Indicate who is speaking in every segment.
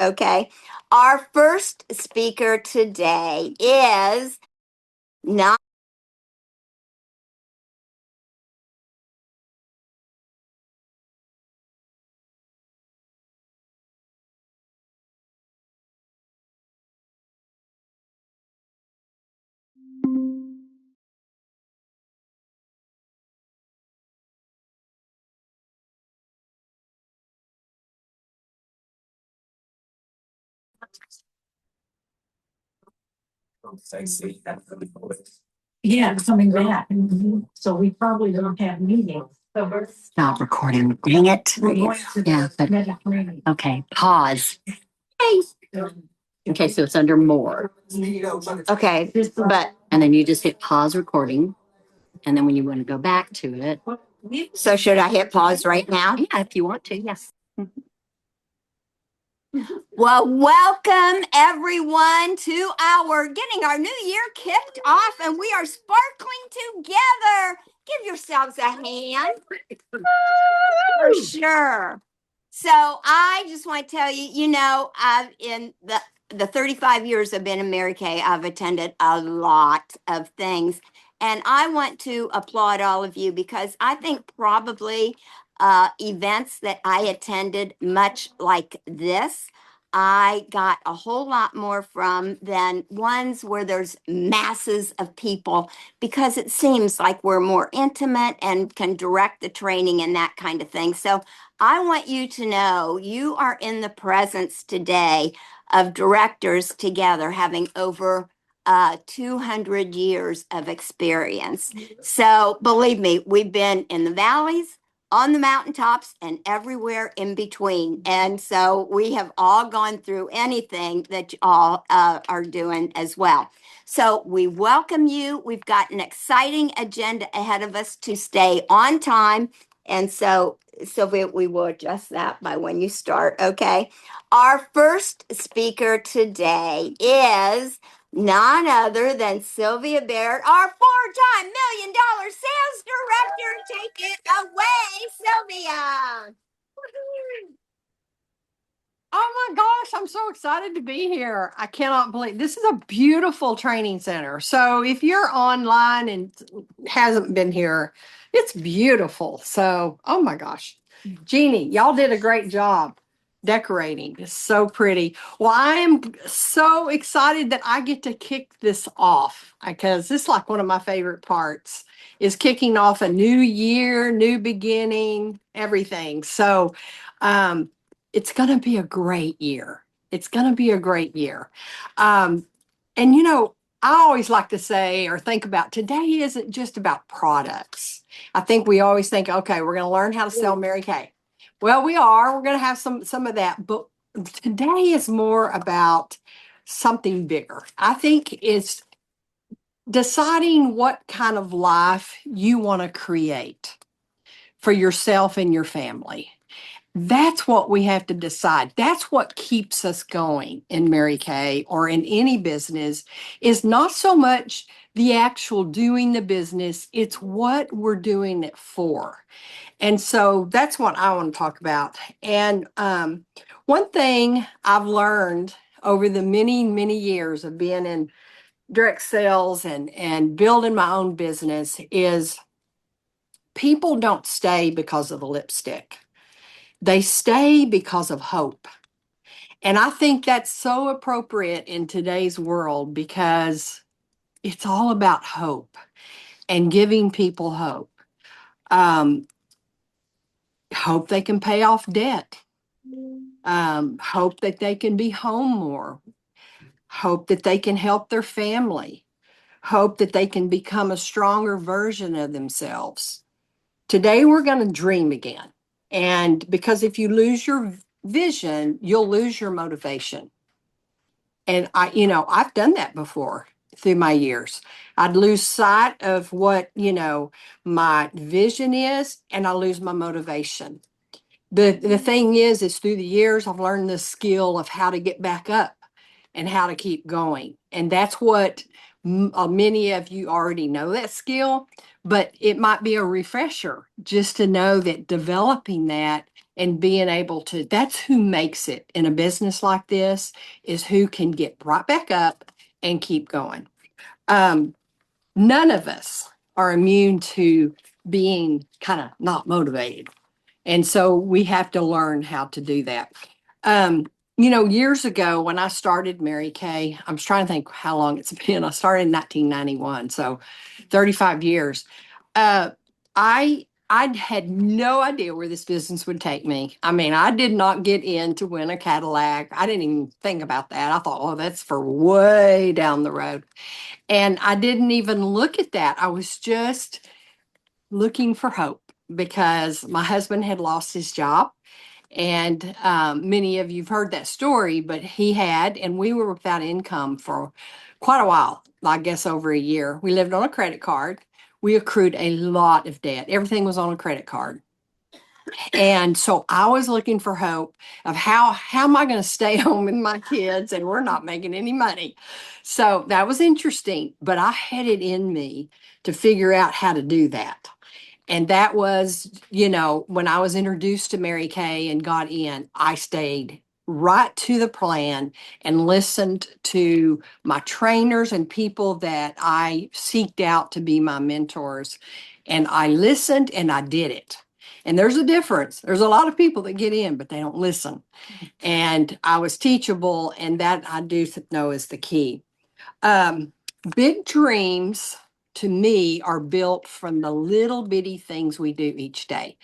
Speaker 1: Okay. Our first speaker today is not.
Speaker 2: Yeah, coming back. So we probably don't have meetings. So we're
Speaker 3: Stop recording. Dang it.
Speaker 2: going to
Speaker 3: Yeah,
Speaker 2: the
Speaker 3: but
Speaker 2: Mediterranean.
Speaker 3: okay, pause. Okay, so it's under more.
Speaker 1: Okay. But
Speaker 3: And then you just hit pause recording. And then when you want to go back to it,
Speaker 1: so should I hit pause right now?
Speaker 3: yeah, if you want to, yes.
Speaker 1: Well, welcome everyone to our getting our new year kicked off, and we are sparkling together. Give yourselves a hand. For sure. So I just want to tell you, I've in the 35 years I've been in Mary Kay, I've attended a lot of things. And I want to applaud all of you because I think probably events that I attended, much like this, I got a whole lot more from than ones where there's masses of people, because it seems like we're more intimate and can direct the training and that kind of thing. So I want you to know you are in the presence today of directors together having over 200 years of experience. So believe me, we've been in the valleys, on the mountaintops, and everywhere in between. And so we have all gone through anything that you all are doing as well. So we welcome you. We've got an exciting agenda ahead of us to stay on time. And so, Sylvia, we will adjust that by when you start, okay? Our first speaker today is none other than Sylvia Baird, our four-time $1 million sales director. Take it away, Sylvia.
Speaker 2: Oh my gosh, I'm so excited to be here. I cannot believe this is a beautiful training center. So if you're online and hasn't been here, it's beautiful. So, oh my gosh. Jeannie, y'all did a great job decorating. It's so pretty. Well, I am so excited that I get to kick this off because this is like one of my favorite parts is kicking off a new year, new beginning, everything. So, it's going to be a great year. It's going to be a great year. Um, and I always like to say or think about today isn't just about products. I think we always think, okay, we're going to learn how to sell Mary Kay. Well, we are. We're going to have some of that, but today is more about something bigger. I think it's deciding what kind of life you want to create for yourself and your family. That's what we have to decide. That's what keeps us going in Mary Kay or in any business is not so much the actual doing the business, it's what we're doing it for. And so that's what I want to talk about. And one thing I've learned over the many, many years of being in direct sales and building my own business is people don't stay because of the lipstick. They stay because of hope. And I think that's so appropriate in today's world because it's all about hope and giving people hope. Um, Hope they can pay off debt. Hope that they can be home more. Hope that they can help their family. Hope that they can become a stronger version of themselves. Today, we're going to dream again. And because if you lose your vision, you'll lose your motivation. And I've done that before through my years. I'd lose sight of what, my vision is, and I lose my motivation. The thing is through the years, I've learned the skill of how to get back up and how to keep going. And that's what Many of you already know that skill, but it might be a refresher just to know that developing that and being able to, that's who makes it in a business like this, is who can get right back up and keep going. None of us are immune to being kind of not motivated. And so we have to learn how to do that. Years ago when I started Mary Kay, I'm trying to think how long it's been. I started in 1991, so 35 years. I had no idea where this business would take me. I mean, I did not get in to win a Cadillac. I didn't even think about that. I thought, oh, that's for way down the road. And I didn't even look at that. I was just looking for hope because my husband had lost his job. And many of you've heard that story, but he had, and we were without income for quite a while, I guess over a year. We lived on a credit card. We accrued a lot of debt. Everything was on a credit card. And so I was looking for hope of how am I going to stay home with my kids and we're not making any money. So that was interesting, but I had it in me to figure out how to do that. And that was, when I was introduced to Mary Kay and got in, I stayed right to the plan and listened to my trainers and people that I seeked out to be my mentors. And I listened and I did it. And there's a difference. There's a lot of people that get in, but they don't listen. And I was teachable, and that I do know is the key. Big dreams to me are built from the little bitty things we do each day.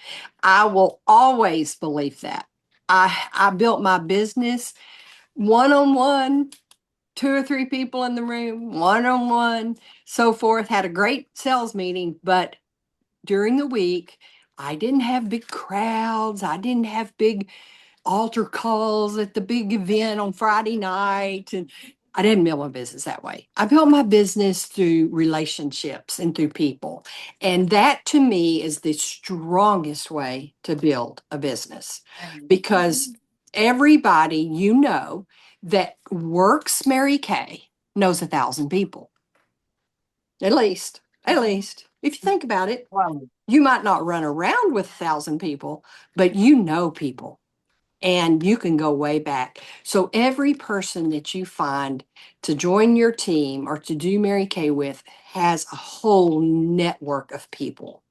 Speaker 2: I will always believe that. I built my business one on one, two or three people in the room, one on one, so forth. Had a great sales meeting, but during the week, I didn't have big crowds. I didn't have big altar calls at the big event on Friday night. And I didn't build my business that way. I built my business through relationships and through people. And that to me is the strongest way to build a business because everybody that works Mary Kay knows 1,000 people. At least. If you think about it, you might not run around with 1,000 people, but you know people. And you can go way back. So every person that you find to join your team or to do Mary Kay with has a whole network of people.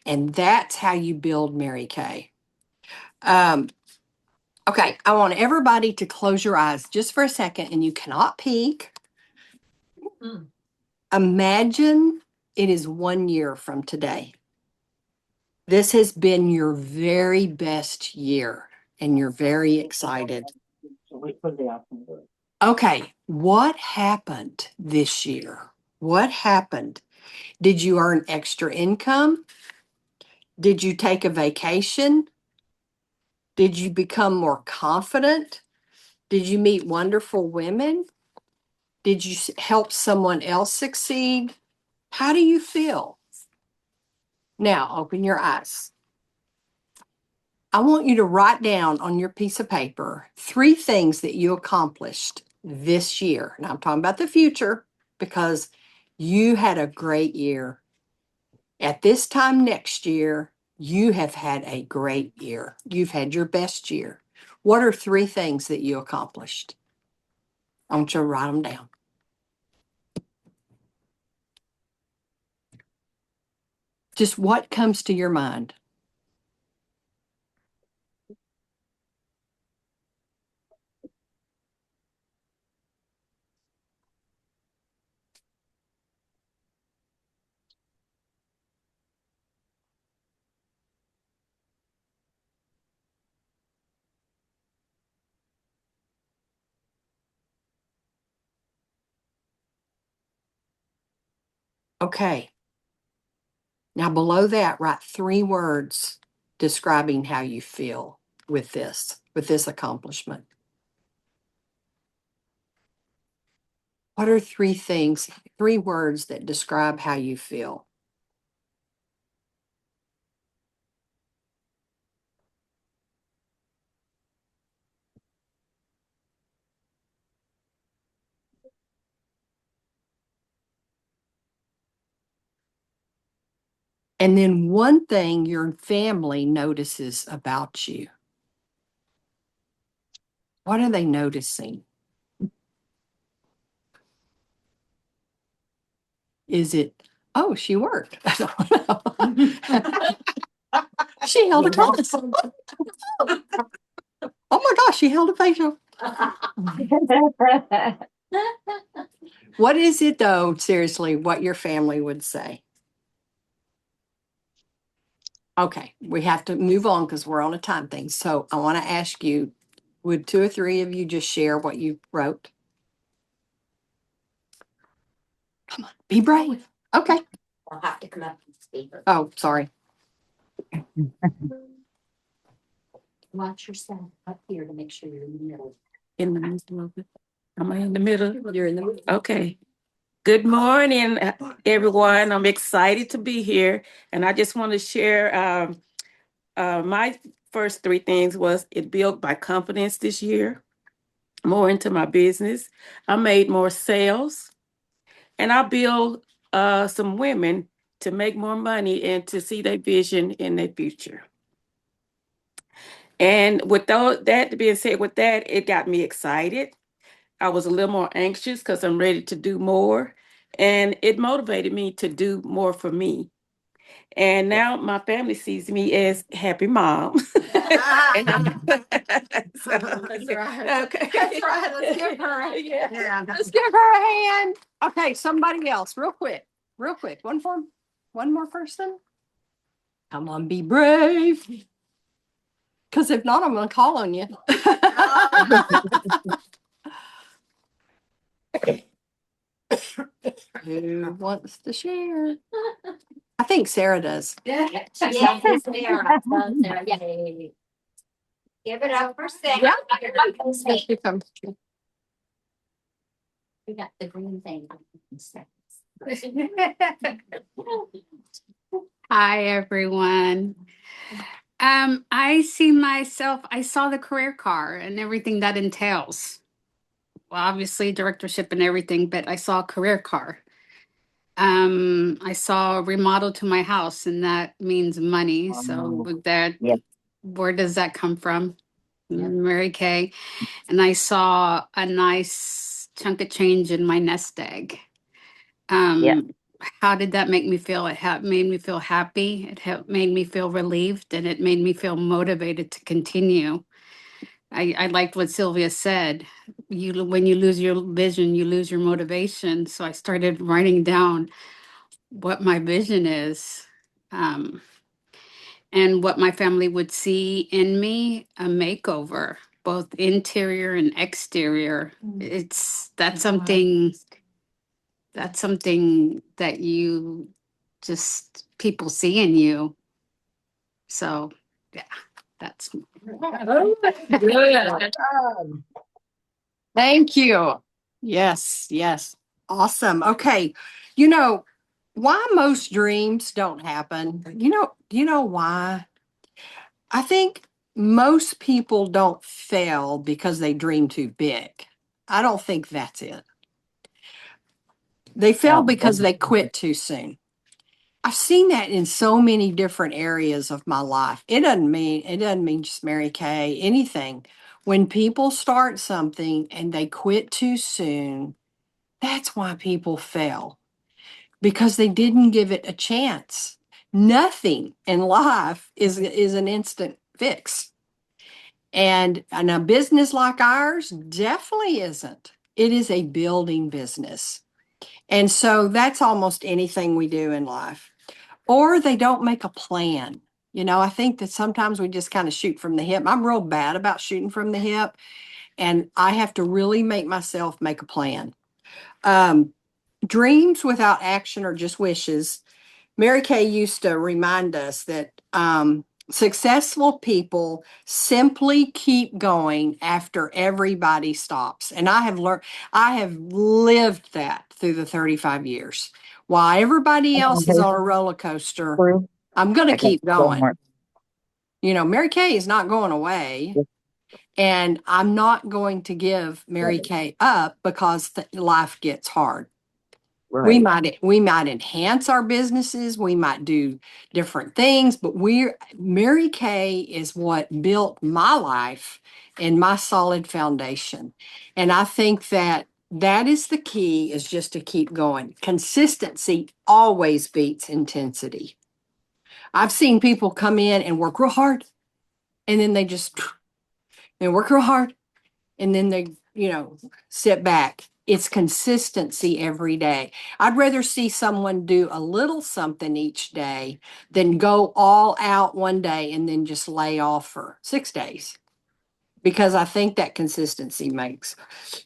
Speaker 2: And that's how you build Mary Kay. Okay, I want everybody to close your eyes just for a second, and you cannot peek. Imagine it is 1 year from today. This has been your very best year, and you're very excited. Okay, what happened this year? What happened? Did you earn extra income? Did you take a vacation? Did you become more confident? Did you meet wonderful women? Did you help someone else succeed? How do you feel? Now, open your eyes. I want you to write down on your piece of paper 3 things that you accomplished this year. Now, I'm talking about the future because you had a great year. At this time next year, you have had a great year. You've had your best year. What are 3 things that you accomplished? I want you to write them down. Just what comes to your mind? Okay. Now, below that, write 3 words describing how you feel with this accomplishment. What are 3 things, 3 words that describe how you feel? And then one thing your family notices about you. What are they noticing? Is it, oh, she worked? I don't know. She held a class. Oh my gosh, she held a facial. What is it though, seriously, what your family would say? Okay, we have to move on because we're on a time thing. So I want to ask you, would 2 or 3 of you just share what you wrote? Come on, be brave. Okay.
Speaker 1: I'll have to come up and speak.
Speaker 2: Oh, sorry.
Speaker 3: Watch yourself up here to make sure you're in the middle.
Speaker 4: In the middle of it. Am I in the middle?
Speaker 2: You're in the middle.
Speaker 4: Okay. Good morning, everyone. I'm excited to be here, and I just want to share my first 3 things was it built my confidence this year, more into my business. I made more sales, and I built some women to make more money and to see their vision in their future. And with that being said, with that, it got me excited. I was a little more anxious because I'm ready to do more. And it motivated me to do more for me. And now my family sees me as happy mom. And
Speaker 2: That's right.
Speaker 4: Okay.
Speaker 2: That's right. Let's give her a
Speaker 4: Yeah.
Speaker 2: Let's give her a hand. Okay, somebody else, real quick. One more person. Come on, be brave. Because if not, I'm going to call on you. Who wants to share? I think Sarah does.
Speaker 1: Yes, Sarah. Sarah. Yeah. Give it up for Sarah.
Speaker 2: She comes.
Speaker 3: We got the green thing.
Speaker 5: Hi, everyone. I saw the career car and everything that entails. Well, obviously directorship and everything, but I saw a career car. I saw a remodel to my house, and that means money. So with that, where does that come from? Mary Kay. And I saw a nice chunk of change in my nest egg. How did that make me feel? It made me feel happy. It made me feel relieved, and it made me feel motivated to continue. I liked what Sylvia said. When you lose your vision, you lose your motivation. So I started writing down what my vision is, and what my family would see in me, a makeover, both interior and exterior. That's something that you just people see in you. So yeah, that's
Speaker 2: Thank you. Yes, yes. Awesome. Okay. Why most dreams don't happen? Do you know why? I think most people don't fail because they dream too big. I don't think that's it. They fail because they quit too soon. I've seen that in so many different areas of my life. It doesn't mean just Mary Kay, anything. When people start something and they quit too soon, that's why people fail, because they didn't give it a chance. Nothing in life is an instant fix. And a business like ours definitely isn't. It is a building business. And so that's almost anything we do in life. Or they don't make a plan. I think that sometimes we just kind of shoot from the hip. I'm real bad about shooting from the hip, and I have to really make myself make a plan. Dreams without action are just wishes. Mary Kay used to remind us that successful people simply keep going after everybody stops. And I have lived that through the 35 years. While everybody else is on a roller coaster, I'm going to keep going. Mary Kay is not going away. And I'm not going to give Mary Kay up because life gets hard. We might enhance our businesses, we might do different things, but Mary Kay is what built my life and my solid foundation. And I think that that is the key, is just to keep going. Consistency always beats intensity. I've seen people come in and work real hard and then they just they work real hard and then they, sit back. It's consistency every day. I'd rather see someone do a little something each day than go all out one day and then just lay off for 6 days. Because I think that consistency makes.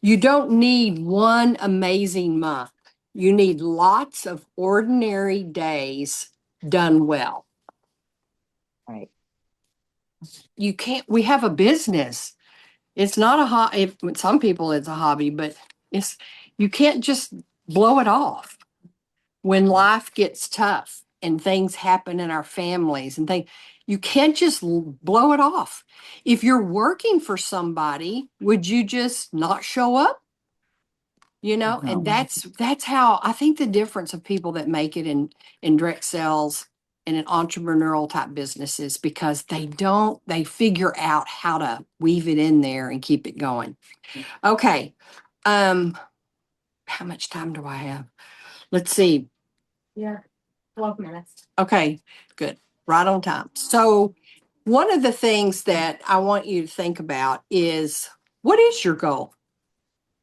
Speaker 2: You don't need one amazing month. You need lots of ordinary days done well.
Speaker 1: Right.
Speaker 2: We have a business. It's not a hobby. Some people it's a hobby, but you can't just blow it off when life gets tough and things happen in our families and things. You can't just blow it off. If you're working for somebody, would you just not show up? And that's how I think the difference of people that make it in direct sales and in entrepreneurial type businesses, because they figure out how to weave it in there and keep it going. Okay. How much time do I have? Let's see.
Speaker 1: Yeah. 12 minutes.
Speaker 2: Okay, good. Right on time. So one of the things that I want you to think about is, what is your goal?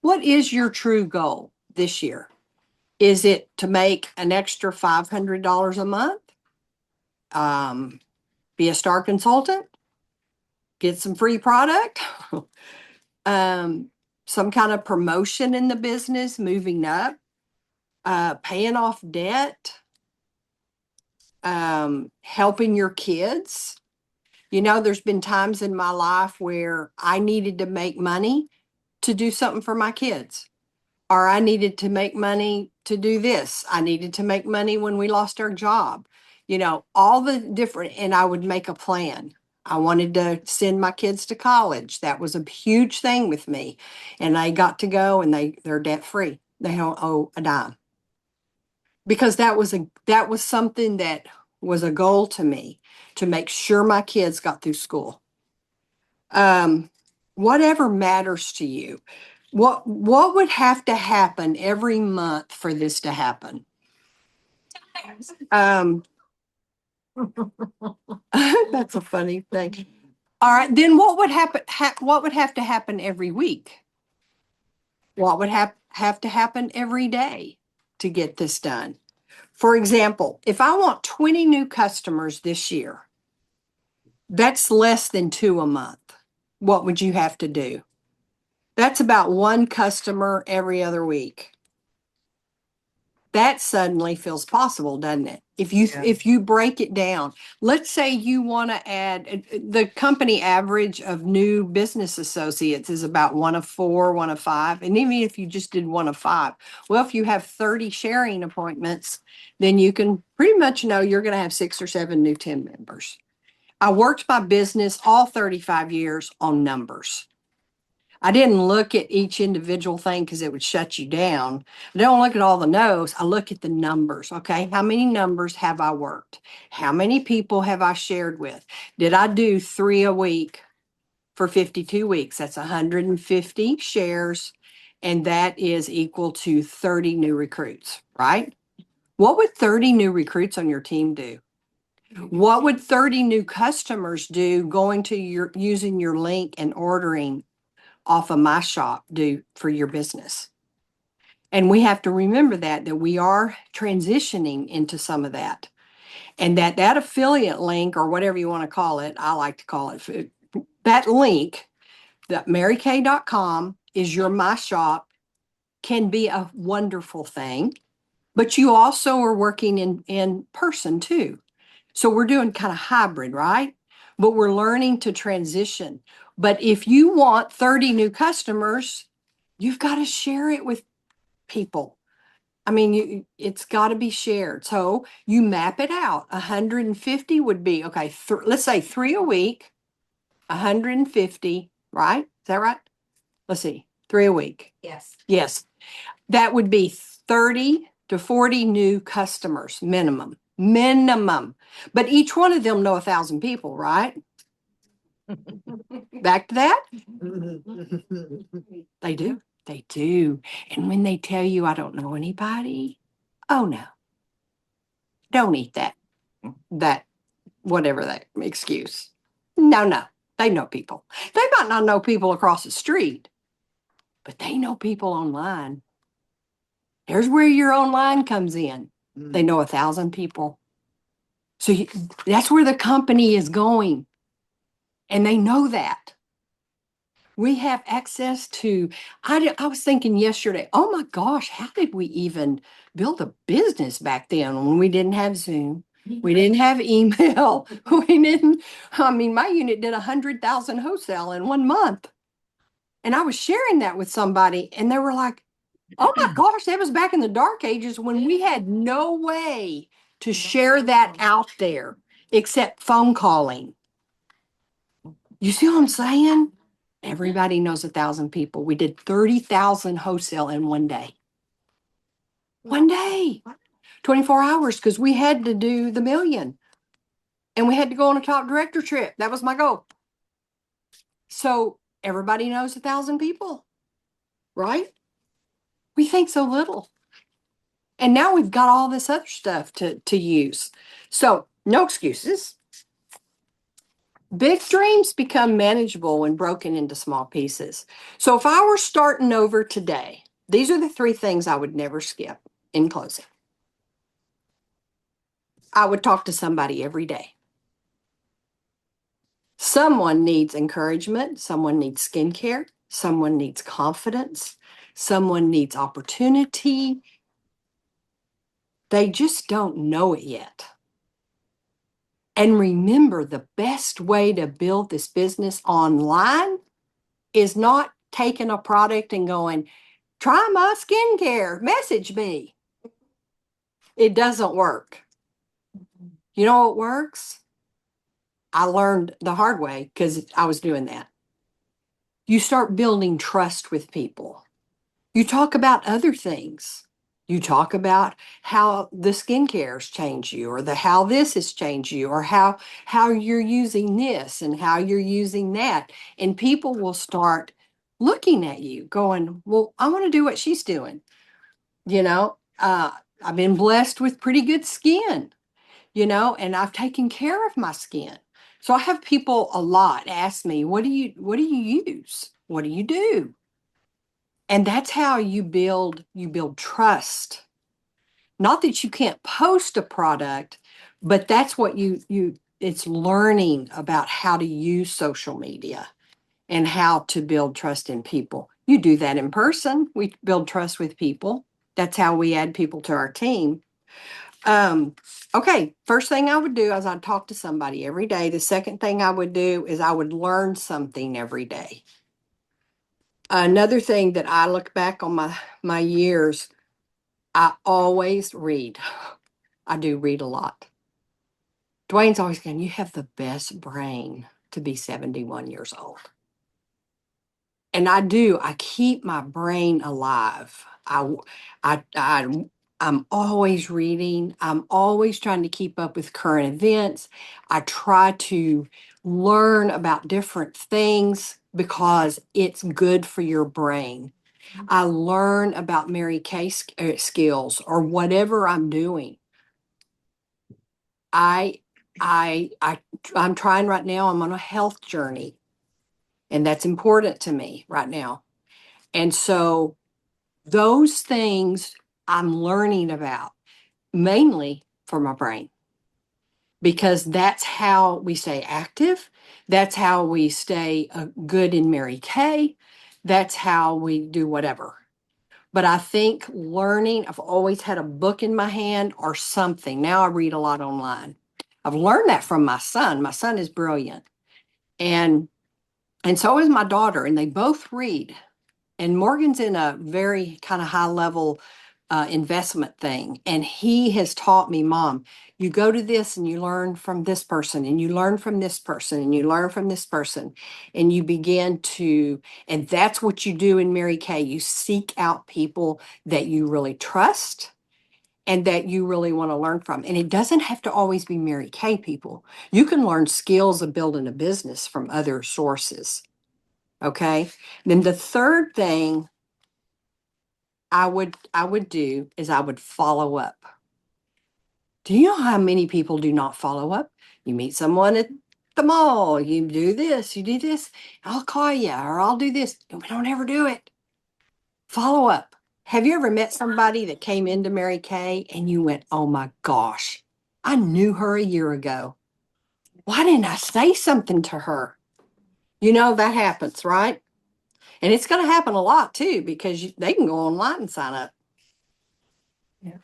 Speaker 2: What is your true goal this year? Is it to make an extra $500 a month? Be a star consultant? Get some free product? Some kind of promotion in the business, moving up? Paying off debt? Helping your kids? There's been times in my life where I needed to make money to do something for my kids. Or I needed to make money to do this. I needed to make money when we lost our job. All the different, and I would make a plan. I wanted to send my kids to college. That was a huge thing with me. And they got to go and they're debt free. They don't owe a dime. Because that was something that was a goal to me, to make sure my kids got through school. Whatever matters to you. What would have to happen every month for this to happen? That's a funny thing. All right, then what would happen? What would have to happen every week? What would have to happen every day to get this done? For example, if I want 20 new customers this year, that's less than 2 a month. What would you have to do? That's about 1 customer every other week. That suddenly feels possible, doesn't it? If you break it down, let's say you want to add, the company average of new business associates is about 1 of 4, 1 of 5. And even if you just did 1 of 5, well, if you have 30 sharing appointments, then you can pretty much know you're going to have 6 or 7 new team members. I worked my business all 35 years on numbers. I didn't look at each individual thing because it would shut you down. I don't look at all the no's. I look at the numbers. Okay. How many numbers have I worked? How many people have I shared with? Did I do 3 a week for 52 weeks? That's 150 shares. And that is equal to 30 new recruits, right? What would 30 new recruits on your team do? What would 30 new customers do going to using your link and ordering off of my shop do for your business? And we have to remember that we are transitioning into some of that. And that affiliate link, or whatever you want to call it, I like to call it, that link, that marykay.com is your my shop, can be a wonderful thing. But you also are working in person too. So we're doing kind of hybrid, right? But we're learning to transition. But if you want 30 new customers, you've got to share it with people. I mean, it's got to be shared. So you map it out. 150 would be, okay, let's say 3 a week, 150, right? Is that right? Let's see, 3 a week.
Speaker 1: Yes.
Speaker 2: Yes. That would be 30 to 40 new customers minimum. Minimum. But each one of them know 1,000 people, right? Back to that? They do. They do. And when they tell you, I don't know anybody, oh no, don't eat that, whatever that excuse. No, they know people. They might not know people across the street, but they know people online. There's where your online comes in. They know 1,000 people. So that's where the company is going. And they know that. We have access to, I was thinking yesterday, oh my gosh, how did we even build a business back then when we didn't have Zoom? We didn't have email. My unit did 100,000 wholesale in 1 month. And I was sharing that with somebody and they were like, oh my gosh, that was back in the dark ages when we had no way to share that out there except phone calling. You see what I'm saying? Everybody knows 1,000 people. We did 30,000 wholesale in 1 day. 1 day, 24 hours, because we had to do the million. And we had to go on a top director trip. That was my goal. So everybody knows 1,000 people, right? We think so little. And now we've got all this other stuff to use. So no excuses. Big dreams become manageable when broken into small pieces. So if I were starting over today, these are the 3 things I would never skip in closing. I would talk to somebody every day. Someone needs encouragement. Someone needs skincare. Someone needs confidence. Someone needs opportunity. They just don't know it yet. And remember, the best way to build this business online is not taking a product and going, try my skincare, message me. It doesn't work. You know what works? I learned the hard way because I was doing that. You start building trust with people. You talk about other things. You talk about how the skincare's changed you, or how this has changed you, or how you're using this and how you're using that. And people will start looking at you going, well, I want to do what she's doing. I've been blessed with pretty good skin, and I've taken care of my skin. So I have people a lot ask me, what do you use? What do you do? And that's how you build trust. Not that you can't post a product, but that's what it's learning about how to use social media and how to build trust in people. You do that in person. We build trust with people. That's how we add people to our team. Okay, first thing I would do is I'd talk to somebody every day. The second thing I would do is I would learn something every day. Another thing that I look back on my years, I always read. I do read a lot. Dwayne's always going, you have the best brain to be 71 years old. And I do. I keep my brain alive. I'm always reading. I'm always trying to keep up with current events. I try to learn about different things because it's good for your brain. I learn about Mary Kay skills or whatever I'm doing. I'm trying right now. I'm on a health journey, and that's important to me right now. And so those things I'm learning about mainly for my brain, because that's how we stay active. That's how we stay good in Mary Kay. That's how we do whatever. But I think learning, I've always had a book in my hand or something. Now I read a lot online. I've learned that from my son. My son is brilliant. And so is my daughter, and they both read. And Morgan's in a very kind of high level investment thing. And he has taught me, Mom, you go to this and you learn from this person, and you learn from this person, and you learn from this person. And you begin to, and that's what you do in Mary Kay. You seek out people that you really trust, and that you really want to learn from. And it doesn't have to always be Mary Kay people. You can learn skills of building a business from other sources. Okay. Then the third thing I would do is I would follow up. Do you know how many people do not follow up? You meet someone at the mall, you do this, I'll call you or I'll do this. And we don't ever do it. Follow up. Have you ever met somebody that came into Mary Kay and you went, oh my gosh, I knew her a year ago. Why didn't I say something to her? You know, that happens, right? And it's going to happen a lot too, because they can go online and sign up. Yeah.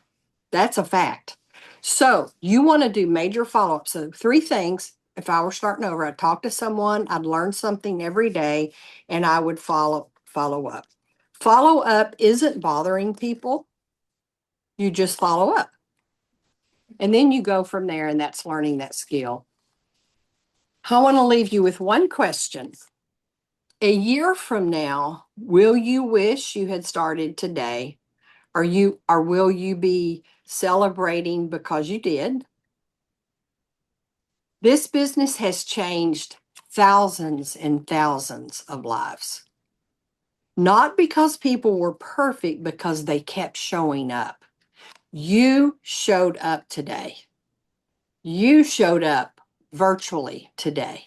Speaker 2: That's a fact. So you want to do major follow-up. So 3 things. If I were starting over, I'd talk to someone, I'd learn something every day, and I would follow up. Follow up isn't bothering people. You just follow up. And then you go from there, and that's learning that skill. I want to leave you with one question. A year from now, will you wish you had started today? Or will you be celebrating because you did? This business has changed thousands and thousands of lives. Not because people were perfect, because they kept showing up. You showed up today. You showed up virtually today.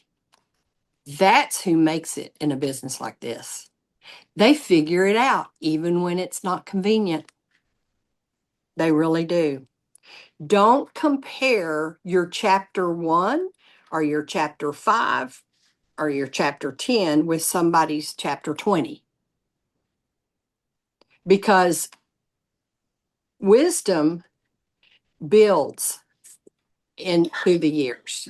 Speaker 2: That's who makes it in a business like this. They figure it out, even when it's not convenient. They really do. Don't compare your chapter 1 or your chapter 5 or your chapter 10 with somebody's chapter 20. Because wisdom builds through the years.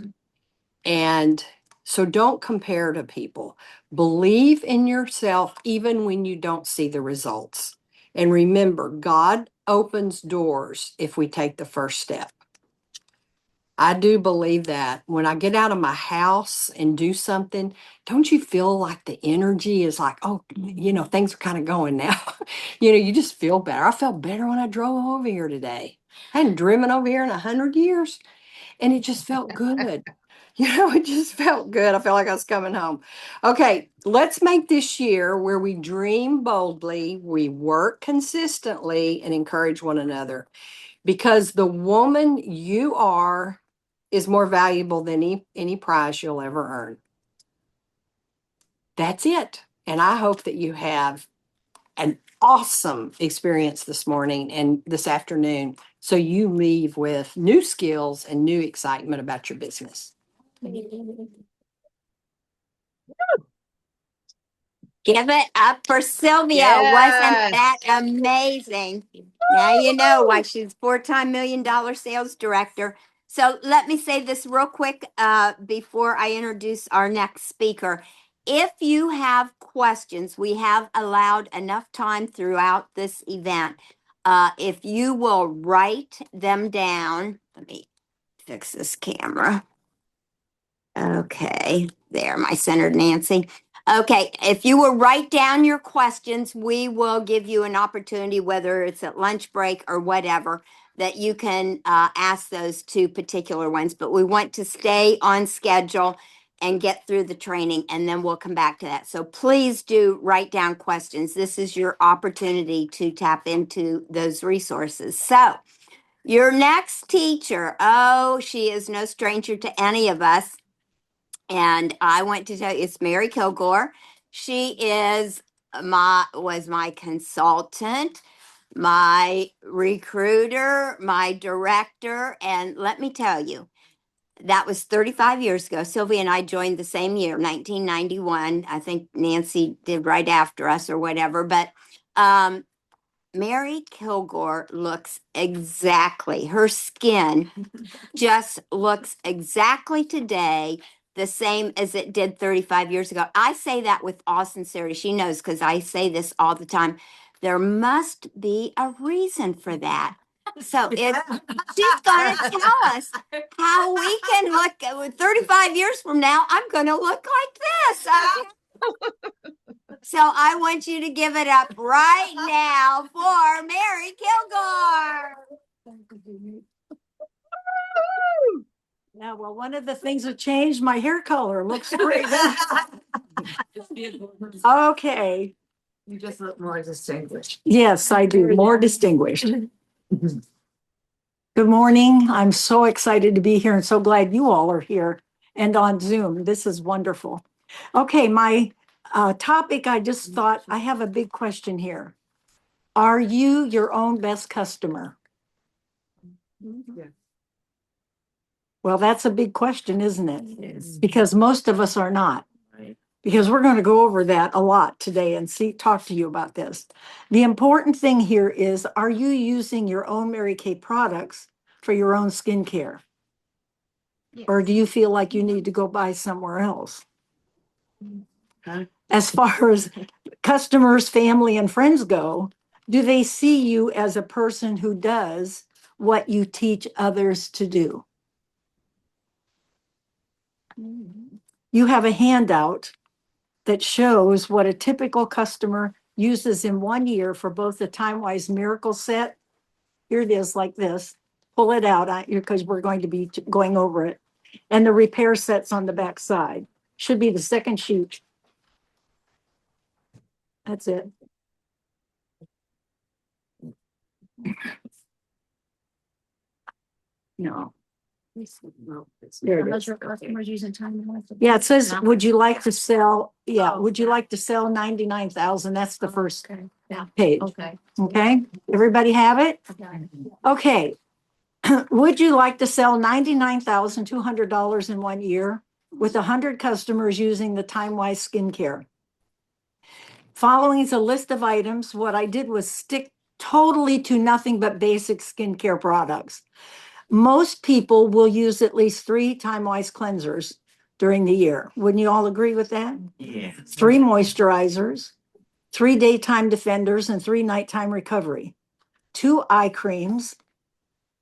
Speaker 2: And so don't compare to people. Believe in yourself even when you don't see the results. And remember, God opens doors if we take the first step. I do believe that when I get out of my house and do something, don't you feel like the energy is like, oh, things are kind of going now. You just feel better. I felt better when I drove over here today. I hadn't driven over here in 100 years, and it just felt good. It just felt good. I felt like I was coming home. Okay, let's make this year where we dream boldly, we work consistently, and encourage one another. Because the woman you are is more valuable than any prize you'll ever earn. That's it. And I hope that you have an awesome experience this morning and this afternoon, so you leave with new skills and new excitement about your business.
Speaker 1: Give it up for Sylvia.
Speaker 6: Yes.
Speaker 1: Wasn't that amazing? Now you know why she's $4-time million sales director. So let me say this real quick before I introduce our next speaker. If you have questions, we have allowed enough time throughout this event. If you will write them down, let me fix this camera. Okay, there, my centered Nancy. Okay, if you will write down your questions, we will give you an opportunity, whether it's at lunch break or whatever, that you can ask those 2 particular ones. But we want to stay on schedule and get through the training, and then we'll come back to that. So please do write down questions. This is your opportunity to tap into those resources. So your next teacher, she is no stranger to any of us. And I want to tell you, it's Mary Kilgore. She was my consultant, my recruiter, my director. And let me tell you, that was 35 years ago. Sylvia and I joined the same year, 1991. I think Nancy did right after us or whatever. But Mary Kilgore looks exactly, her skin just looks exactly today the same as it did 35 years ago. I say that with all sincerity. She knows, because I say this all the time. There must be a reason for that. So if she's going to tell us how we can look 35 years from now, I'm going to look like this. So I want you to give it up right now for Mary Kilgore.
Speaker 6: Yeah, well, one of the things that changed, my hair color looks great. Okay.
Speaker 7: You just look more distinguished.
Speaker 6: Yes, I do. More distinguished. Good morning. I'm so excited to be here and so glad you all are here and on Zoom. This is wonderful. Okay, my topic, I just thought I have a big question here. Are you your own best customer?
Speaker 7: Yeah.
Speaker 6: Well, that's a big question, isn't it?
Speaker 7: Yes.
Speaker 6: Because most of us are not.
Speaker 7: Right.
Speaker 6: Because we're going to go over that a lot today and talk to you about this. The important thing here is, are you using your own Mary Kay products for your own skincare? Or do you feel like you need to go buy somewhere else?
Speaker 7: Huh?
Speaker 6: As far as customers, family, and friends go, do they see you as a person who does what you teach others to do? You have a handout that shows what a typical customer uses in 1 year for both the TimeWise Miracle Set. Here it is, like this. Pull it out because we're going to be going over it. And the repair sets on the back side. Should be the second sheet. That's it. No. There it is.
Speaker 3: Customers using time.
Speaker 6: Yeah, it says, would you like to sell? Yeah, would you like to sell 99,000? That's the first page.
Speaker 3: Okay.
Speaker 6: Okay, everybody have it? Okay. Would you like to sell $99,200 in 1 year with 100 customers using the TimeWise skincare? Following is a list of items. What I did was stick totally to nothing but basic skincare products. Most people will use at least 3 TimeWise cleansers during the year. Wouldn't you all agree with that?
Speaker 7: Yeah.
Speaker 6: 3 moisturizers, 3 daytime defenders, and 3 nighttime recovery. 2 eye creams,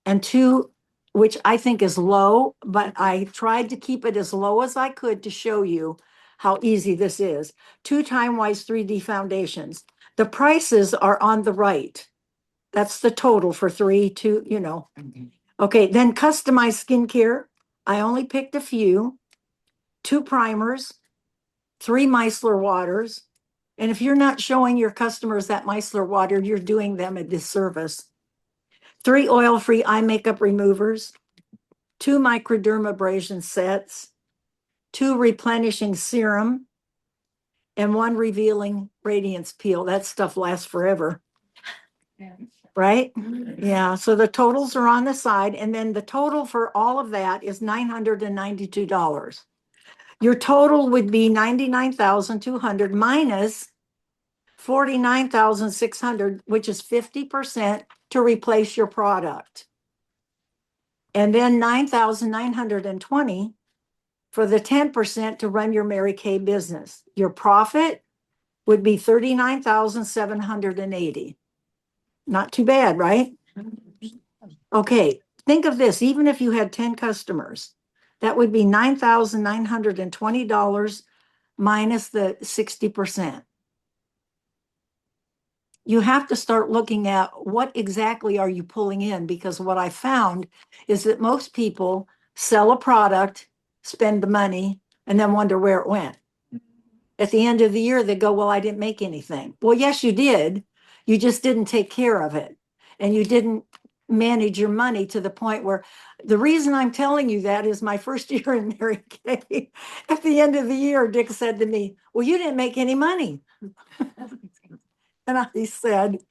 Speaker 6: and 2, which I think is low, but I tried to keep it as low as I could to show you how easy this is. 2 TimeWise 3D foundations. The prices are on the right. That's the total for 3, 2, you know. Okay, then customized skincare. I only picked a few. 2 primers, 3 micellar waters. And if you're not showing your customers that micellar water, you're doing them a disservice. 3 oil-free eye makeup removers, 2 microdermabrasion sets, 2 replenishing serum, and 1 revealing radiance peel. That stuff lasts forever. Right? Yeah, so the totals are on the side, and then the total for all of that is $992. Your total would be $99,200 minus $49,600, which is 50% to replace your product. And then $9,920 for the 10% to run your Mary Kay business. Your profit would be $39,780. Not too bad, right? Okay, think of this. Even if you had 10 customers, that would be $9,920 minus the 60%. You have to start looking at what exactly are you pulling in, because what I found is that most people sell a product, spend the money, and then wonder where it went. At the end of the year, they go, well, I didn't make anything. Well, yes, you did. You just didn't take care of it. And you didn't manage your money to the point where, the reason I'm telling you that is my first year in Mary Kay. At the end of the year, Dick said to me, well, you didn't make any money. And I said,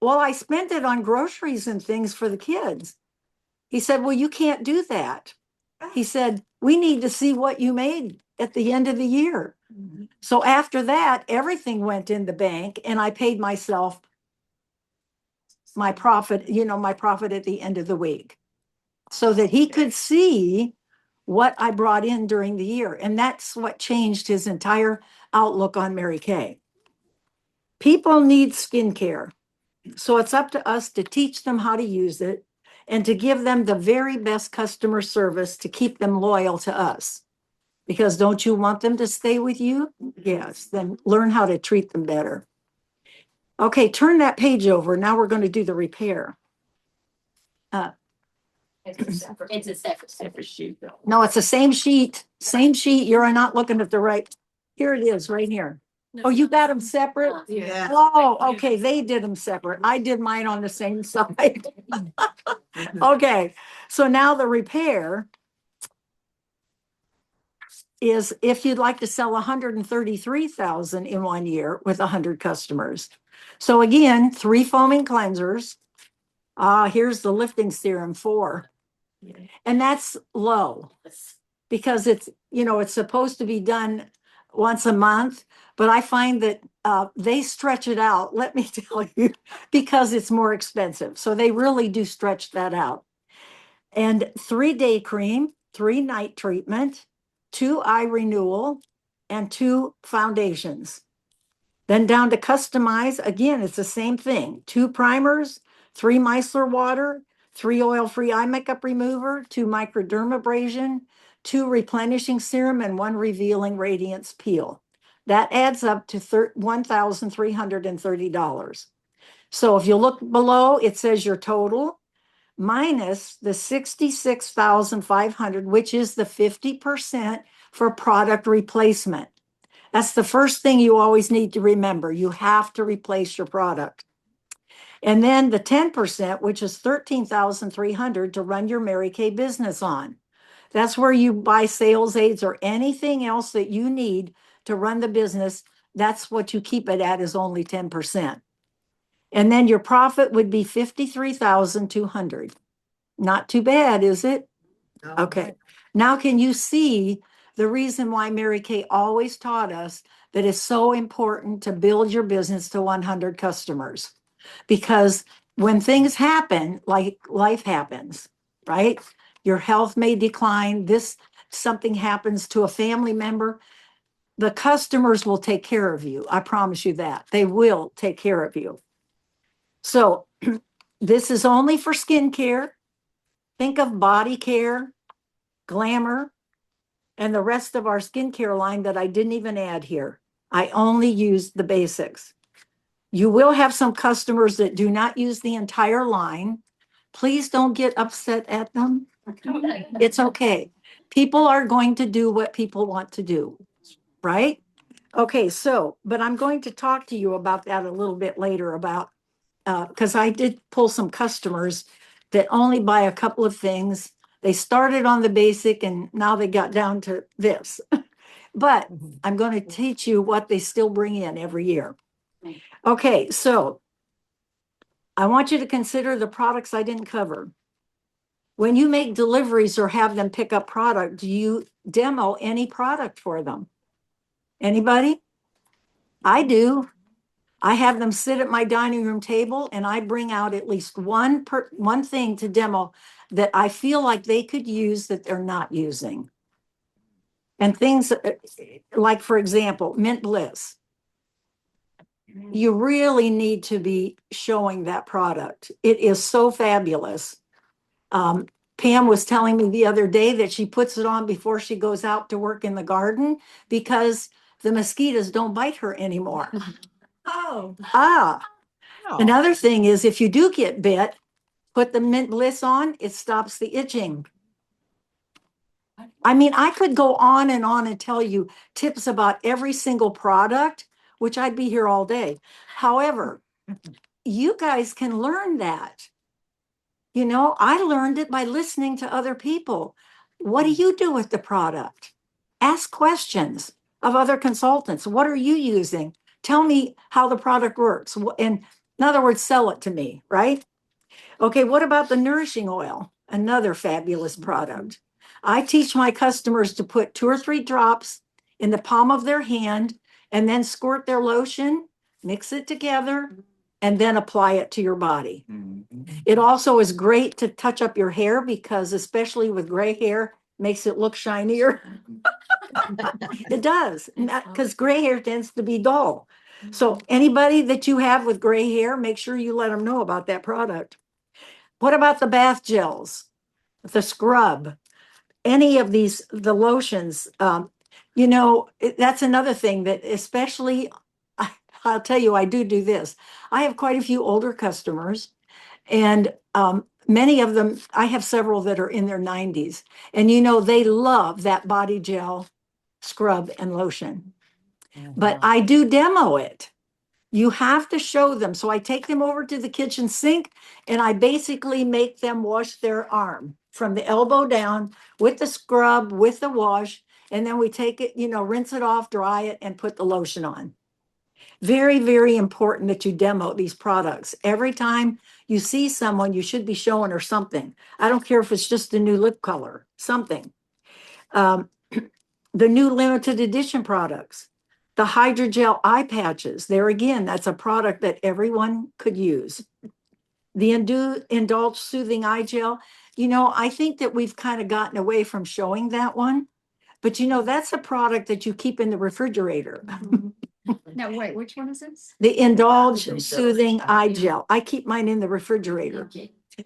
Speaker 6: well, I spent it on groceries and things for the kids. He said, well, you can't do that. He said, we need to see what you made at the end of the year. So after that, everything went in the bank, and I paid myself my profit, my profit at the end of the week, so that he could see what I brought in during the year. And that's what changed his entire outlook on Mary Kay. People need skincare. So it's up to us to teach them how to use it and to give them the very best customer service to keep them loyal to us. Because don't you want them to stay with you? Yes, then learn how to treat them better. Okay, turn that page over. Now we're going to do the repair.
Speaker 3: It's a separate.
Speaker 4: Separate sheet.
Speaker 6: No, it's the same sheet, same sheet. You're not looking at the right. Here it is, right here. Oh, you got them separate?
Speaker 7: Yeah.
Speaker 6: Oh, okay, they did them separate. I did mine on the same side. Okay, so now the repair is if you'd like to sell 133,000 in 1 year with 100 customers. So again, 3 foaming cleansers. Here's the lifting serum 4. And that's low because it's, it's supposed to be done once a month, but I find that they stretch it out, let me tell you, because it's more expensive. So they really do stretch that out. And 3 day cream, 3 night treatment, 2 eye renewal, and 2 foundations. Then down to customize, again, it's the same thing. 2 primers, 3 micellar water, 3 oil-free eye makeup remover, 2 microdermabrasion, 2 replenishing serum, and 1 revealing radiance peel. That adds up to $1,330. So if you look below, it says your total minus the $66,500, which is the 50% for product replacement. That's the first thing you always need to remember. You have to replace your product. And then the 10%, which is $13,300 to run your Mary Kay business on. That's where you buy sales aids or anything else that you need to run the business. That's what you keep it at, is only 10%. And then your profit would be $53,200. Not too bad, is it? Okay. Now, can you see the reason why Mary Kay always taught us that it's so important to build your business to 100 customers? Because when things happen, like life happens, right? Your health may decline. Something happens to a family member. The customers will take care of you. I promise you that. They will take care of you. So this is only for skincare. Think of body care, glamour, and the rest of our skincare line that I didn't even add here. I only used the basics. You will have some customers that do not use the entire line. Please don't get upset at them. It's okay. People are going to do what people want to do, right? Okay, but I'm going to talk to you about that a little bit later because I did pull some customers that only buy a couple of things. They started on the basic and now they got down to this. But I'm going to teach you what they still bring in every year. Okay, so I want you to consider the products I didn't cover. When you make deliveries or have them pick up product, do you demo any product for them? Anybody? I do. I have them sit at my dining room table and I bring out at least one thing to demo that I feel like they could use that they're not using. And things like, for example, Mint Bliss. You really need to be showing that product. It is so fabulous. Pam was telling me the other day that she puts it on before she goes out to work in the garden because the mosquitoes don't bite her anymore.
Speaker 7: Oh.
Speaker 6: Another thing is if you do get bit, put the Mint Bliss on, it stops the itching. I mean, I could go on and tell you tips about every single product, which I'd be here all day. However, you guys can learn that. I learned it by listening to other people. What do you do with the product? Ask questions of other consultants. What are you using? Tell me how the product works. In other words, sell it to me, right? Okay, what about the nourishing oil? Another fabulous product. I teach my customers to put 2 or 3 drops in the palm of their hand and then squirt their lotion, mix it together, and then apply it to your body. It also is great to touch up your hair because especially with gray hair, makes it look shinier. It does, because gray hair tends to be dull. So anybody that you have with gray hair, make sure you let them know about that product. What about the bath gels, the scrub, any of these, the lotions? That's another thing that especially, I'll tell you, I do this. I have quite a few older customers and many of them, I have several that are in their 90s, and they love that body gel scrub and lotion. But I do demo it. You have to show them. So I take them over to the kitchen sink and I basically make them wash their arm from the elbow down with the scrub, with the wash. And then we take it, rinse it off, dry it, and put the lotion on. Very, very important that you demo these products. Every time you see someone, you should be showing her something. I don't care if it's just a new lip color, something. The new limited edition products, the hydrogel eye patches. There again, that's a product that everyone could use. The Indulge Soothing Eye Gel. I think that we've kind of gotten away from showing that one, but that's a product that you keep in the refrigerator.
Speaker 5: No, wait, which one is this?
Speaker 6: The Indulge Soothing Eye Gel. I keep mine in the refrigerator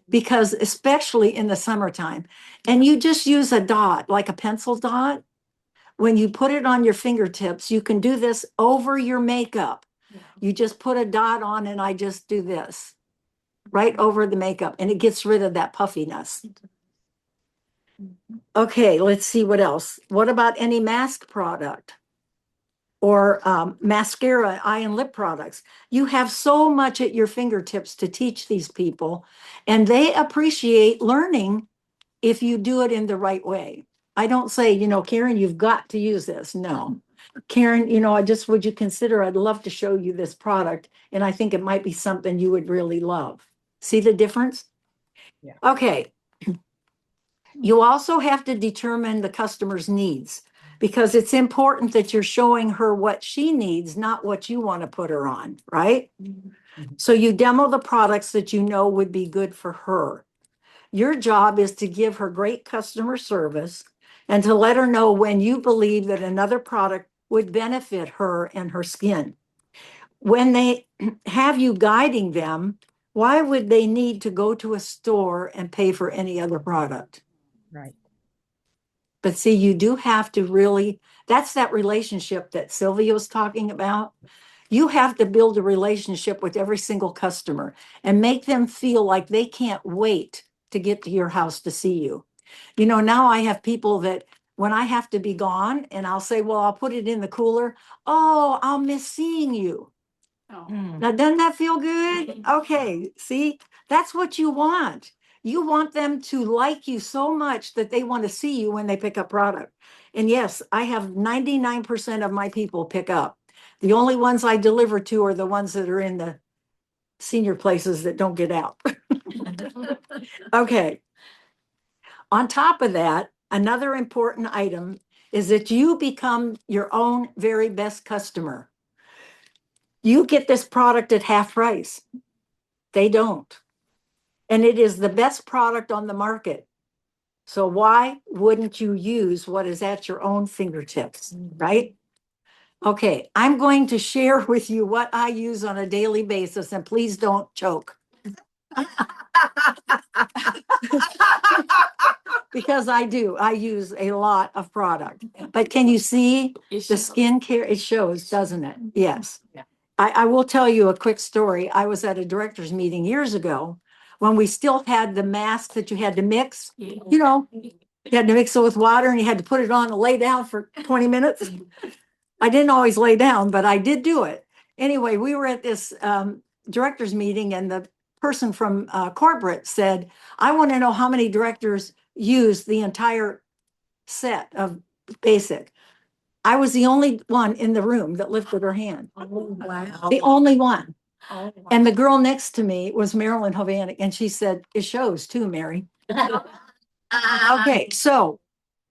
Speaker 6: because especially in the summertime, and you just use a dot, like a pencil dot. When you put it on your fingertips, you can do this over your makeup. You just put a dot on and I just do this right over the makeup and it gets rid of that puffiness. Okay, let's see what else. What about any mask product or mascara, eye and lip products? You have so much at your fingertips to teach these people, and they appreciate learning if you do it in the right way. I don't say, Karen, you've got to use this. No. Karen, would you consider, I'd love to show you this product, and I think it might be something you would really love. See the difference?
Speaker 7: Yeah.
Speaker 6: Okay. You also have to determine the customer's needs, because it's important that you're showing her what she needs, not what you want to put her on, right? So you demo the products that would be good for her. Your job is to give her great customer service and to let her know when you believe that another product would benefit her and her skin. When they have you guiding them, why would they need to go to a store and pay for any other product?
Speaker 7: Right.
Speaker 6: But see, you do have to really, that's that relationship that Sylvia was talking about. You have to build a relationship with every single customer and make them feel like they can't wait to get to your house to see you. Now I have people that when I have to be gone and I'll say, well, I'll put it in the cooler. Oh, I'll miss seeing you.
Speaker 5: Oh.
Speaker 6: Now, doesn't that feel good? Okay, see, that's what you want. You want them to like you so much that they want to see you when they pick up product. And yes, I have 99% of my people pick up. The only ones I deliver to are the ones that are in the senior places that don't get out. Okay. On top of that, another important item is that you become your own very best customer. You get this product at half price. They don't. And it is the best product on the market. So why wouldn't you use what is at your own fingertips, right? Okay, I'm going to share with you what I use on a daily basis, and please don't choke. Because I do. I use a lot of product. But can you see the skincare? It shows, doesn't it? Yes.
Speaker 7: Yeah.
Speaker 6: I will tell you a quick story. I was at a director's meeting years ago when we still had the mask that you had to mix. You had to mix it with water and you had to put it on and lay down for 20 minutes. I didn't always lay down, but I did do it. Anyway, we were at this director's meeting and the person from corporate said, I want to know how many directors use the entire set of basic. I was the only one in the room that lifted her hand.
Speaker 7: Oh, wow.
Speaker 6: The only one.
Speaker 7: Oh, wow.
Speaker 6: And the girl next to me was Marilyn Hovanek, and she said, it shows too, Mary. Okay, so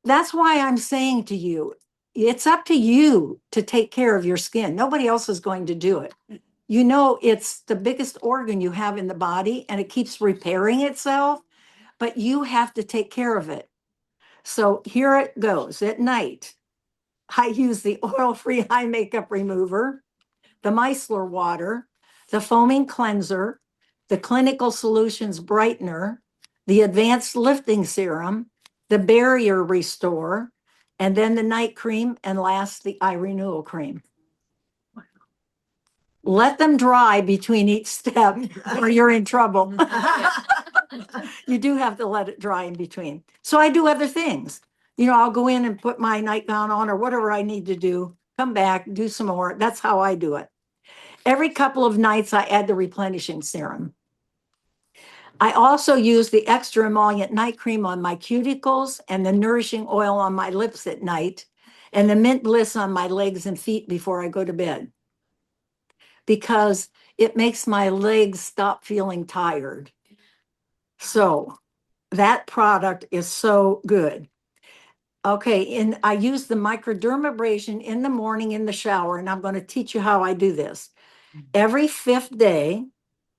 Speaker 6: that's why I'm saying to you, it's up to you to take care of your skin. Nobody else is going to do it. It's the biggest organ you have in the body and it keeps repairing itself, but you have to take care of it. So here it goes. At night, I use the oil-free eye makeup remover, the micellar water, the foaming cleanser, the Clinical Solutions brightener, the advanced lifting serum, the barrier restore, and then the night cream, and last, the eye renewal cream. Let them dry between each step or you're in trouble. You do have to let it dry in between. So I do other things. You know, I'll go in and put my nightgown on or whatever I need to do, come back, do some more. That's how I do it. Every couple of nights, I add the replenishing serum. I also use the extra emollient night cream on my cuticles and the nourishing oil on my lips at night and the mint bliss on my legs and feet before I go to bed, because it makes my legs stop feeling tired. So that product is so good. Okay, and I use the microdermabrasion in the morning in the shower, and I'm going to teach you how I do this. Every 5th day,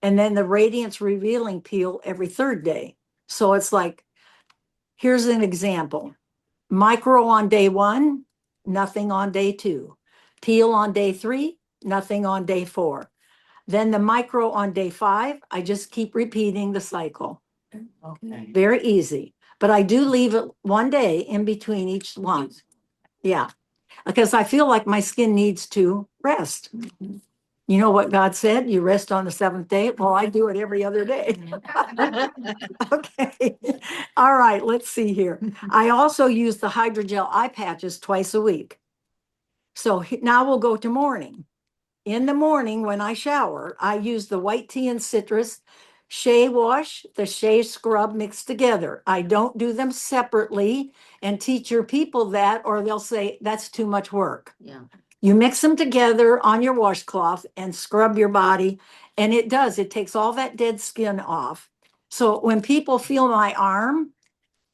Speaker 6: and then the Radiance Revealing Peel every 3rd day. So it's like, here's an example. Micro on day 1, nothing on day 2. Peel on day 3, nothing on day 4. Then the micro on day 5, I just keep repeating the cycle.
Speaker 7: Okay.
Speaker 6: Very easy. But I do leave it 1 day in between each one. Yeah, because I feel like my skin needs to rest. You know what God said? You rest on the 7th day. Well, I do it every other day. Okay. All right, let's see here. I also use the hydrogel eye patches twice a week. So now we'll go to morning. In the morning, when I shower, I use the white tea and citrus Shea wash, the Shea scrub mixed together. I don't do them separately and teach your people that, or they'll say that's too much work.
Speaker 3: Yeah.
Speaker 6: You mix them together on your washcloth and scrub your body. And it does, it takes all that dead skin off. So when people feel my arm,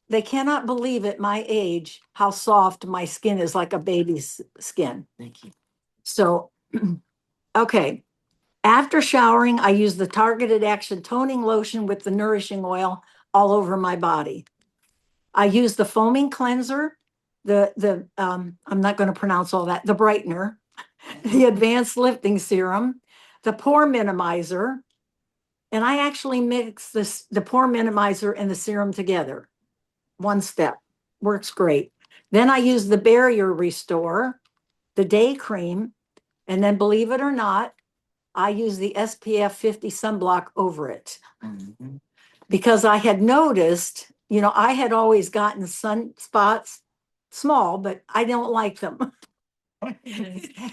Speaker 6: they cannot believe at my age how soft my skin is, like a baby's skin.
Speaker 3: Thank you.
Speaker 6: So, okay. After showering, I use the Targeted Action Toning Lotion with the nourishing oil all over my body. I use the foaming cleanser, I'm not going to pronounce all that, the brightener, the advanced lifting serum, the pore minimizer, and I actually mix the pore minimizer and the serum together. 1 step, works great. Then I use the barrier restore, the day cream, and then believe it or not, I use the SPF 50 sunblock over it.
Speaker 3: Mhm.
Speaker 6: Because I had noticed, you know, I had always gotten sunspots, small, but I don't like them.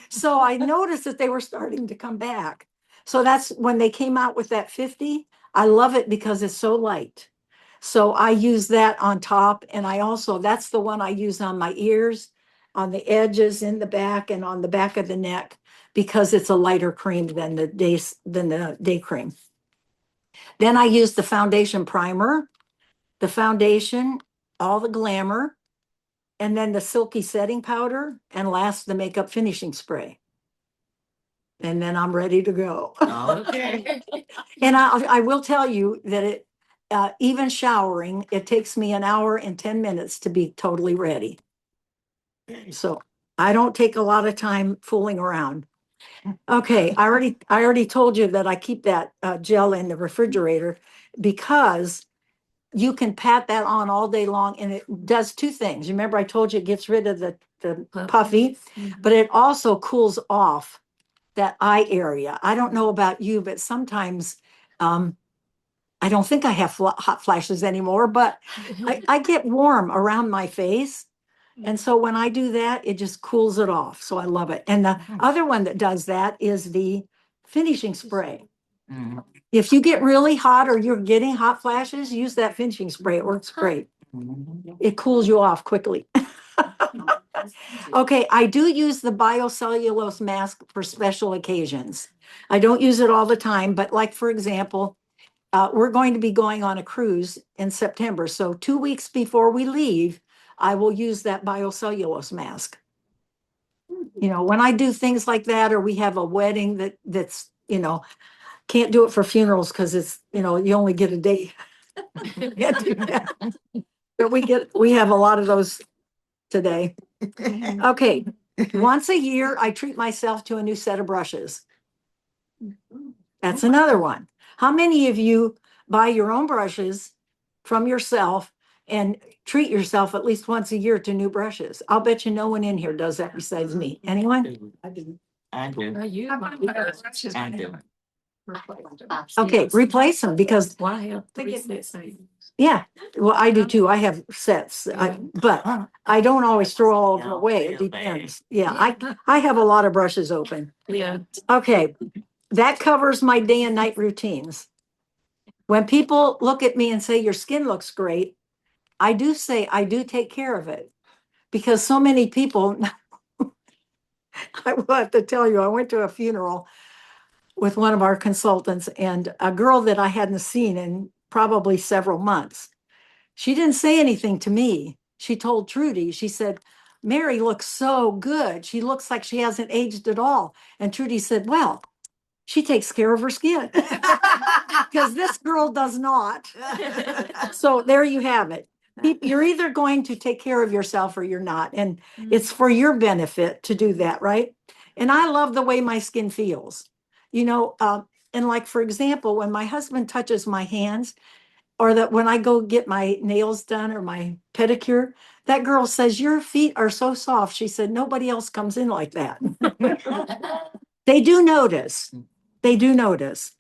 Speaker 6: So I noticed that they were starting to come back. So that's when they came out with that 50. I love it because it's so light. So I use that on top. And I also, that's the one I use on my ears, on the edges, in the back, and on the back of the neck, because it's a lighter cream than the day cream. Then I use the foundation primer, the foundation, all the glamour, and then the silky setting powder, and last, the makeup finishing spray. And then I'm ready to go.
Speaker 3: Okay.
Speaker 6: And I will tell you that even showering, it takes me 1 hour and 10 minutes to be totally ready. So I don't take a lot of time fooling around. Okay, I already told you that I keep that gel in the refrigerator because you can pat that on all day long, and it does 2 things. Remember, I told you it gets rid of the puffy, but it also cools off that eye area. I don't know about you, but sometimes I don't think I have hot flashes anymore, but I get warm around my face. And so when I do that, it just cools it off. So I love it. And the other one that does that is the finishing spray.
Speaker 3: Mhm.
Speaker 6: If you get really hot or you're getting hot flashes, use that finishing spray. It works great.
Speaker 3: Mhm.
Speaker 6: It cools you off quickly. Okay, I do use the biocellulose mask for special occasions. I don't use it all the time, but like, for example, we're going to be going on a cruise in September. So 2 weeks before we leave, I will use that biocellulose mask. You know, when I do things like that, or we have a wedding that's, you know, can't do it for funerals because it's, you know, you only get a day. Can't do that. But we have a lot of those today. Okay, once a year, I treat myself to a new set of brushes. That's another one. How many of you buy your own brushes from yourself and treat yourself at least once a year to new brushes? I'll bet you no one in here does that besides me. Anyone?
Speaker 7: I do. I do.
Speaker 2: You.
Speaker 7: I do.
Speaker 6: Okay, replace them because,
Speaker 7: Why have three sets?
Speaker 6: yeah, well, I do too. I have sets, but I don't always throw all of them away. It depends. Yeah, I have a lot of brushes open.
Speaker 7: Yeah.
Speaker 6: Okay, that covers my day and night routines. When people look at me and say, your skin looks great, I do say, I do take care of it. Because so many people, I will have to tell you, I went to a funeral with one of our consultants and a girl that I hadn't seen in probably several months. She didn't say anything to me. She told Trudy, she said, Mary looks so good. She looks like she hasn't aged at all. And Trudy said, well, she takes care of her skin. Because this girl does not. So there you have it. You're either going to take care of yourself or you're not. And it's for your benefit to do that, right? And I love the way my skin feels. You know, and like, for example, when my husband touches my hands, or that when I go get my nails done or my pedicure, that girl says, your feet are so soft. She said, nobody else comes in like that. They do notice. They do notice.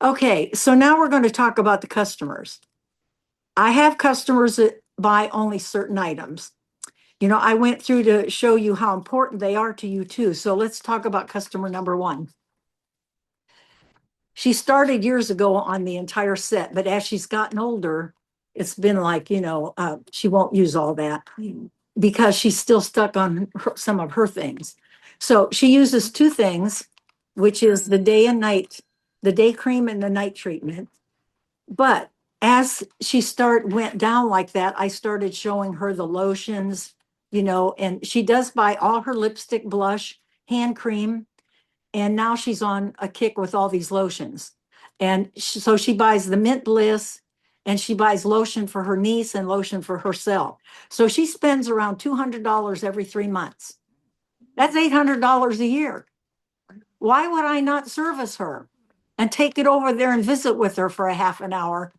Speaker 6: Okay, so now we're going to talk about the customers. I have customers that buy only certain items. You know, I went through to show you how important they are to you too. So let's talk about customer number one. She started years ago on the entire set, but as she's gotten older, it's been like, you know, she won't use all that because she's still stuck on some of her things. So she uses two things, which is the day and night, the day cream and the night treatment. But as she went down like that, I started showing her the lotions, you know, and she does buy all her lipstick, blush, hand cream. And now she's on a kick with all these lotions. And so she buys the Mint Bliss and she buys lotion for her niece and lotion for herself. So she spends around $200 every 3 months. That's $800 a year. Why would I not service her and take it over there and visit with her for a half an hour?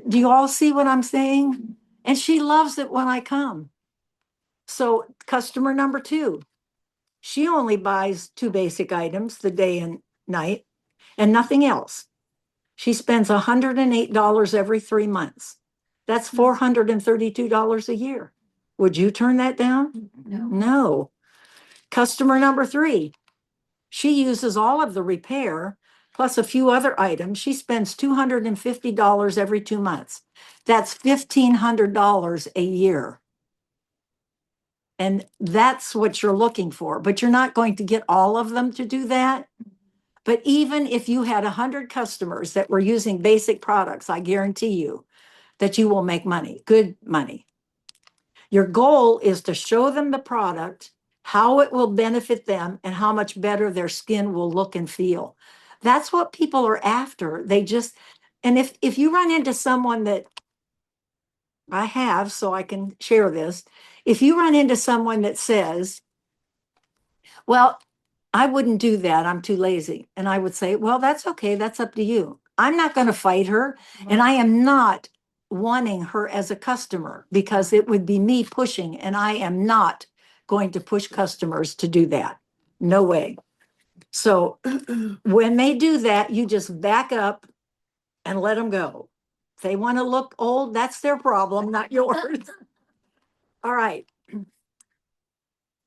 Speaker 6: Do you all see what I'm saying? And she loves it when I come. So customer number two, she only buys two basic items, the day and night, and nothing else. She spends $108 every 3 months. That's $432 a year. Would you turn that down? No. Customer number three, she uses all of the repair plus a few other items. She spends $250 every 2 months. That's $1,500 a year. And that's what you're looking for, but you're not going to get all of them to do that. But even if you had 100 customers that were using basic products, I guarantee you that you will make money, good money. Your goal is to show them the product, how it will benefit them, and how much better their skin will look and feel. That's what people are after. They just, and if you run into someone that I have, so I can share this, if you run into someone that says, well, I wouldn't do that, I'm too lazy. And I would say, well, that's okay, that's up to you. I'm not going to fight her, and I am not wanting her as a customer because it would be me pushing, and I am not going to push customers to do that. No way. So when they do that, you just back up and let them go. If they want to look old, that's their problem, not yours. All right.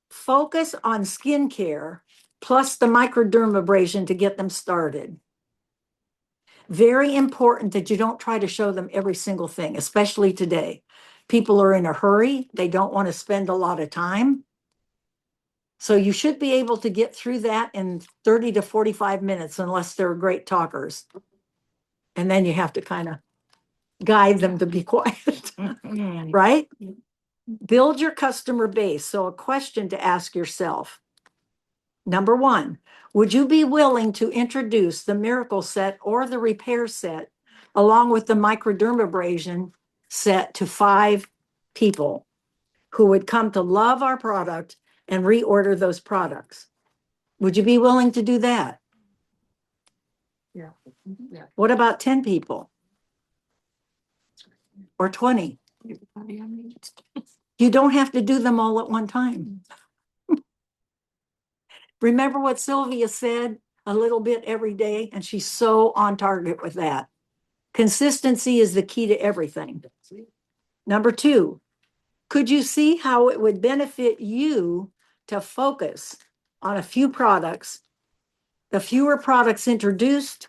Speaker 6: Focus on skincare plus the microdermabrasion to get them started. Very important that you don't try to show them every single thing, especially today. People are in a hurry. They don't want to spend a lot of time. So you should be able to get through that in 30 to 45 minutes unless they're great talkers. And then you have to kind of guide them to be quiet, right? Build your customer base. So a question to ask yourself. Number one, would you be willing to introduce the Miracle Set or the Repair Set along with the microdermabrasion set to 5 people who would come to love our product and reorder those products? Would you be willing to do that?
Speaker 2: Yeah.
Speaker 6: What about 10 people? Or 20? You don't have to do them all at one time. Remember what Sylvia said? A little bit every day, and she's so on target with that. Consistency is the key to everything. Number 2, could you see how it would benefit you to focus on a few products? The fewer products introduced,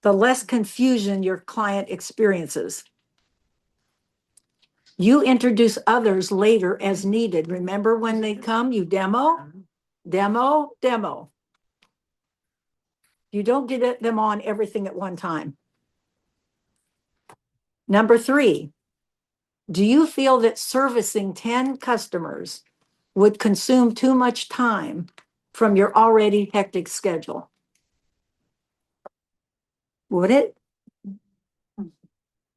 Speaker 6: the less confusion your client experiences. You introduce others later as needed. Remember when they come, you demo, demo, demo. You don't get them on everything at one time. Number 3, do you feel that servicing 10 customers would consume too much time from your already hectic schedule? Would it?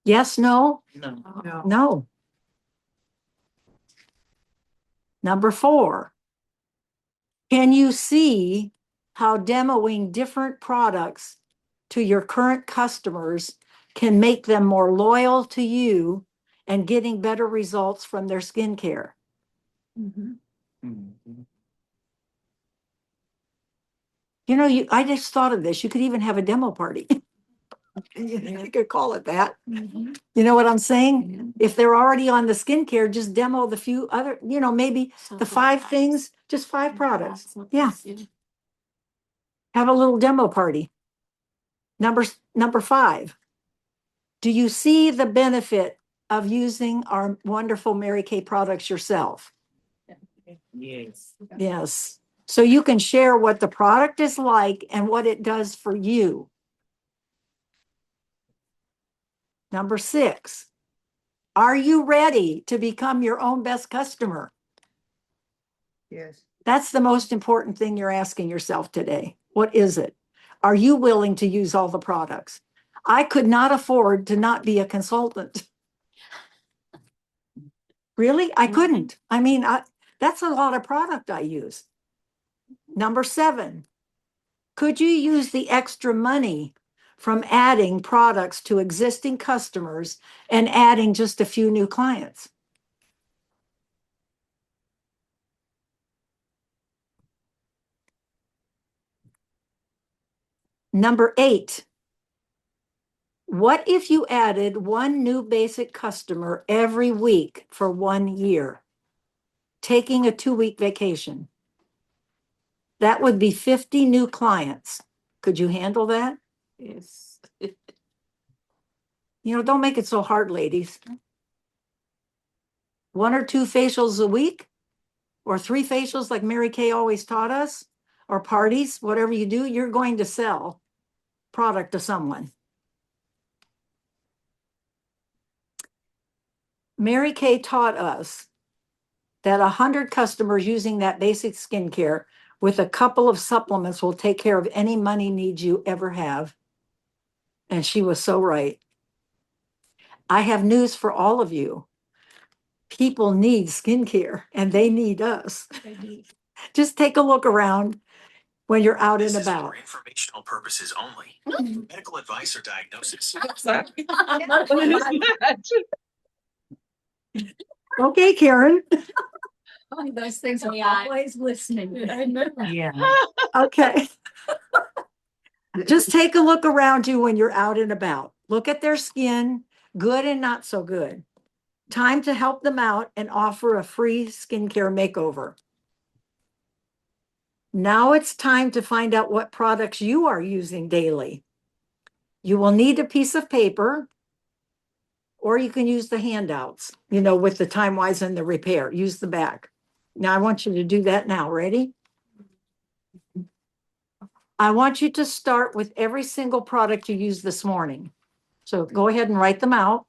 Speaker 6: Yes, no?
Speaker 7: No.
Speaker 6: No. Number 4, can you see how demoing different products to your current customers can make them more loyal to you and getting better results from their skincare? You know, I just thought of this. You could even have a demo party. You could call it that. You know what I'm saying? If they're already on the skincare, just demo the few other, maybe the 5 things, just 5 products. Yeah. Have a little demo party. Number 5, do you see the benefit of using our wonderful Mary Kay products yourself?
Speaker 7: Yes.
Speaker 6: Yes. So you can share what the product is like and what it does for you. Number 6, are you ready to become your own best customer?
Speaker 7: Yes.
Speaker 6: That's the most important thing you're asking yourself today. What is it? Are you willing to use all the products? I could not afford to not be a consultant. Really? I couldn't. I mean, that's a lot of product I use. Number 7, could you use the extra money from adding products to existing customers and adding just a few new clients? Number 8, what if you added 1 new basic customer every week for 1 year, taking a 2-week vacation? That would be 50 new clients. Could you handle that?
Speaker 4: Yes.
Speaker 6: Don't make it so hard, ladies. 1 or 2 facials a week, or 3 facials like Mary Kay always taught us, or parties, whatever you do, you're going to sell product to someone. Mary Kay taught us that 100 customers using that basic skincare with a couple of supplements will take care of any money needs you ever have. And she was so right. I have news for all of you. People need skincare and they need us. Just take a look around when you're out and
Speaker 8: This is
Speaker 6: about.
Speaker 8: for informational purposes only. Medical advice or diagnosis.
Speaker 6: Okay, Karen.
Speaker 1: Those things are
Speaker 6: Always listening.
Speaker 7: Yeah.
Speaker 6: Okay. Just take a look around you when you're out and about. Look at their skin, good and not so good. Time to help them out and offer a free skincare makeover. Now it's time to find out what products you are using daily. You will need a piece of paper, or you can use the handouts, with the time wise and the repair. Use the back. Now I want you to do that now. Ready? I want you to start with every single product you used this morning. So go ahead and write them out.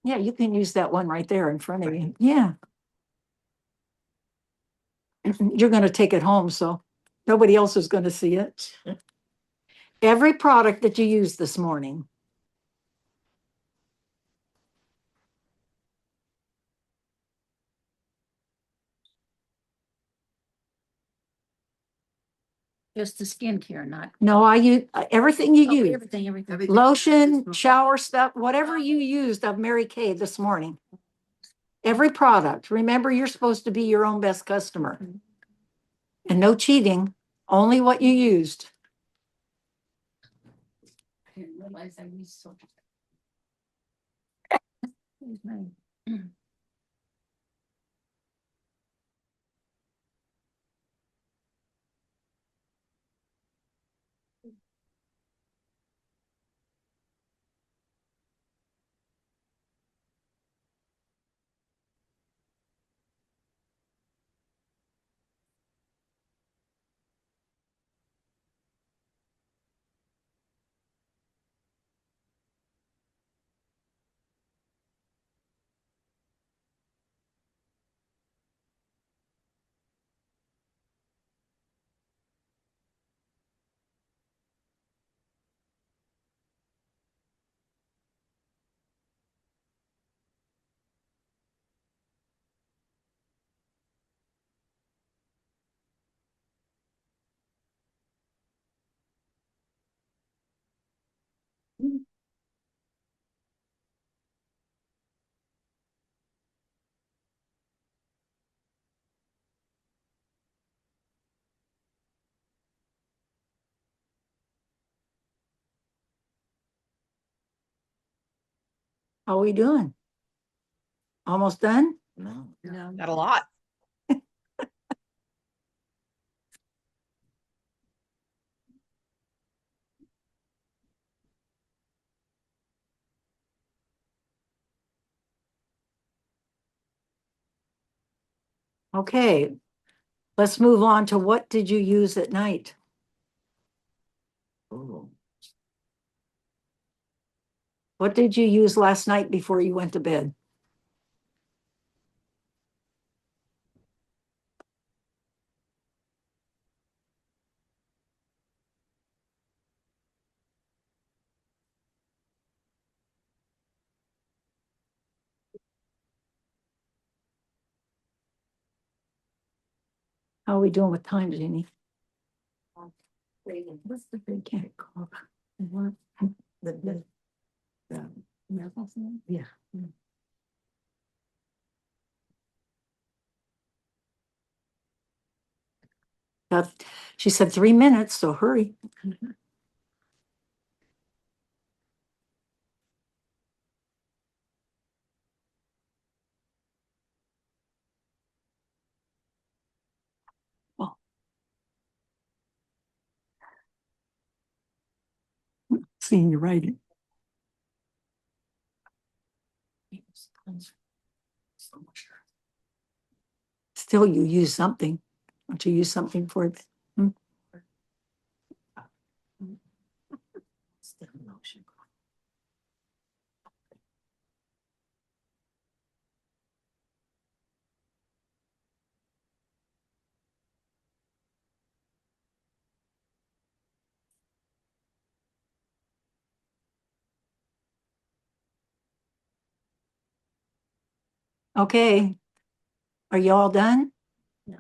Speaker 6: Yeah, you can use that one right there in front of you. Yeah. You're going to take it home, so nobody else is going to see it. Every product that you used this morning.
Speaker 3: Just the skincare, not.
Speaker 6: No, I use everything you
Speaker 3: Oh,
Speaker 6: use.
Speaker 3: everything.
Speaker 6: Lotion, shower stuff, whatever you used of Mary Kay this morning. Every product. Remember, you're supposed to be your own best customer. And no cheating, only what you used.
Speaker 3: I didn't realize I used so.
Speaker 6: How are we doing? Almost done?
Speaker 7: No. Got a lot.
Speaker 6: Okay. Let's move on to what did you use at night?
Speaker 7: Oh.
Speaker 6: What did you use last night before you went to bed? How are we doing with time, Jeannie?
Speaker 3: What's the big cat called?
Speaker 6: Yeah. She said 3 minutes, so hurry. Oh. Seeing you writing. Still, you use something. Don't you use something for it? Hmm? Okay. Are you all done?
Speaker 3: No.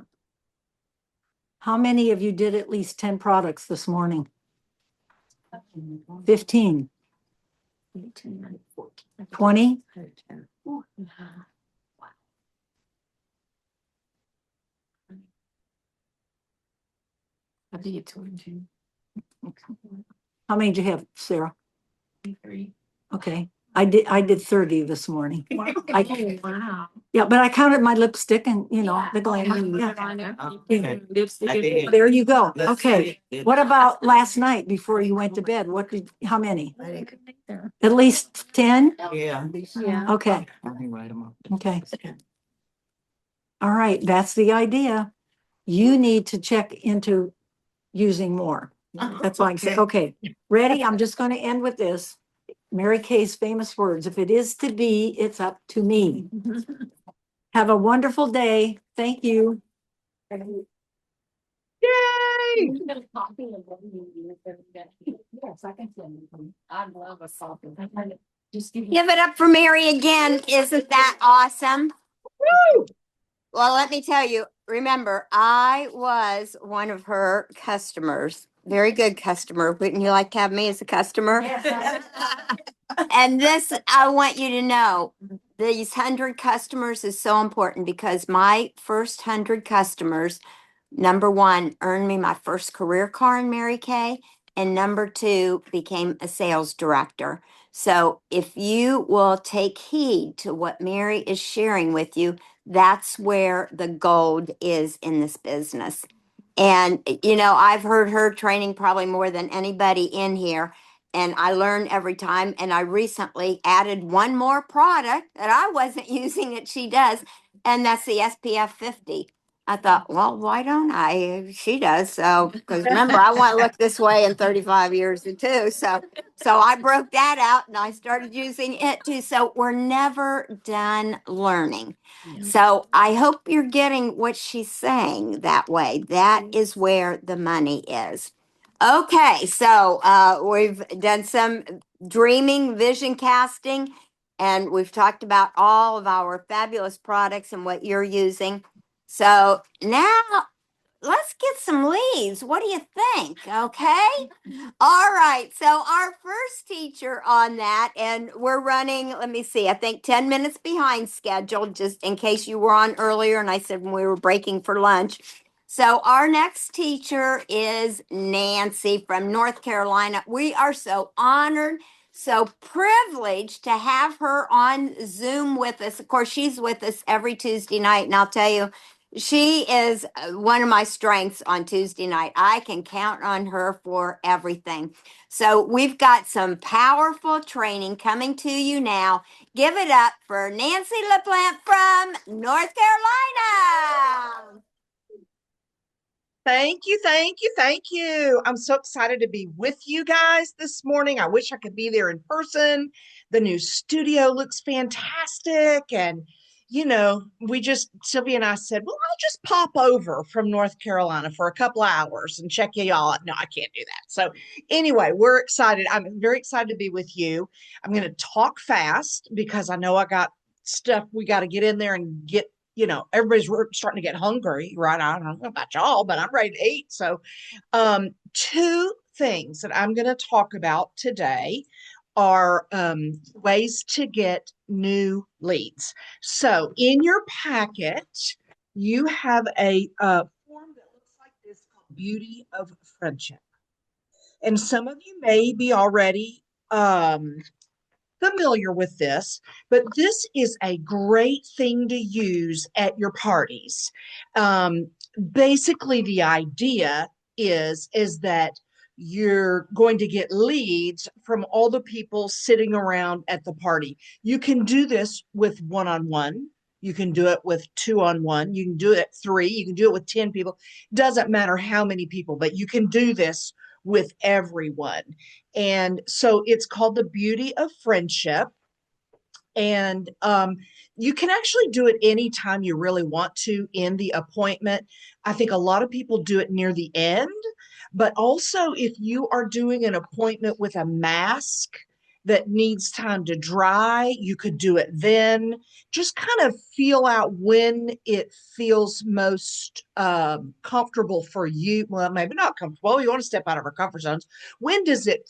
Speaker 6: How many of you did at least 10 products this morning? 15, 20?
Speaker 3: I think it's 22.
Speaker 6: How many did you have, Sarah?
Speaker 3: 3.
Speaker 6: Okay. I did 30 this morning.
Speaker 3: Wow.
Speaker 6: Yeah, but I counted my lipstick and, the glam. Yeah. There you go. Okay. What about last night before you went to bed? How many? At least 10?
Speaker 7: Yeah.
Speaker 3: Yeah.
Speaker 6: Okay.
Speaker 7: Let me write them up.
Speaker 6: Okay. All right. That's the idea. You need to check into using more. That's all I'm saying. Okay. Ready? I'm just going to end with this. Mary Kay's famous words. If it is to be, it's up to me. Have a wonderful day. Thank you.
Speaker 7: Yay!
Speaker 3: Yes, I can send you. I love a copy. Just give me.
Speaker 1: Give it up for Mary again. Isn't that awesome?
Speaker 7: Woo!
Speaker 1: Well, let me tell you, remember, I was one of her customers. Very good customer. Wouldn't you like to have me as a customer? Yes. And this, I want you to know, these 100 customers is so important because my first 100 customers, number one, earned me my first career car in Mary Kay, and number two, became a sales director. So if you will take heed to what Mary is sharing with you, that's where the gold is in this business. And, I've heard her training probably more than anybody in here. And I learn every time. And I recently added one more product that I wasn't using that she does, and that's the SPF 50. I thought, well, why don't I? She does. So, because remember, I want to look this way in 35 years too. So I broke that out and I started using it too. So we're never done learning. So I hope you're getting what she's saying that way. That is where the money is. Okay, so we've done some dreaming, vision casting, and we've talked about all of our fabulous products and what you're using. So now let's get some leads. What do you think? Okay. All right. So our first teacher on that, and we're running, let me see, I think 10 minutes behind schedule, just in case you were on earlier. And I said when we were breaking for lunch. So our next teacher is Nancy from North Carolina. We are so honored, so privileged to have her on Zoom with us. Of course, she's with us every Tuesday night. And I'll tell you, she is one of my strengths on Tuesday night. I can count on her for everything. So we've got some powerful training coming to you now. Give it up for Nancy LaPlante from North Carolina.
Speaker 7: Thank you, thank you, thank you. I'm so excited to be with you guys this morning. I wish I could be there in person. The new studio looks fantastic. And, Sylvia and I said, well, I'll just pop over from North Carolina for a couple of hours and check you all out. No, I can't do that. So, anyway, we're excited. I'm very excited to be with you. I'm going to talk fast because I know I got stuff we got to get in there and get. Everybody's starting to get hungry, right? I don't know about y'all, but I'm ready to eat. So, two things that I'm going to talk about today are ways to get new leads. So, in your packet, you have a form that looks like this called Beauty of Friendship. And some of you may be already familiar with this, but this is a great thing to use at your parties. Basically, the idea is that you're going to get leads from all the people sitting around at the party. You can do this with one-on-one. You can do it with two-on-one. You can do it at 3. You can do it with 10 people. Doesn't matter how many people, but you can do this with everyone. And so it's called the Beauty of Friendship. And you can actually do it anytime you really want to in the appointment. I think a lot of people do it near the end, but also if you are doing an appointment with a mask that needs time to dry, you could do it then. Just kind of feel out when it feels most comfortable for you. Well, maybe not comfortable. You want to step out of our comfort zones. When does it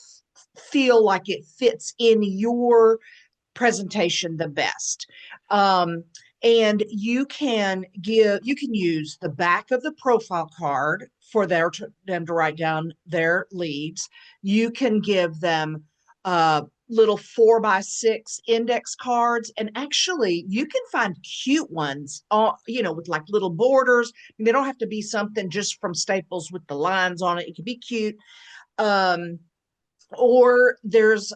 Speaker 7: feel like it fits in your presentation the best? And you can use the back of the profile card for them to write down their leads. You can give them little 4x6 index cards, and actually you can find cute ones, with like little borders. They don't have to be something just from Staples with the lines on it. It can be cute. Or there's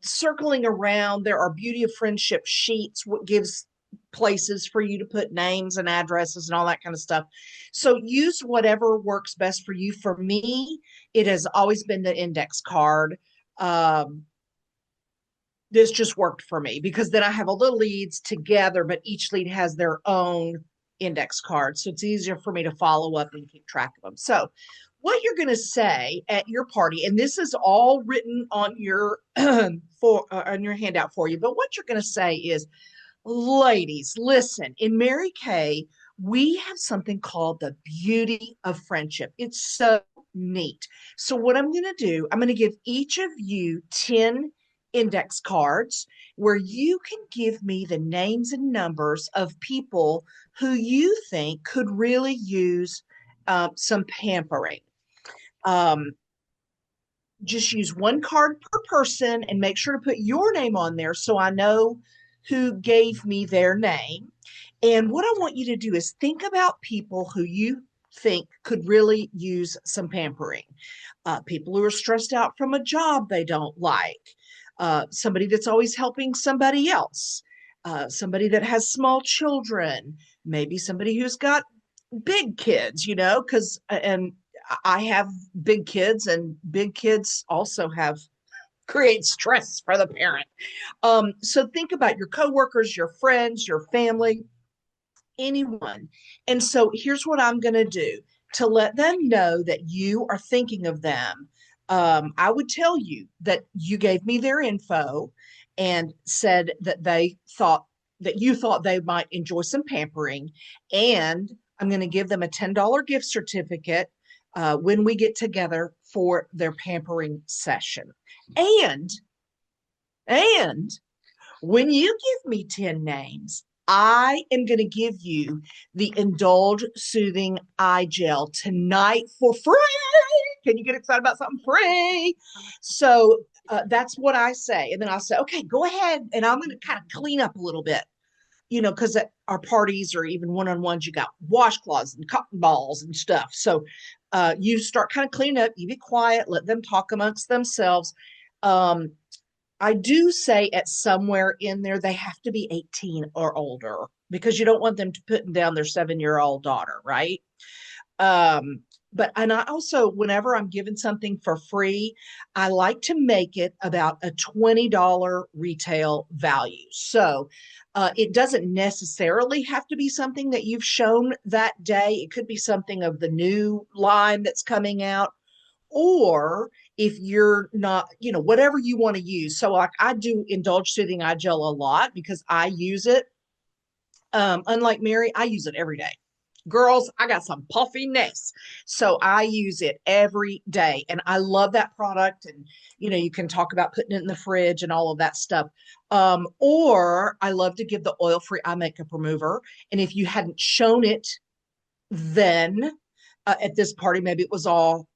Speaker 7: circling around, there are Beauty of Friendship sheets, what gives places for you to put names and addresses and all that kind of stuff. So use whatever works best for you. For me, it has always been the index card. This just worked for me because then I have all the leads together, but each lead has their own index card. So it's easier for me to follow up and keep track of them. So what you're going to say at your party, and this is all written on your on your handout for you, but what you're going to say is, ladies, listen, in Mary Kay, we have something called the beauty of friendship. It's so neat. So, what I'm going to do, I'm going to give each of you 10 index cards where you can give me the names and numbers of people who you think could really use some pampering. Just use one card per person and make sure to put your name on there so I know who gave me their name. And what I want you to do is think about people who you think could really use some pampering. People who are stressed out from a job they don't like, somebody that's always helping somebody else, somebody that has small children, maybe somebody who's got big kids, because, and I have big kids, and big kids also create stress for the parent. So think about your coworkers, your friends, your family, anyone. And so here's what I'm going to do to let them know that you are thinking of them. I would tell you that you gave me their info and said that you thought they might enjoy some pampering. And I'm going to give them a $10 gift certificate when we get together for their pampering session. And when you give me 10 names, I am going to give you the Indulge Soothing Eye Gel tonight for free. Can you get excited about something free? So that's what I say. And then I'll say, okay, go ahead. And I'm going to kind of clean up a little bit, because at our parties or even one-on-ones, you got washcloths and cotton balls and stuff. So you start kind of cleaning up, you be quiet, let them talk amongst themselves. I do say at somewhere in there, they have to be 18 or older because you don't want them to putting down their 7-year-old daughter, right? And I also, whenever I'm giving something for free, I like to make it about a $20 retail value. So it doesn't necessarily have to be something that you've shown that day. It could be something of the new line that's coming out, or if you're not, whatever you want to use. So like I do Indulge Soothing Eye Gel a lot because I use it. Unlike Mary, I use it every day. Girls, I got some puffiness. So I use it every day. And I love that product. And, you can talk about putting it in the fridge and all of that stuff. Or I love to give the oil-free eye makeup remover. And if you hadn't shown it then at this party, maybe it was all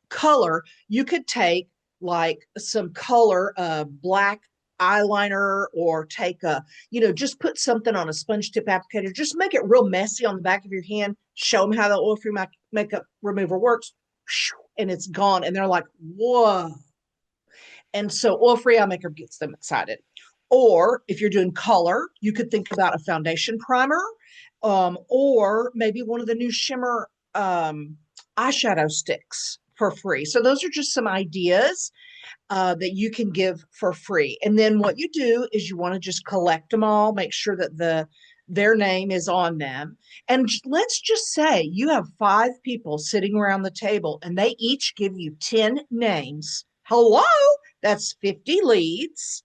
Speaker 7: color, you could take like some color black eyeliner, or take just put something on a sponge tip applicator, just make it real messy on the back of your hand, show them how the oil-free makeup remover works, and it's gone. And they're like, whoa. And so oil-free eye makeup gets them excited. Or if you're doing color, you could think about a foundation primer, or maybe one of the new shimmer eyeshadow sticks for free. So those are just some ideas that you can give for free. And then what you do is you want to just collect them all, make sure that their name is on them. And let's just say you have 5 people sitting around the table and they each give you 10 names. Hello, that's 50 leads.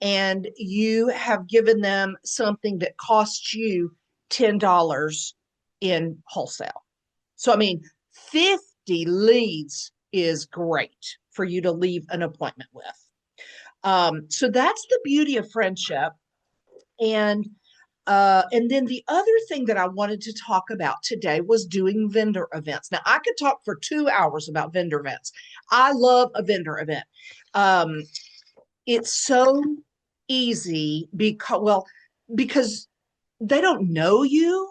Speaker 7: And you have given them something that costs you $10 in wholesale. So, 50 leads is great for you to leave an appointment with. So that's the beauty of friendship. And then the other thing that I wanted to talk about today was doing vendor events. Now, I could talk for 2 hours about vendor events. I love a vendor event. It's so easy because they don't know you.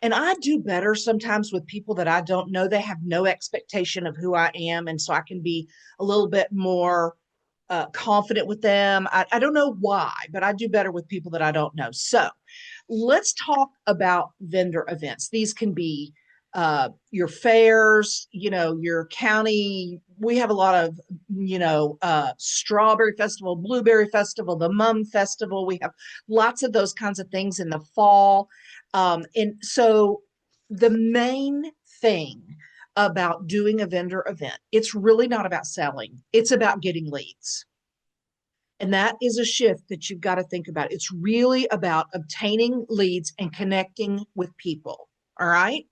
Speaker 7: And I do better sometimes with people that I don't know. They have no expectation of who I am. And so I can be a little bit more confident with them. I don't know why, but I do better with people that I don't know. So let's talk about vendor events. These can be your fairs, your county. We have a lot of, Strawberry Festival, Blueberry Festival, the Mum Festival. We have lots of those kinds of things in the fall. And so the main thing about doing a vendor event, it's really not about selling. It's about getting leads. And that is a shift that you've got to think about. It's really about obtaining leads and connecting with people. All right.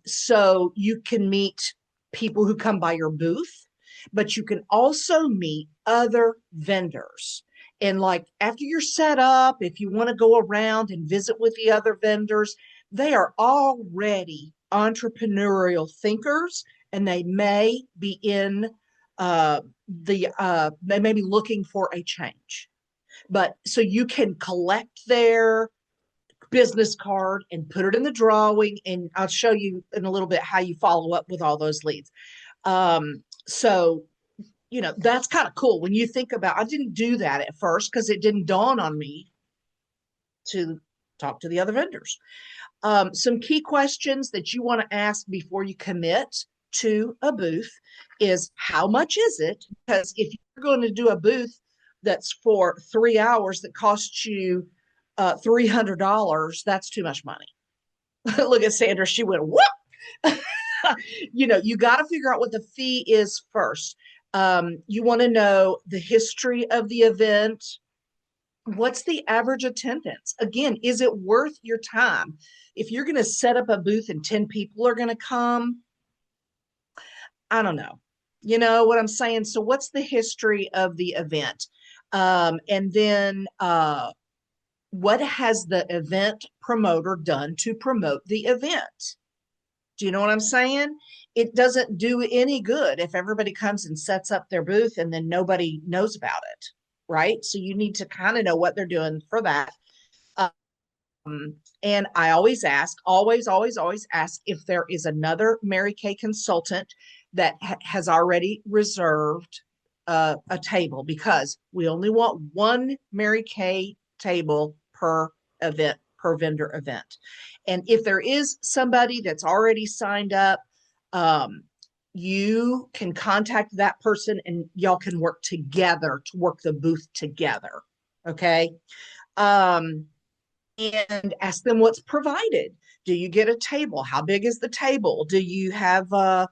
Speaker 7: So you can meet people who come by your booth, but you can also meet other vendors. And like after you're set up, if you want to go around and visit with the other vendors, they are already entrepreneurial thinkers, and they may be in they may be looking for a change. But so you can collect their business card and put it in the drawing, and I'll show you in a little bit how you follow up with all those leads. So that's kind of cool when you think about. I didn't do that at first because it didn't dawn on me to talk to the other vendors. Some key questions that you want to ask before you commit to a booth is, how much is it? Because if you're going to do a booth that's for 3 hours that costs you $300, that's too much money. Look at Sandra. She went, whoop. You got to figure out what the fee is first. You want to know the history of the event. What's the average attendance? Again, is it worth your time? If you're going to set up a booth and 10 people are going to come, I don't know. You know what I'm saying? So what's the history of the event? And then what has the event promoter done to promote the event? Do you know what I'm saying? It doesn't do any good if everybody comes and sets up their booth and then nobody knows about it, right? So you need to kind of know what they're doing for that. And I always ask if there is another Mary Kay consultant that has already reserved a table, because we only want one Mary Kay table per event, per vendor event. And if there is somebody that's already signed up, you can contact that person and y'all can work together to work the booth together. Okay. And ask them what's provided. Do you get a table? How big is the table? Do you have a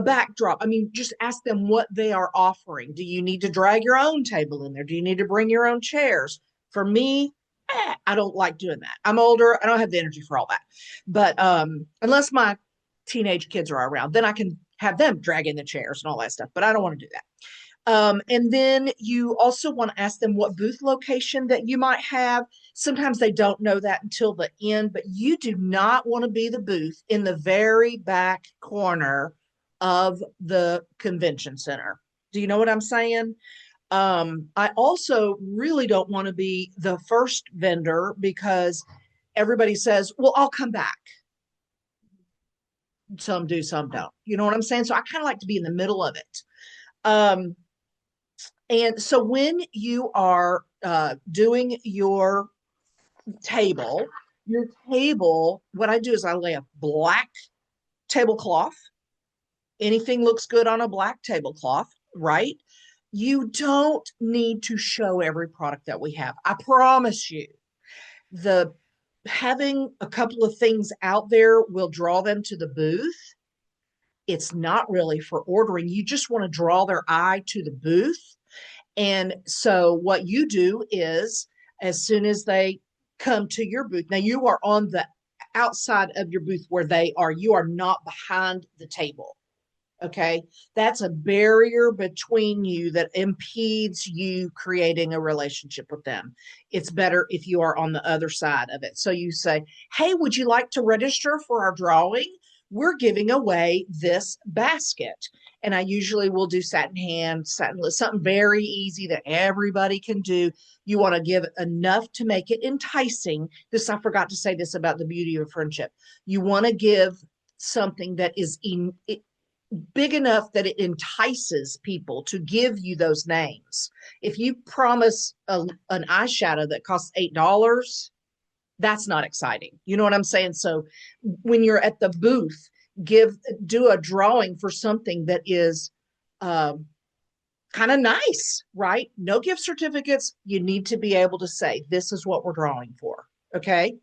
Speaker 7: backdrop? I mean, just ask them what they are offering. Do you need to drag your own table in there? Do you need to bring your own chairs? For me, I don't like doing that. I'm older. I don't have the energy for all that. But unless my teenage kids are around, then I can have them drag in the chairs and all that stuff. But I don't want to do that. And then you also want to ask them what booth location that you might have. Sometimes they don't know that until the end, but you do not want to be the booth in the very back corner of the convention center. Do you know what I'm saying? I also really don't want to be the first vendor, because everybody says, well, I'll come back. Some do, some don't. You know what I'm saying? So I kind of like to be in the middle of it. And so when you are doing your table, what I do is I lay a black tablecloth. Anything looks good on a black tablecloth, right? You don't need to show every product that we have. I promise you, having a couple of things out there will draw them to the booth. It's not really for ordering. You just want to draw their eye to the booth. And so what you do is, as soon as they come to your booth, now you are on the outside of your booth where they are. You are not behind the table. Okay. That's a barrier between you that impedes you creating a relationship with them. It's better if you are on the other side of it. So you say, hey, would you like to register for our drawing? We're giving away this basket. And I usually will do satin hand, something very easy that everybody can do. You want to give enough to make it enticing. I forgot to say this about the beauty of friendship. You want to give something that is big enough that it entices people to give you those names. If you promise an eyeshadow that costs $8, that's not exciting. You know what I'm saying? So when you're at the booth, do a drawing for something that is kind of nice, right? No gift certificates. You need to be able to say, this is what we're drawing for. Okay.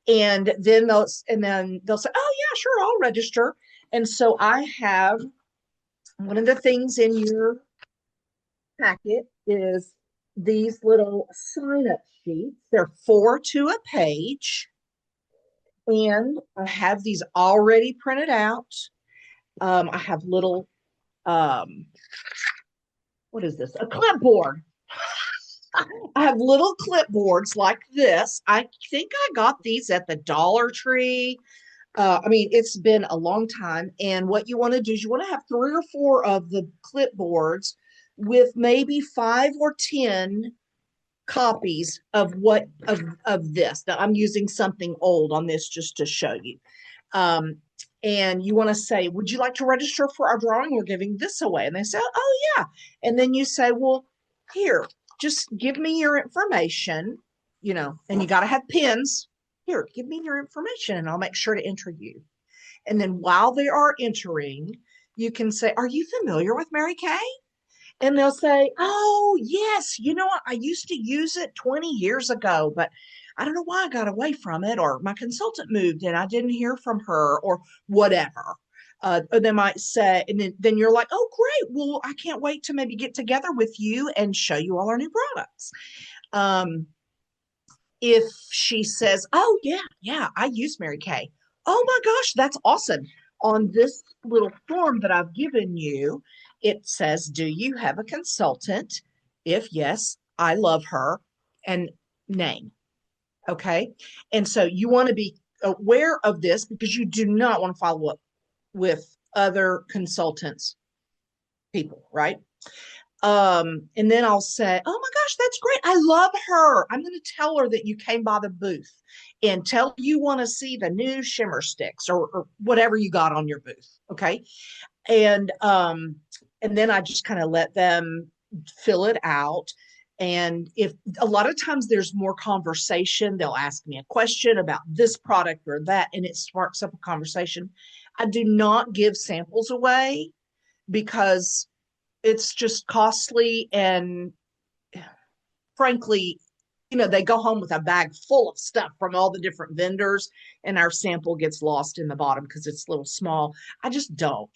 Speaker 7: And then they'll say, oh yeah, sure, I'll register. And so I have one of the things in your packet is these little sign-up sheets. They're 4 to a page, and I have these already printed out. I have little, what is this? A clipboard. I have little clipboards like this. I think I got these at the Dollar Tree. I mean, it's been a long time. And what you want to do is you want to have 3 or 4 of the clipboards with maybe 5 or 10 copies of this. Now I'm using something old on this just to show you. And you want to say, would you like to register for our drawing? We're giving this away. And they say, oh yeah. And then you say, well, here, just give me your information, and you got to have pens. Here, give me your information and I'll make sure to enter you. And then while they are entering, you can say, are you familiar with Mary Kay? And they'll say, oh, yes, you know what? I used to use it 20 years ago, but I don't know why I got away from it, or my consultant moved and I didn't hear from her, or whatever. Or they might say, and then you're like, oh, great. Well, I can't wait to maybe get together with you and show you all our new products. If she says, oh, yeah, I use Mary Kay. Oh my gosh, that's awesome. On this little form that I've given you, it says, do you have a consultant? If yes, I love her, and name. Okay. And so you want to be aware of this because you do not want to follow up with other consultants, people, right? And then I'll say, oh my gosh, that's great. I love her. I'm going to tell her that you came by the booth and tell you want to see the new shimmer sticks or whatever you got on your booth. Okay. And then I just kind of let them fill it out. And if a lot of times there's more conversation, they'll ask me a question about this product or that, and it sparks up a conversation. I do not give samples away because it's just costly, and frankly, they go home with a bag full of stuff from all the different vendors, and our sample gets lost in the bottom because it's a little small. I just don't.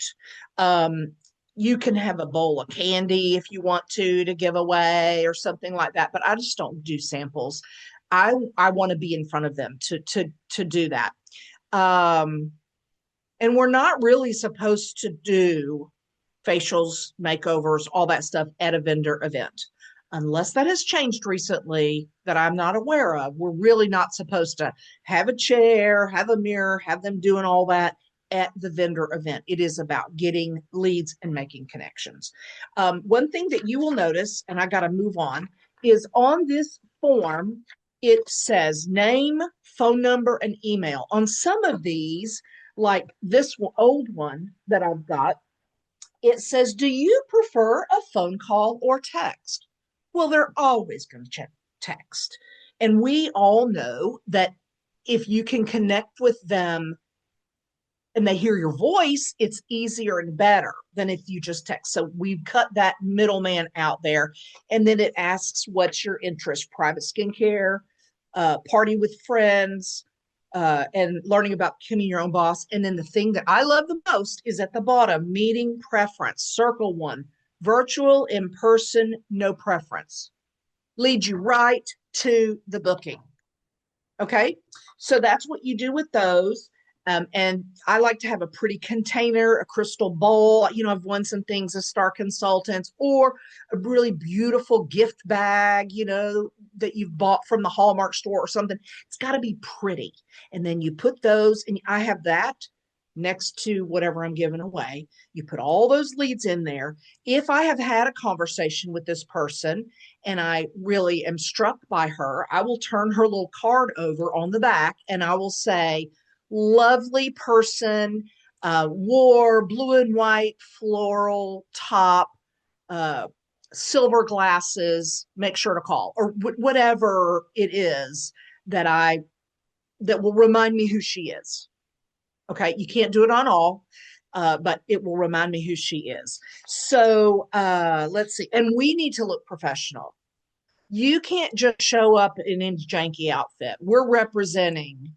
Speaker 7: You can have a bowl of candy if you want to give away or something like that, but I just don't do samples. I want to be in front of them to do that. And we're not really supposed to do facials, makeovers, all that stuff at a vendor event. Unless that has changed recently that I'm not aware of, we're really not supposed to have a chair, have a mirror, have them doing all that at the vendor event. It is about getting leads and making connections. One thing that you will notice, and I got to move on, is on this form, it says name, phone number, and email. On some of these, like this old one that I've got, it says, do you prefer a phone call or text? Well, they're always going to check text. And we all know that if you can connect with them and they hear your voice, it's easier and better than if you just text. So we've cut that middleman out there. And then it asks, what's your interest? Private skincare, party with friends, and learning about becoming your own boss. And then the thing that I love the most is at the bottom, meeting preference, circle one, virtual, in person, no preference. Leads you right to the booking. Okay, so that's what you do with those. And I like to have a pretty container, a crystal bowl. I've won some things as Star Consultants, or a really beautiful gift bag, that you've bought from the Hallmark store or something. It's got to be pretty. And then you put those, and I have that next to whatever I'm giving away. You put all those leads in there. If I have had a conversation with this person and I really am struck by her, I will turn her little card over on the back and I will say, lovely person, wore blue and white floral top, silver glasses, make sure to call, or whatever it is that will remind me who she is. Okay, you can't do it on all, but it will remind me who she is. So let's see. And we need to look professional. You can't just show up in a janky outfit. We're representing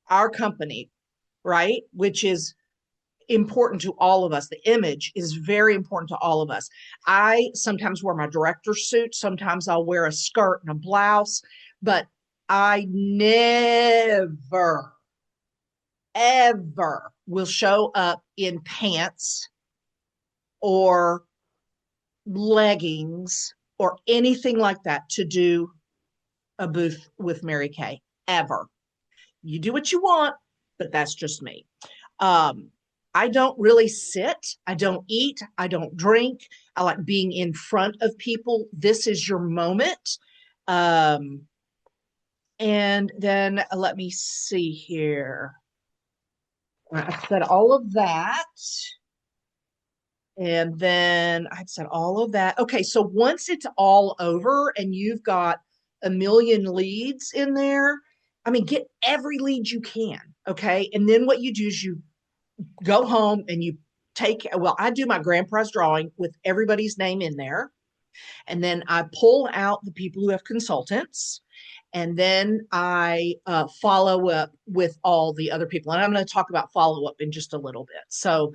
Speaker 7: our company, right? Which is important to all of us. The image is very important to all of us. I sometimes wear my director's suit. Sometimes I'll wear a skirt and a blouse, but I never, ever will show up in pants or leggings or anything like that to do a booth with Mary Kay, ever. You do what you want, but that's just me. I don't really sit. I don't eat. I don't drink. I like being in front of people. This is your moment. And then let me see here. I said all of that. And then I've said all of that. Okay, so once it's all over and you've got a million leads in there, I mean, get every lead you can. Okay. And then what you do is you go home and you take, well, I do my grand prize drawing with everybody's name in there. And then I pull out the people who have consultants. And then I follow up with all the other people. And I'm going to talk about follow up in just a little bit. So,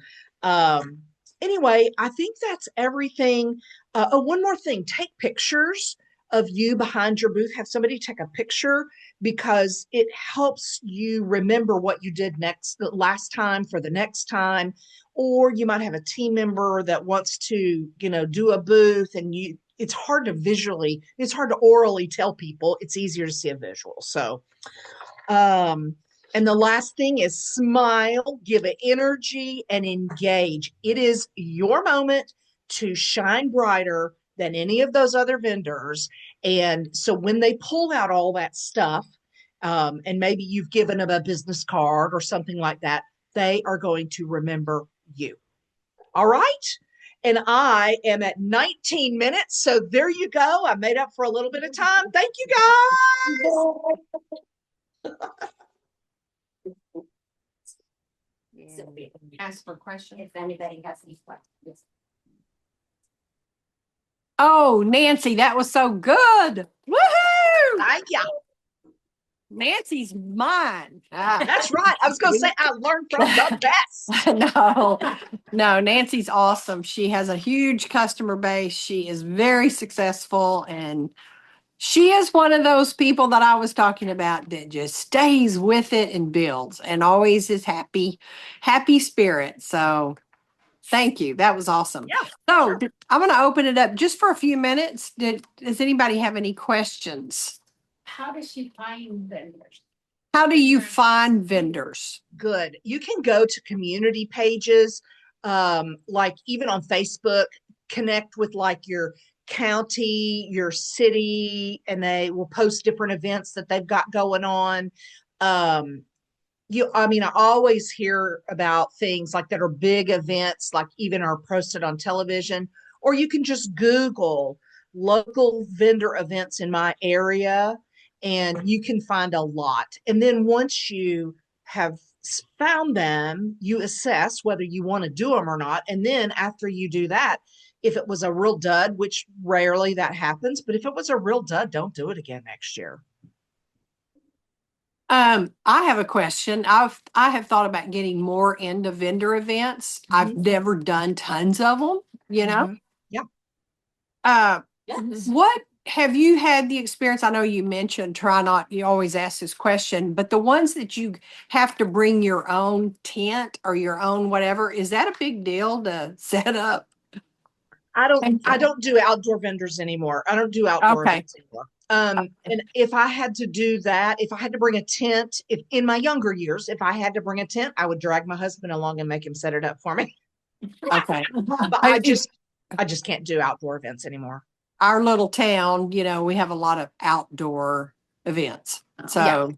Speaker 7: anyway, I think that's everything. Oh, one more thing, take pictures of you behind your booth. Have somebody take a picture because it helps you remember what you did the last time for the next time. Or you might have a team member that wants to, do a booth and it's hard to orally tell people. It's easier to see a visual. So, and the last thing is smile, give it energy, and engage. It is your moment to shine brighter than any of those other vendors. And so when they pull out all that stuff, and maybe you've given them a business card or something like that, they are going to remember you. All right. And I am at 19 minutes. So there you go. I made up for a little bit of time. Thank you guys.
Speaker 2: Ask for questions.
Speaker 1: If anybody has any questions.
Speaker 2: Oh, Nancy, that was so good. Woohoo!
Speaker 7: Thank you.
Speaker 2: Nancy's mine.
Speaker 7: That's right. I was going to say I learned from the best.
Speaker 2: No, Nancy's awesome. She has a huge customer base. She is very successful, and she is one of those people that I was talking about that just stays with it and builds and always is happy spirit. So thank you. That was awesome.
Speaker 7: Yeah.
Speaker 2: So I'm going to open it up just for a few minutes. Does anybody have any questions?
Speaker 5: How does she find vendors?
Speaker 2: How do you find vendors?
Speaker 7: Good. You can go to community pages, like even on Facebook, connect with like your county, your city, and they will post different events that they've got going on. I always hear about things like that are big events, like even are posted on television, or you can just Google local vendor events in my area and you can find a lot. And then once you have found them, you assess whether you want to do them or not. And then after you do that, if it was a real dud, which rarely that happens, but if it was a real dud, don't do it again next year.
Speaker 2: I have a question. I have thought about getting more into vendor events. I've never done tons of them,
Speaker 7: Yeah.
Speaker 2: What have you had the experience? I know you mentioned you always ask this question, but the ones that you have to bring your own tent or your own whatever, is that a big deal to set up?
Speaker 7: I don't do outdoor vendors anymore. I don't do outdoor events anymore. And if I had to do that, if I had to bring a tent, if in my younger years, if I had to bring a tent, I would drag my husband along and make him set it up for me.
Speaker 2: Okay.
Speaker 7: But I just can't do outdoor events anymore.
Speaker 2: Our little town, we have a lot of outdoor events. So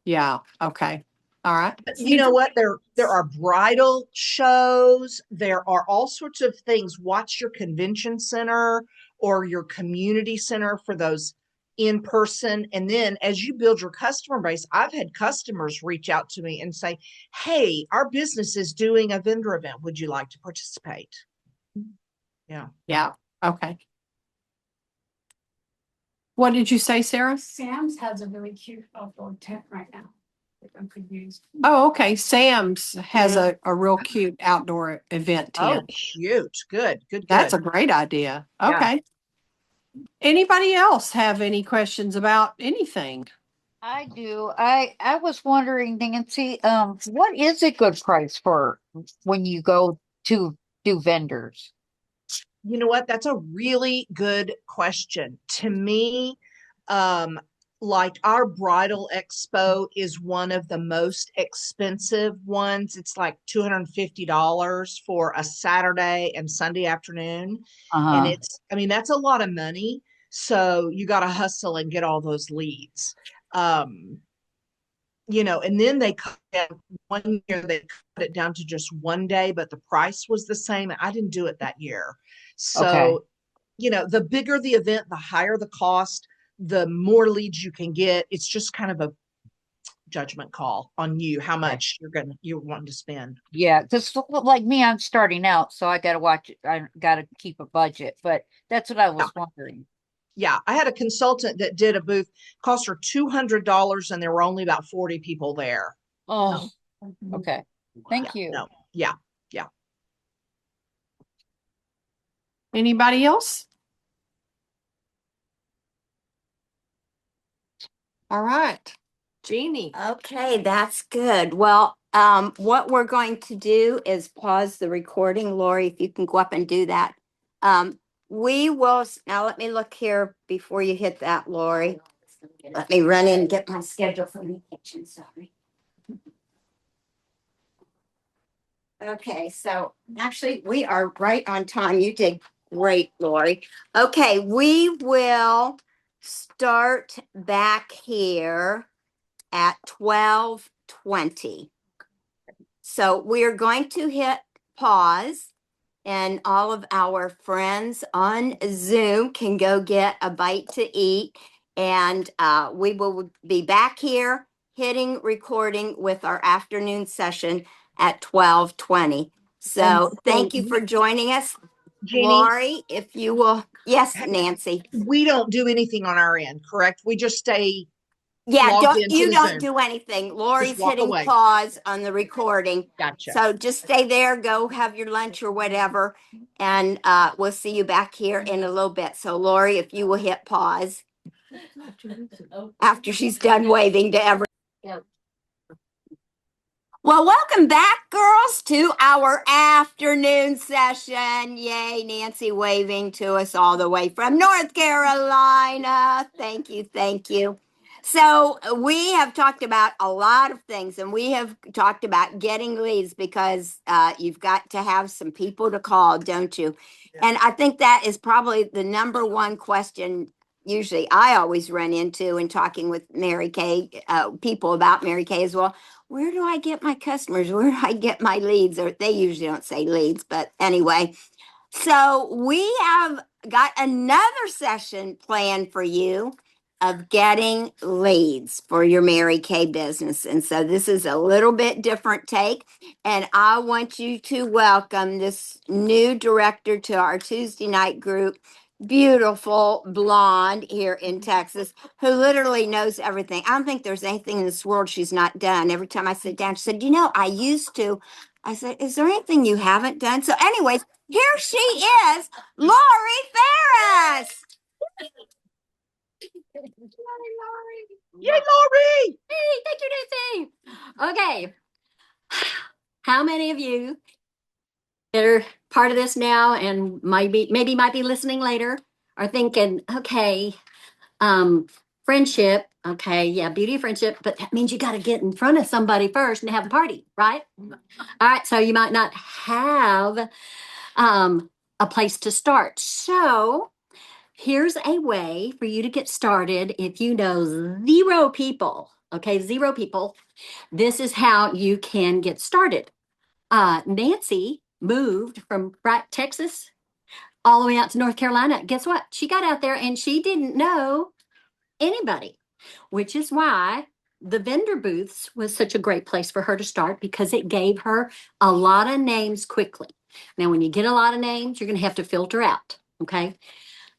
Speaker 2: yeah. Okay. All right.
Speaker 7: You know what? There are bridal shows. There are all sorts of things. Watch your convention center or your community center for those in person. And then as you build your customer base, I've had customers reach out to me and say, hey, our business is doing a vendor event. Would you like to participate? Yeah.
Speaker 2: Yeah. Okay. What did you say, Sarah?
Speaker 5: Sam's has a really cute outdoor tent right now.
Speaker 2: Oh, okay. Sam's has a real cute outdoor event
Speaker 7: Oh,
Speaker 2: tent.
Speaker 7: cute. Good, good,
Speaker 2: That's
Speaker 7: good.
Speaker 2: a great idea.
Speaker 7: Yeah.
Speaker 2: Okay. Anybody else have any questions about anything?
Speaker 9: I do. I was wondering, Nancy, what is a good price for when you go to do vendors?
Speaker 7: You know what? That's a really good question. To me, um, like our bridal expo is one of the most expensive ones. It's like $250 for a Saturday and Sunday afternoon. And
Speaker 9: Uh-huh.
Speaker 7: I mean, that's a lot of money. So you got to hustle and get all those leads. Um, and then they cut down 1 year, they cut it down to just 1 day, but the price was the same. I didn't do it that year.
Speaker 9: Okay.
Speaker 7: So, the bigger the event, the higher the cost, the more leads you can get. It's just kind of a judgment call on you, how
Speaker 9: Okay.
Speaker 7: much you're wanting to spend.
Speaker 9: Yeah, because like me, I'm starting out, so I gotta watch it. I gotta keep a budget, but that's what I
Speaker 7: Yeah.
Speaker 9: was wondering.
Speaker 7: Yeah. I had a consultant that did a booth, cost her $200, and there were only about 40 people there.
Speaker 9: Oh, okay.
Speaker 7: Yeah.
Speaker 9: Thank you.
Speaker 7: No. Yeah. Yeah.
Speaker 2: Anybody else? All right. Jeannie.
Speaker 1: Okay, that's good. Well, what we're going to do is pause the recording. Lori, if you can go up and do that. We will, now let me look here before you hit that, Lori. Let me run in and get my schedule from the kitchen, sorry. Okay, so actually we are right on time. You did great, Lori. Okay, we will start back here at 12:20. So we are going to hit pause, and all of our friends on Zoom can go get a bite to eat. And we will be back here hitting recording with our afternoon session at 12:20. So thank you for joining us.
Speaker 7: Jeannie,
Speaker 1: Lori, if you will. Yes, Nancy.
Speaker 7: we don't do anything on our end, correct? We just stay
Speaker 1: Yeah,
Speaker 7: logged
Speaker 1: don't
Speaker 7: into
Speaker 1: you
Speaker 7: the
Speaker 1: don't
Speaker 7: Zoom.
Speaker 1: do anything. Lori's
Speaker 7: walk
Speaker 1: hitting
Speaker 7: away.
Speaker 1: pause on the recording.
Speaker 7: Gotcha.
Speaker 1: So just stay there, go have your lunch or whatever, and we'll see you back here in a little bit. So Lori, if you will hit pause after she's done waving to everyone. Well, welcome back, girls, to our afternoon session. Yay, Nancy waving to us all the way from North Carolina. Thank you, thank you. So we have talked about a lot of things, and we have talked about getting leads because you've got to have some people to call, don't you? And I think that is probably the number one question usually I always run into in talking with Mary Kay, people about Mary Kay as well. Where do I get my customers? Where do I get my leads? Or they usually don't say leads, but anyway. So we have got another session planned for you of getting leads for your Mary Kay business. And so this is a little bit different take. And I want you to welcome this new director to our Tuesday night group, beautiful blonde here in Texas, who literally knows everything. I don't think there's anything in this world she's not done. Every time I sit down, she said, I used to. I said, is there anything you haven't done? So anyways, here she is, Lori Ferris.
Speaker 7: Yay, Lori!
Speaker 3: Hey, thank you, Nancy. Okay. How many of you that are part of this now and maybe might be listening later are thinking, okay, friendship, okay, yeah, beauty of friendship, but that means you got to get in front of somebody first and have a party, right? All right, so you might not have a place to start. So here's a way for you to get started if you know zero people. Okay, zero people. This is how you can get started. Nancy moved from Texas all the way out to North Carolina. Guess what? She got out there and she didn't know anybody, which is why the vendor booths was such a great place for her to start because it gave her a lot of names quickly. Now, when you get a lot of names, you're going to have to filter out. Okay.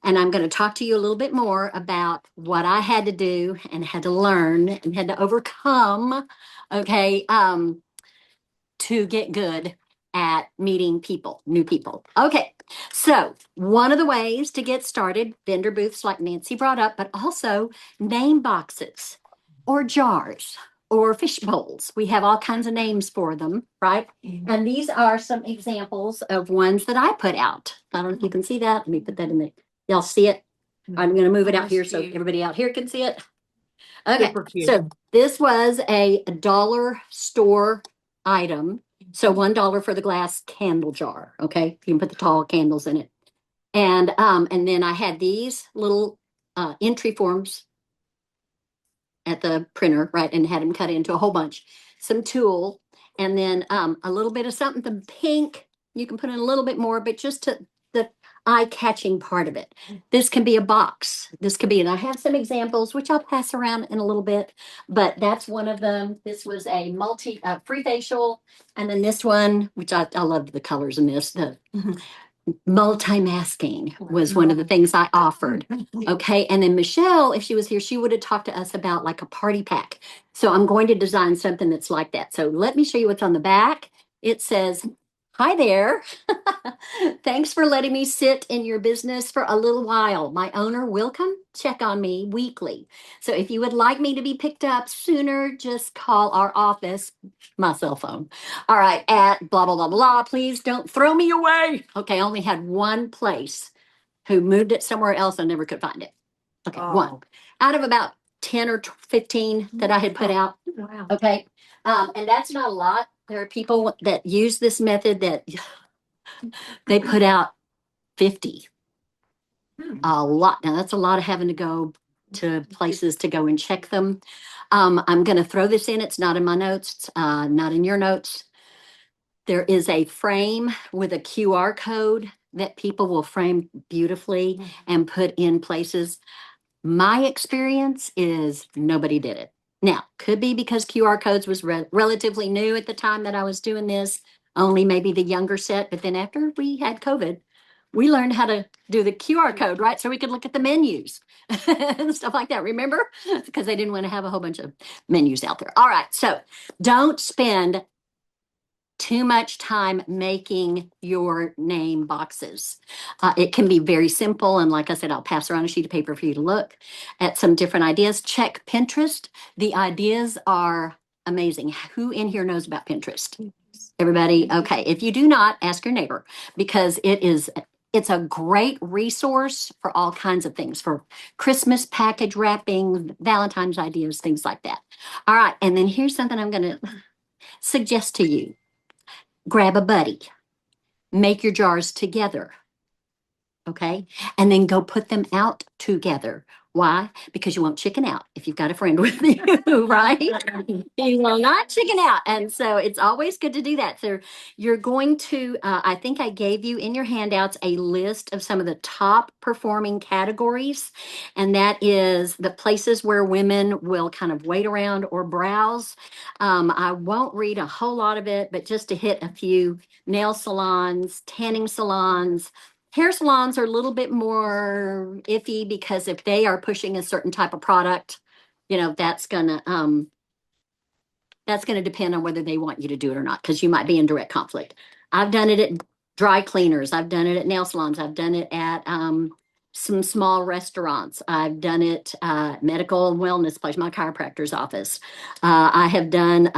Speaker 3: And I'm going to talk to you a little bit more about what I had to do and had to learn and had to overcome, okay, to get good at meeting people, new people. Okay, so one of the ways to get started, vendor booths like Nancy brought up, but also name boxes or jars or fish bowls. We have all kinds of names for them, right? And these are some examples of ones that I put out. I don't know if you can see that. Let me put that in there. Y'all see it? I'm going to move it out here so everybody out here can see it. Okay,
Speaker 7: Super cute.
Speaker 3: so this was a dollar store item. So $1 for the glass candle jar. Okay, you can put the tall candles in it. And then I had these little entry forms at the printer, right, and had them cut into a whole bunch. Some tulle, and then a little bit of something. The pink, you can put in a little bit more, but just to the eye-catching part of it. This can be a box. This could be, and I have some examples, which I'll pass around in a little bit, but that's one of them. This was a free facial, and then this one, which I loved the colors in this, the multi-masking was one of the things I offered. Okay. And then Michelle, if she was here, she would have talked to us about like a party pack. So I'm going to design something that's like that. So let me show you what's on the back. It says, "Hi there. Thanks for letting me sit in your business for a little while. My owner will come check on me weekly. So if you would like me to be picked up sooner, just call our office, my cell phone. All right, at blah, blah, blah, blah. Please don't throw me away." Okay, I only had one place who moved it somewhere else and never could find it. Okay, one out of about 10 or 15 that I had put out.
Speaker 6: Wow.
Speaker 3: Okay, and that's not a lot. There are people that use this method that they put out 50. A lot. Now that's a lot of having to go to places to go and check them. I'm going to throw this in. It's not in my notes, not in your notes. There is a frame with a QR code that people will frame beautifully and put in places. My experience is nobody did it. Now, could be because QR codes was relatively new at the time that I was doing this, only maybe the younger set. But then after we had COVID, we learned how to do the QR code, right? So we could look at the menus and stuff like that. Remember? Because they didn't want to have a whole bunch of menus out there. All right. So don't spend too much time making your name boxes. It can be very simple. And like I said, I'll pass around a sheet of paper for you to look at some different ideas. Check Pinterest. The ideas are amazing. Who in here knows about Pinterest? Everybody? Okay. If you do not, ask your neighbor, because it's a great resource for all kinds of things, for Christmas package wrapping, Valentine's ideas, things like that. All right. And then here's something I'm going to suggest to you. Grab a buddy, make your jars together, okay? And then go put them out together. Why? Because you won't chicken out if you've got a friend with you, right? You will not chicken out. And so it's always good to do that. So you're going to, I think I gave you in your handouts a list of some of the top performing categories. And that is the places where women will kind of wait around or browse. I won't read a whole lot of it, but just to hit a few: nail salons, tanning salons. Hair salons are a little bit more iffy because if they are pushing a certain type of product, that's gonna depend on whether they want you to do it or not, because you might be in direct conflict. I've done it at dry cleaners. I've done it at nail salons. I've done it at some small restaurants. I've done it medical and wellness place, my chiropractor's office. I have done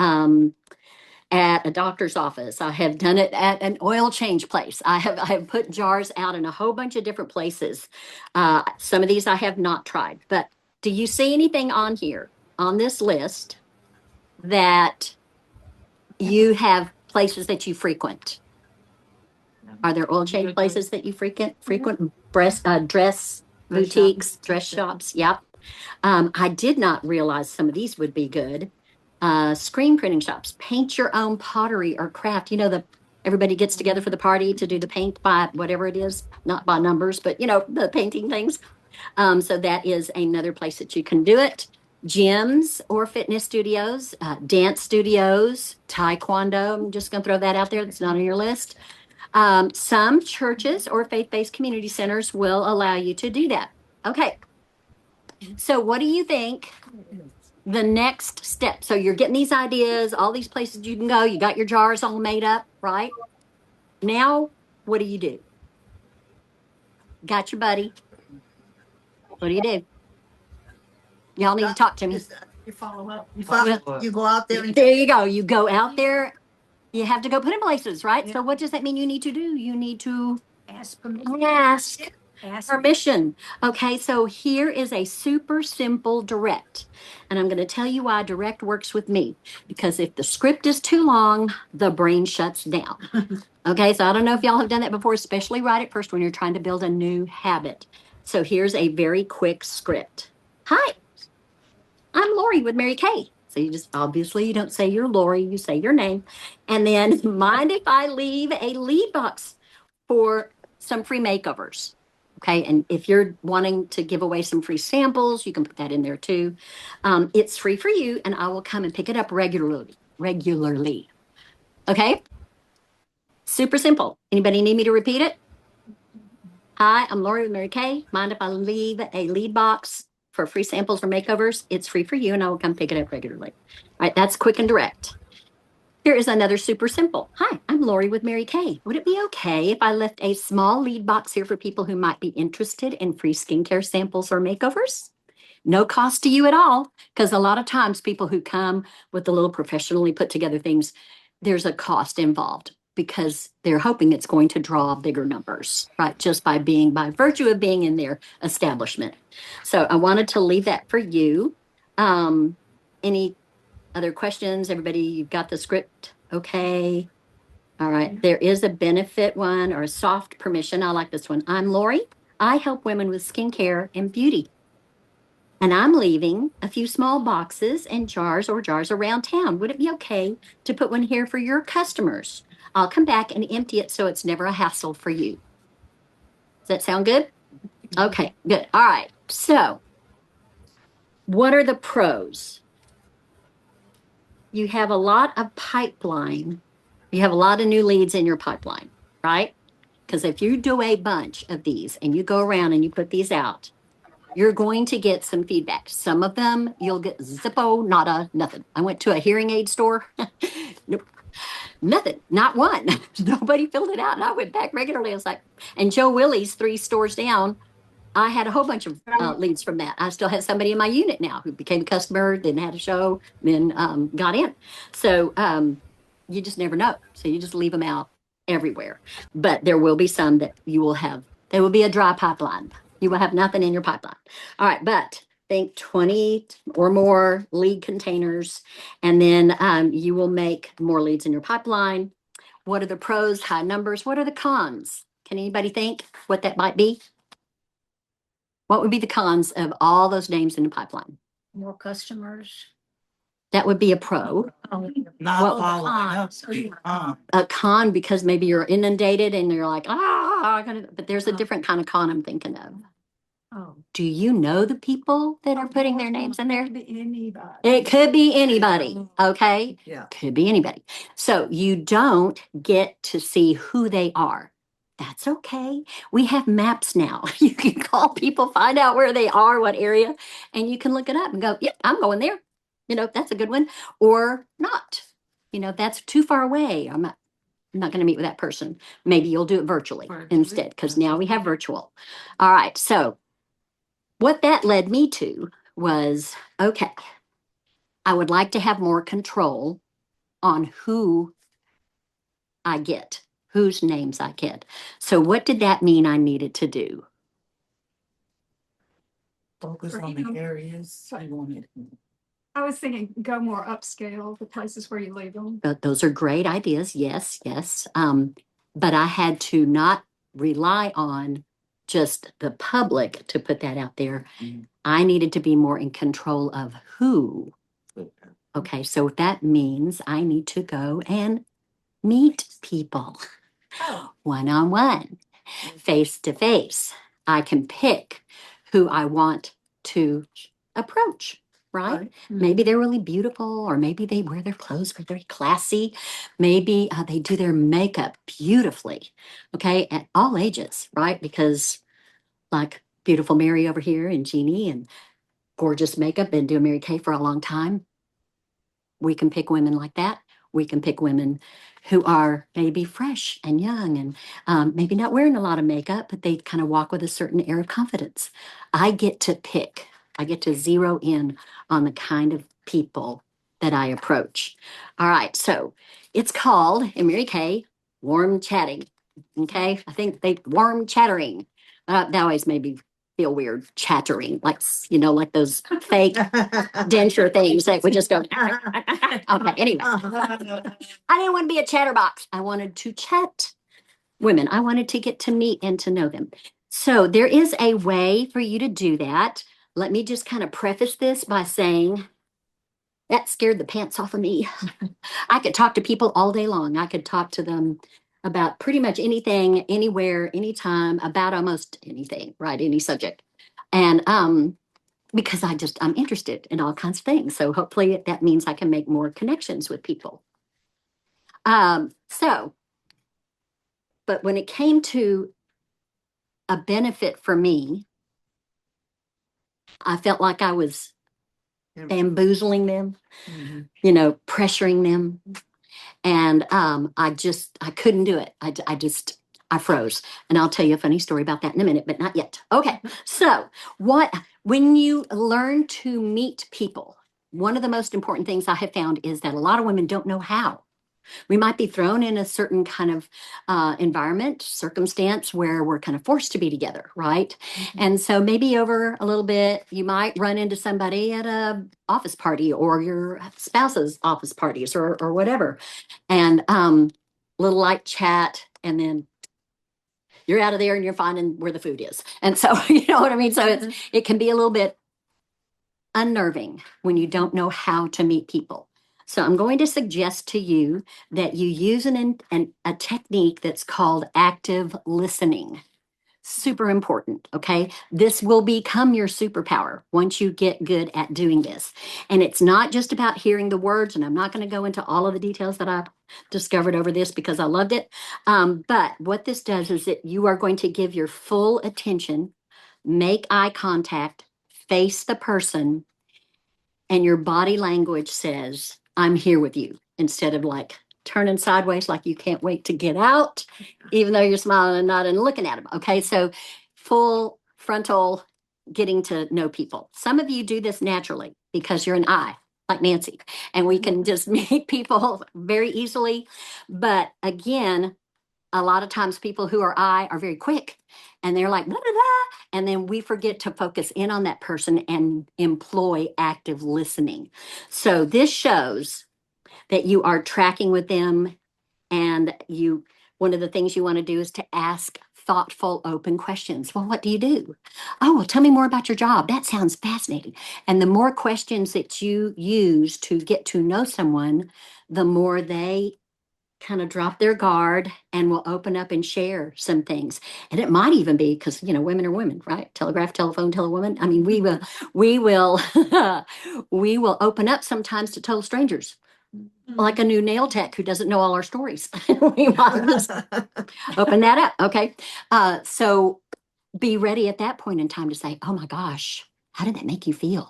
Speaker 3: at a doctor's office. I have done it at an oil change place. I have put jars out in a whole bunch of different places. Some of these I have not tried, but do you see anything on here on this list that you have places that you frequent? Are there oil change places that you frequent? Dress boutiques, dress shops? Yep. I did not realize some of these would be good. Screen printing shops, paint your own pottery or craft. Everybody gets together for the party to do the paint by whatever it is, not by numbers, but the painting things. So that is another place that you can do it. Gyms or fitness studios, dance studios, taekwondo. I'm just going to throw that out there. That's not on your list. Some churches or faith-based community centers will allow you to do that. Okay. So what do you think the next step? So you're getting these ideas, all these places you can go. You got your jars all made up, right? Now, what do you do? Got your buddy. What do you do? Y'all need to talk to me.
Speaker 6: You follow up.
Speaker 3: Well,
Speaker 6: You go out there and
Speaker 3: there you go. You go out there. You have to go put in places, right? So what does that mean you need to do? You need to
Speaker 6: ask permission.
Speaker 3: ask permission. Okay, so here is a super simple direct. And I'm going to tell you why direct works with me. Because if the script is too long, the brain shuts down. Okay, so I don't know if y'all have done that before, especially right at first when you're trying to build a new habit. So here's a very quick script. Hi, I'm Lori with Mary Kay. So you just obviously you don't say you're Lori, you say your name. And then mind if I leave a lead box for some free makeovers? Okay, and if you're wanting to give away some free samples, you can put that in there too. It's free for you, and I will come and pick it up regularly. Regularly. Okay? Super simple. Anybody need me to repeat it? Hi, I'm Lori with Mary Kay. Mind if I leave a lead box for free samples or makeovers? It's free for you, and I will come pick it up regularly. All right, that's quick and direct. Here is another super simple. Hi, I'm Lori with Mary Kay. Would it be okay if I left a small lead box here for people who might be interested in free skincare samples or makeovers? No cost to you at all, because a lot of times people who come with the little professionally put together things, there's a cost involved because they're hoping it's going to draw bigger numbers, right? Just by virtue of being in their establishment. So I wanted to leave that for you. Any other questions? Everybody, you've got the script? Okay. All right. There is a benefit one or a soft permission. I like this one. I'm Lori. I help women with skincare and beauty. And I'm leaving a few small boxes and jars around town. Would it be okay to put one here for your customers? I'll come back and empty it so it's never a hassle for you. Does that sound good? Okay, good. All right. So, what are the pros? You have a lot of pipeline. You have a lot of new leads in your pipeline, right? Because if you do a bunch of these and you go around and you put these out, you're going to get some feedback. Some of them you'll get zippo, nada, nothing. I went to a hearing aid store. Nope. Nothing, not one. Nobody filled it out. And I went back regularly. I was like, and Joe Willie's 3 stores down, I had a whole bunch of leads from that. I still had somebody in my unit now who became a customer, then had a show, then got in. So you just never know. So you just leave them out everywhere. But there will be some that you will have. There will be a dry pipeline. You will have nothing in your pipeline. All right, but think 20 or more lead containers, and then you will make more leads in your pipeline. What are the pros? High numbers. What are the cons? Can anybody think what that might be? What would be the cons of all those names in the pipeline?
Speaker 6: More customers.
Speaker 3: That would be a pro.
Speaker 6: Not
Speaker 3: Well,
Speaker 6: all
Speaker 3: A con because maybe you're inundated and you're like, but there's a different kind of con I'm thinking of.
Speaker 6: Oh.
Speaker 3: Do you know the people that are putting their names in there?
Speaker 6: Anybody.
Speaker 3: It could be anybody, okay?
Speaker 6: Yeah.
Speaker 3: Could be anybody. So you don't get to see who they are. That's okay. We have maps now. You can call people, find out where they are, what area, and you can look it up and go, yep, I'm going there. You know, that's a good one. Or not. You know, that's too far away. I'm not going to meet with that person. Maybe you'll do it virtually instead, because now we have virtual. All right. So what that led me to was, okay, I would like to have more control on who I get, whose names I get. So what did that mean I needed to do?
Speaker 6: Focus on the areas I wanted.
Speaker 10: I was thinking go more upscale, the places where you leave them.
Speaker 3: But those are great ideas. Yes, yes. But I had to not rely on just the public to put that out there. I needed to be more in control of who. Okay, so that means I need to go and meet people one-on-one, face-to-face. I can pick who I want to approach. right?
Speaker 6: Right.
Speaker 3: Maybe they're really beautiful, or maybe they wear their clothes very classy. Maybe they do their makeup beautifully, okay, at all ages, right? Because like beautiful Mary over here and Jeannie and gorgeous makeup, been doing Mary Kay for a long time. We can pick women like that. We can pick women who are maybe fresh and young and maybe not wearing a lot of makeup, but they kind of walk with a certain air of confidence. I get to pick, I get to zero in on the kind of people that I approach. All right, so it's called in Mary Kay warm chatting. Okay, I think they warm chattering. That always made me feel weird, chattering, like like those fake denture things that would just go. Okay, anyway, I didn't want to be a chatterbox. I wanted to chat women. I wanted to get to meet and to know them. So there is a way for you to do that. Let me just kind of preface this by saying that scared the pants off of me. I could talk to people all day long. I could talk to them about pretty much anything, anywhere, anytime, about almost anything, right? Any subject. And because I'm interested in all kinds of things. So hopefully that means I can make more connections with people. But when it came to a benefit for me, I felt like I was bamboozling them, pressuring them. And I couldn't do it. I froze. And I'll tell you a funny story about that in a minute, but not yet. Okay. So when you learn to meet people, one of the most important things I have found is that a lot of women don't know how. We might be thrown in a certain kind of environment, circumstance where we're kind of forced to be together, right? Mm-hmm. And so maybe over a little bit, you might run into somebody at a office party or your spouse's office parties or whatever, and little light chat, and then you're out of there and you're finding where the food is. And so, you know what I mean? So it can be a little bit unnerving when you don't know how to meet people. So I'm going to suggest to you that you use a technique that's called active listening. Super important, okay? This will become your superpower once you get good at doing this. And it's not just about hearing the words, and I'm not going to go into all of the details that I've discovered over this because I loved it. But what this does is that you are going to give your full attention, make eye contact, face the person, and your body language says, I'm here with you, instead of like turning sideways like you can't wait to get out, even though you're smiling and nodding and looking at them. Okay, so full frontal getting to know people. Some of you do this naturally because you're an I, like Nancy, and we can just meet people very easily. But again, a lot of times people who are I are very quick and they're like, blah, blah, blah, and then we forget to focus in on that person and employ active listening. So this shows that you are tracking with them, and one of the things you want to do is to ask thoughtful, open questions. Well, what do you do? Oh, well, tell me more about your job. That sounds fascinating. And the more questions that you use to get to know someone, the more they kind of drop their guard and will open up and share some things. And it might even be because, women are women, right? Telegraph, telephone, tell a woman. I mean, we will we will open up sometimes to total strangers, like a new nail tech who doesn't know all our stories. We might just open that up. Okay. So be ready at that point in time to say, oh my gosh, how did that make you feel?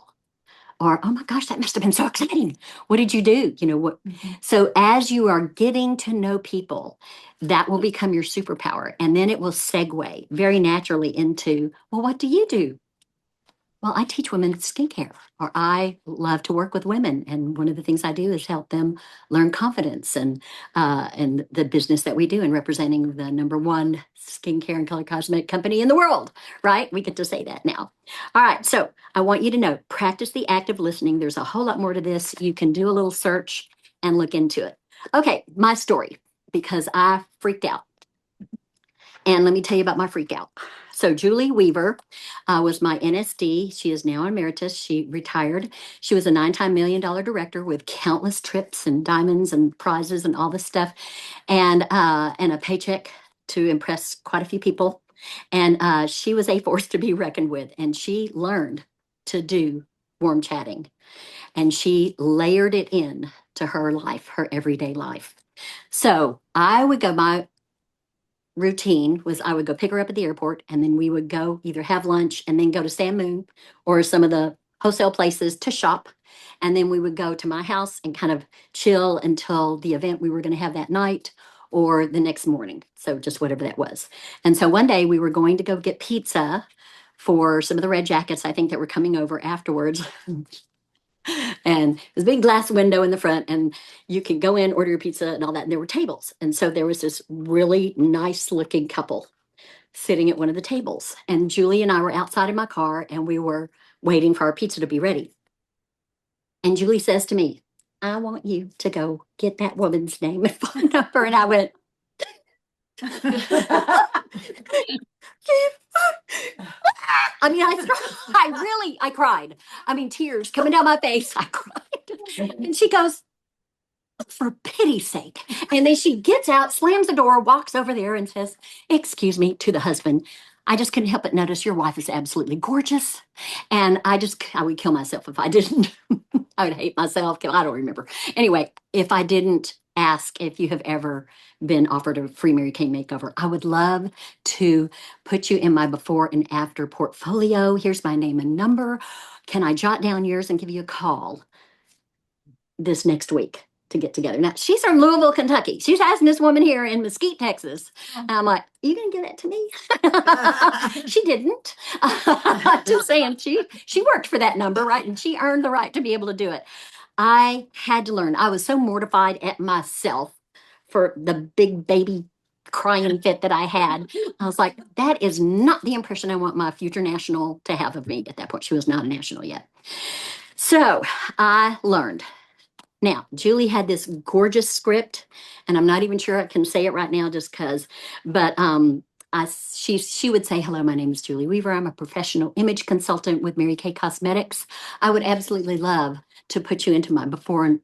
Speaker 3: Or, oh my gosh, that must have been so exciting. What did you do? So as you are getting to know people, that will become your superpower. And then it will segue very naturally into, well, what do you do? Well, I teach women skincare, or I love to work with women. And one of the things I do is help them learn confidence and the business that we do in representing the #1 skincare and color cosmetic company in the world, right? We get to say that now. All right. So I want you to know, practice the active listening. There's a whole lot more to this. You can do a little search and look into it. Okay. My story, because I freaked out. And let me tell you about my freak out. So Julie Weaver was my NSD. She is now emeritus. She retired. She was a 9-time $1 million director with countless trips and diamonds and prizes and all this stuff, and a paycheck to impress quite a few people. And she was a force to be reckoned with. And she learned to do warm chatting. And she layered it in to her life, her everyday life. So I would go, my routine was I would go pick her up at the airport, and then we would go either have lunch and then go to San Moon or some of the wholesale places to shop. And then we would go to my house and kind of chill until the event we were going to have that night or the next morning. So just whatever that was. And so one day we were going to go get pizza for some of the Red Jackets, I think, that were coming over afterwards. And there's a big glass window in the front, and you could go in, order your pizza and all that. And there were tables. And so there was this really nice looking couple sitting at one of the tables. And Julie and I were outside in my car, and we were waiting for our pizza to be ready. And Julie says to me, I want you to go get that woman's name and phone number. And I went, I mean, I cried. I mean, tears coming down my face. I cried. And she goes, for pity's sake. And then she gets out, slams the door, walks over there and says, excuse me, to the husband. I just couldn't help but notice your wife is absolutely gorgeous. And I would kill myself if I didn't. I would hate myself. I don't remember. Anyway, if I didn't ask if you have ever been offered a free Mary Kay makeover, I would love to put you in my before and after portfolio. Here's my name and number. Can I jot down yours and give you a call this next week to get together? Now, she's from Louisville, Kentucky. She's asking this woman here in Mesquite, Texas. I'm like, are you going to give that to me? She didn't. Just saying, she worked for that number, right? And she earned the right to be able to do it. I had to learn. I was so mortified at myself for the big baby crying fit that I had. I was like, that is not the impression I want my future national to have of me. At that point, she was not a national yet. So I learned. Now, Julie had this gorgeous script, and I'm not even sure I can say it right now just because, but she would say, hello, my name is Julie Weaver. I'm a professional image consultant with Mary Kay Cosmetics. I would absolutely love to put you into my before and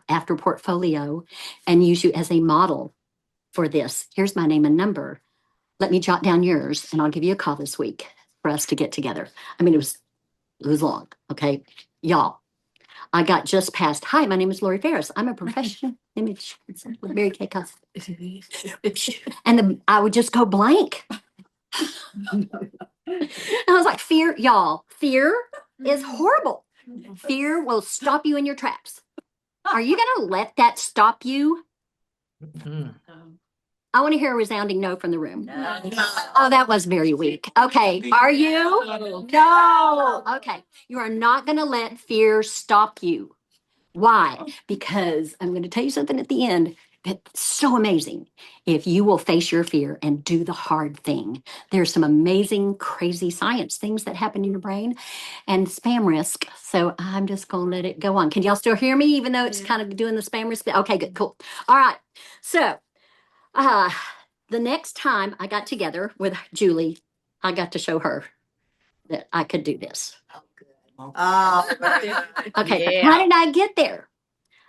Speaker 3: after portfolio and use you as a model for this. Here's my name and number. Let me jot down yours, and I'll give you a call this week for us to get together. I mean, it was long, okay? Y'all, I got just past, hi, my name is Lori Ferris. I'm a professional image consultant with Mary Kay Cosmetics. And I would just go blank. I was like, fear, y'all, fear is horrible. Fear will stop you in your tracks. Are you going to let that stop you? I want to hear a resounding no from the room. No. Oh, that was very weak. Okay. Are you? No. Okay. You are not going to let fear stop you. Why? Because I'm going to tell you something at the end that's so amazing. If you will face your fear and do the hard thing, there's some amazing, crazy science things that happen in your brain and spam risk. So I'm just going to let it go on. Can y'all still hear me, even though it's kind of doing the spam risk? Okay, good, cool. All right. So the next time I got together with Julie, I got to show her that I could do this.
Speaker 6: Oh,
Speaker 3: Okay, how did I get there?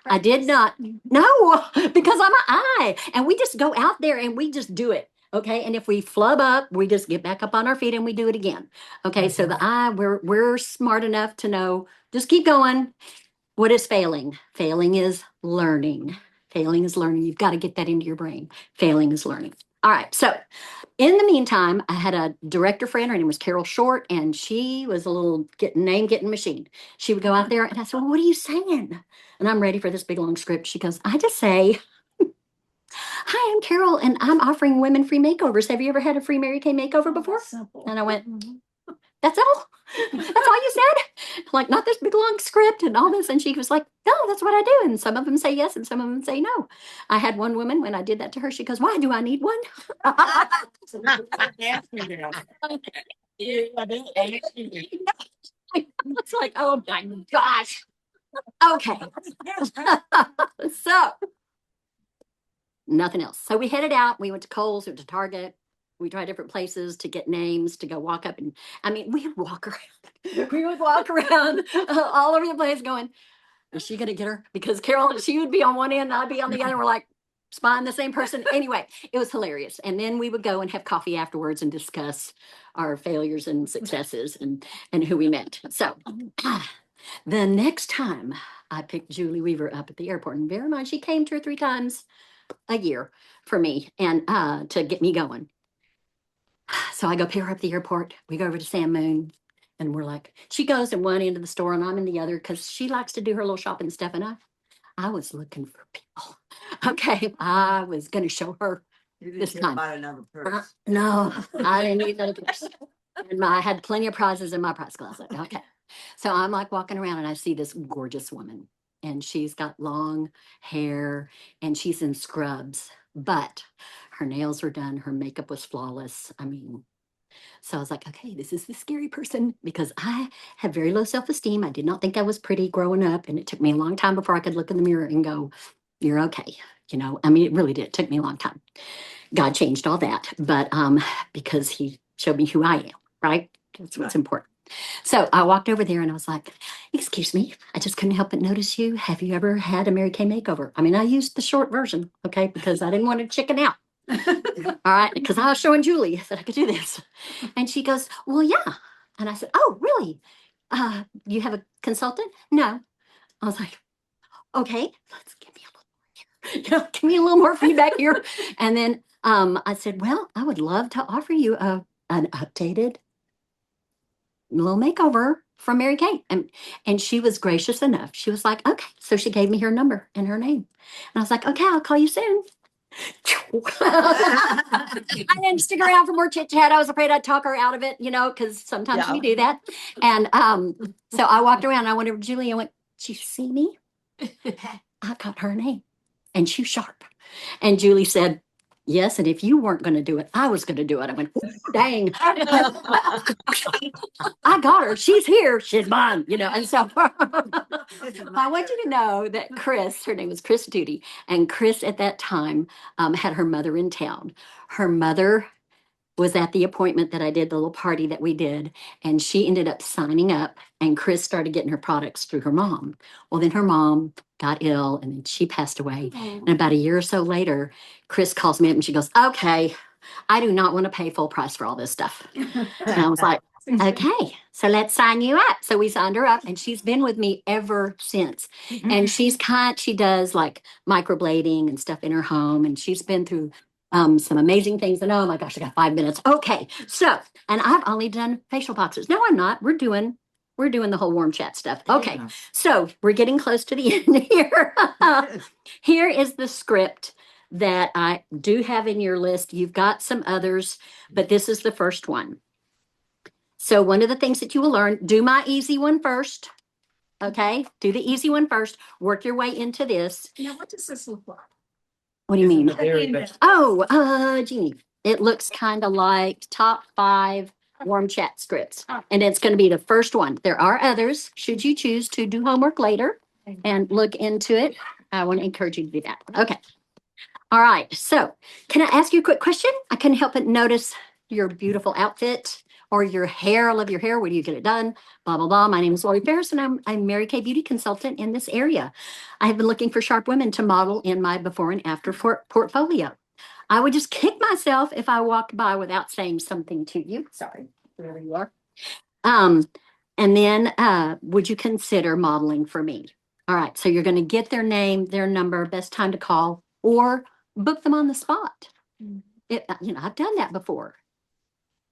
Speaker 3: I did not. No, because I'm an I. And we just go out there and we just do it. Okay. And if we flub up, we just get back up on our feet and we do it again. Okay. So the I, we're smart enough to know, just keep going. What is failing? Failing is learning. Failing is learning. You've got to get that into your brain. Failing is learning. All right. So in the meantime, I had a director friend. Her name was Carol Short, and she was a little name-getting machine. She would go out there, and I said, well, what are you saying? And I'm ready for this big, long script. She goes, I just say, hi, I'm Carol, and I'm offering women free makeovers. Have you ever had a free Mary Kay makeover before? And I went, that's all? That's all you said? Like, not this big long script and all this. And she was like, no, that's what I do. And some of them say yes and some of them say no. I had one woman, when I did that to her, she goes, why do I need one? It's like, oh my gosh. Okay. So, nothing else. So we headed out. We went to Kohl's, we went to Target. We tried different places to get names, to go walk up. And I mean, we would walk around. We would walk around all over the place going, is she going to get her? Because Carol, she would be on one end, and I'd be on the other. We're like spying the same person. Anyway, it was hilarious. And then we would go and have coffee afterwards and discuss our failures and successes and who we met. So The next time I picked Julie Weaver up at the airport, and bear in mind, she came 2 or 3 times a year for me and to get me going. So I go pick her up at the airport. We go over to Sam Moon, and we're like, she goes in one end of the store and I'm in the other because she likes to do her little shopping stuff. And I was looking for people. Okay, I was going to show her this time. No, I didn't need another purse. And I had plenty of prizes in my prize closet. Okay. So I'm like walking around and I see this gorgeous woman, and she's got long hair and she's in scrubs, but her nails were done. Her makeup was flawless. I mean, so I was like, okay, this is the scary person because I had very low self-esteem. I did not think I was pretty growing up. And it took me a long time before I could look in the mirror and go, you're okay. You know, I mean, it really did. It took me a long time. God changed all that, but because he showed me who I am, right? That's what's important. So I walked over there and I was like, excuse me, I just couldn't help but notice you. Have you ever had a Mary Kay makeover? I mean, I used the short version, okay, because I didn't want to chicken out. All right, because I was showing Julie that I could do this. And she goes, well, yeah. And I said, oh, really? You have a consultant? No. I was like, okay, let's give me a little more here. You know, give me a little more feedback here. And then I said, well, I would love to offer you an updated little makeover from Mary Kay. And she was gracious enough. She was like, okay. So she gave me her number and her name. And I was like, okay, I'll call you soon. I didn't stick around for more chit chat. I was afraid I'd talk her out of it, you know, because sometimes we do that. And so I walked around. I went over to Julie and went, did you see me? I got her name. And she's sharp. And Julie said, yes, and if you weren't going to do it, I was going to do it. I went, dang. I got her. She's here. She's mine, you know. And so I want you to know that Chris, her name was Chris Duty, and Chris at that time had her mother in town. Her mother was at the appointment that I did, the little party that we did, and she ended up signing up, and Chris started getting her products through her mom. Well, then her mom got ill and then she passed away. And about a year or so later, Chris calls me up and she goes, okay, I do not want to pay full price for all this stuff. And I was like, okay, so let's sign you up. So we signed her up and she's been with me ever since. And she does like microblading and stuff in her home. And she's been through some amazing things. And oh my gosh, I got 5 minutes. Okay. So, and I've only done facial boxes. No, I'm not. We're doing the whole warm chat stuff. Okay. So we're getting close to the end here. Here is the script that I do have in your list. You've got some others, but this is the first one. So one of the things that you will learn, do my easy one first. Okay. Do the easy one first. Work your way into this.
Speaker 10: Now, what does this look like?
Speaker 3: What do you mean?
Speaker 10: Very best.
Speaker 3: Oh, Jeannie, it looks kind of like top 5 warm chat scripts. And it's going to be the first one. There are others, should you choose to do homework later and look into it. I want to encourage you to do that. Okay. All right. So can I ask you a quick question? I couldn't help but notice your beautiful outfit or your hair. I love your hair. Where do you get it done? Blah, blah, blah. My name is Lori Ferris, and I'm Mary Kay Beauty Consultant in this area. I have been looking for sharp women to model in my before and after portfolio. I would just kick myself if I walked by without saying something to you. Sorry, wherever you are. And then would you consider modeling for me? All right. So you're going to get their name, their number, best time to call, or book them on the spot. I've done that before.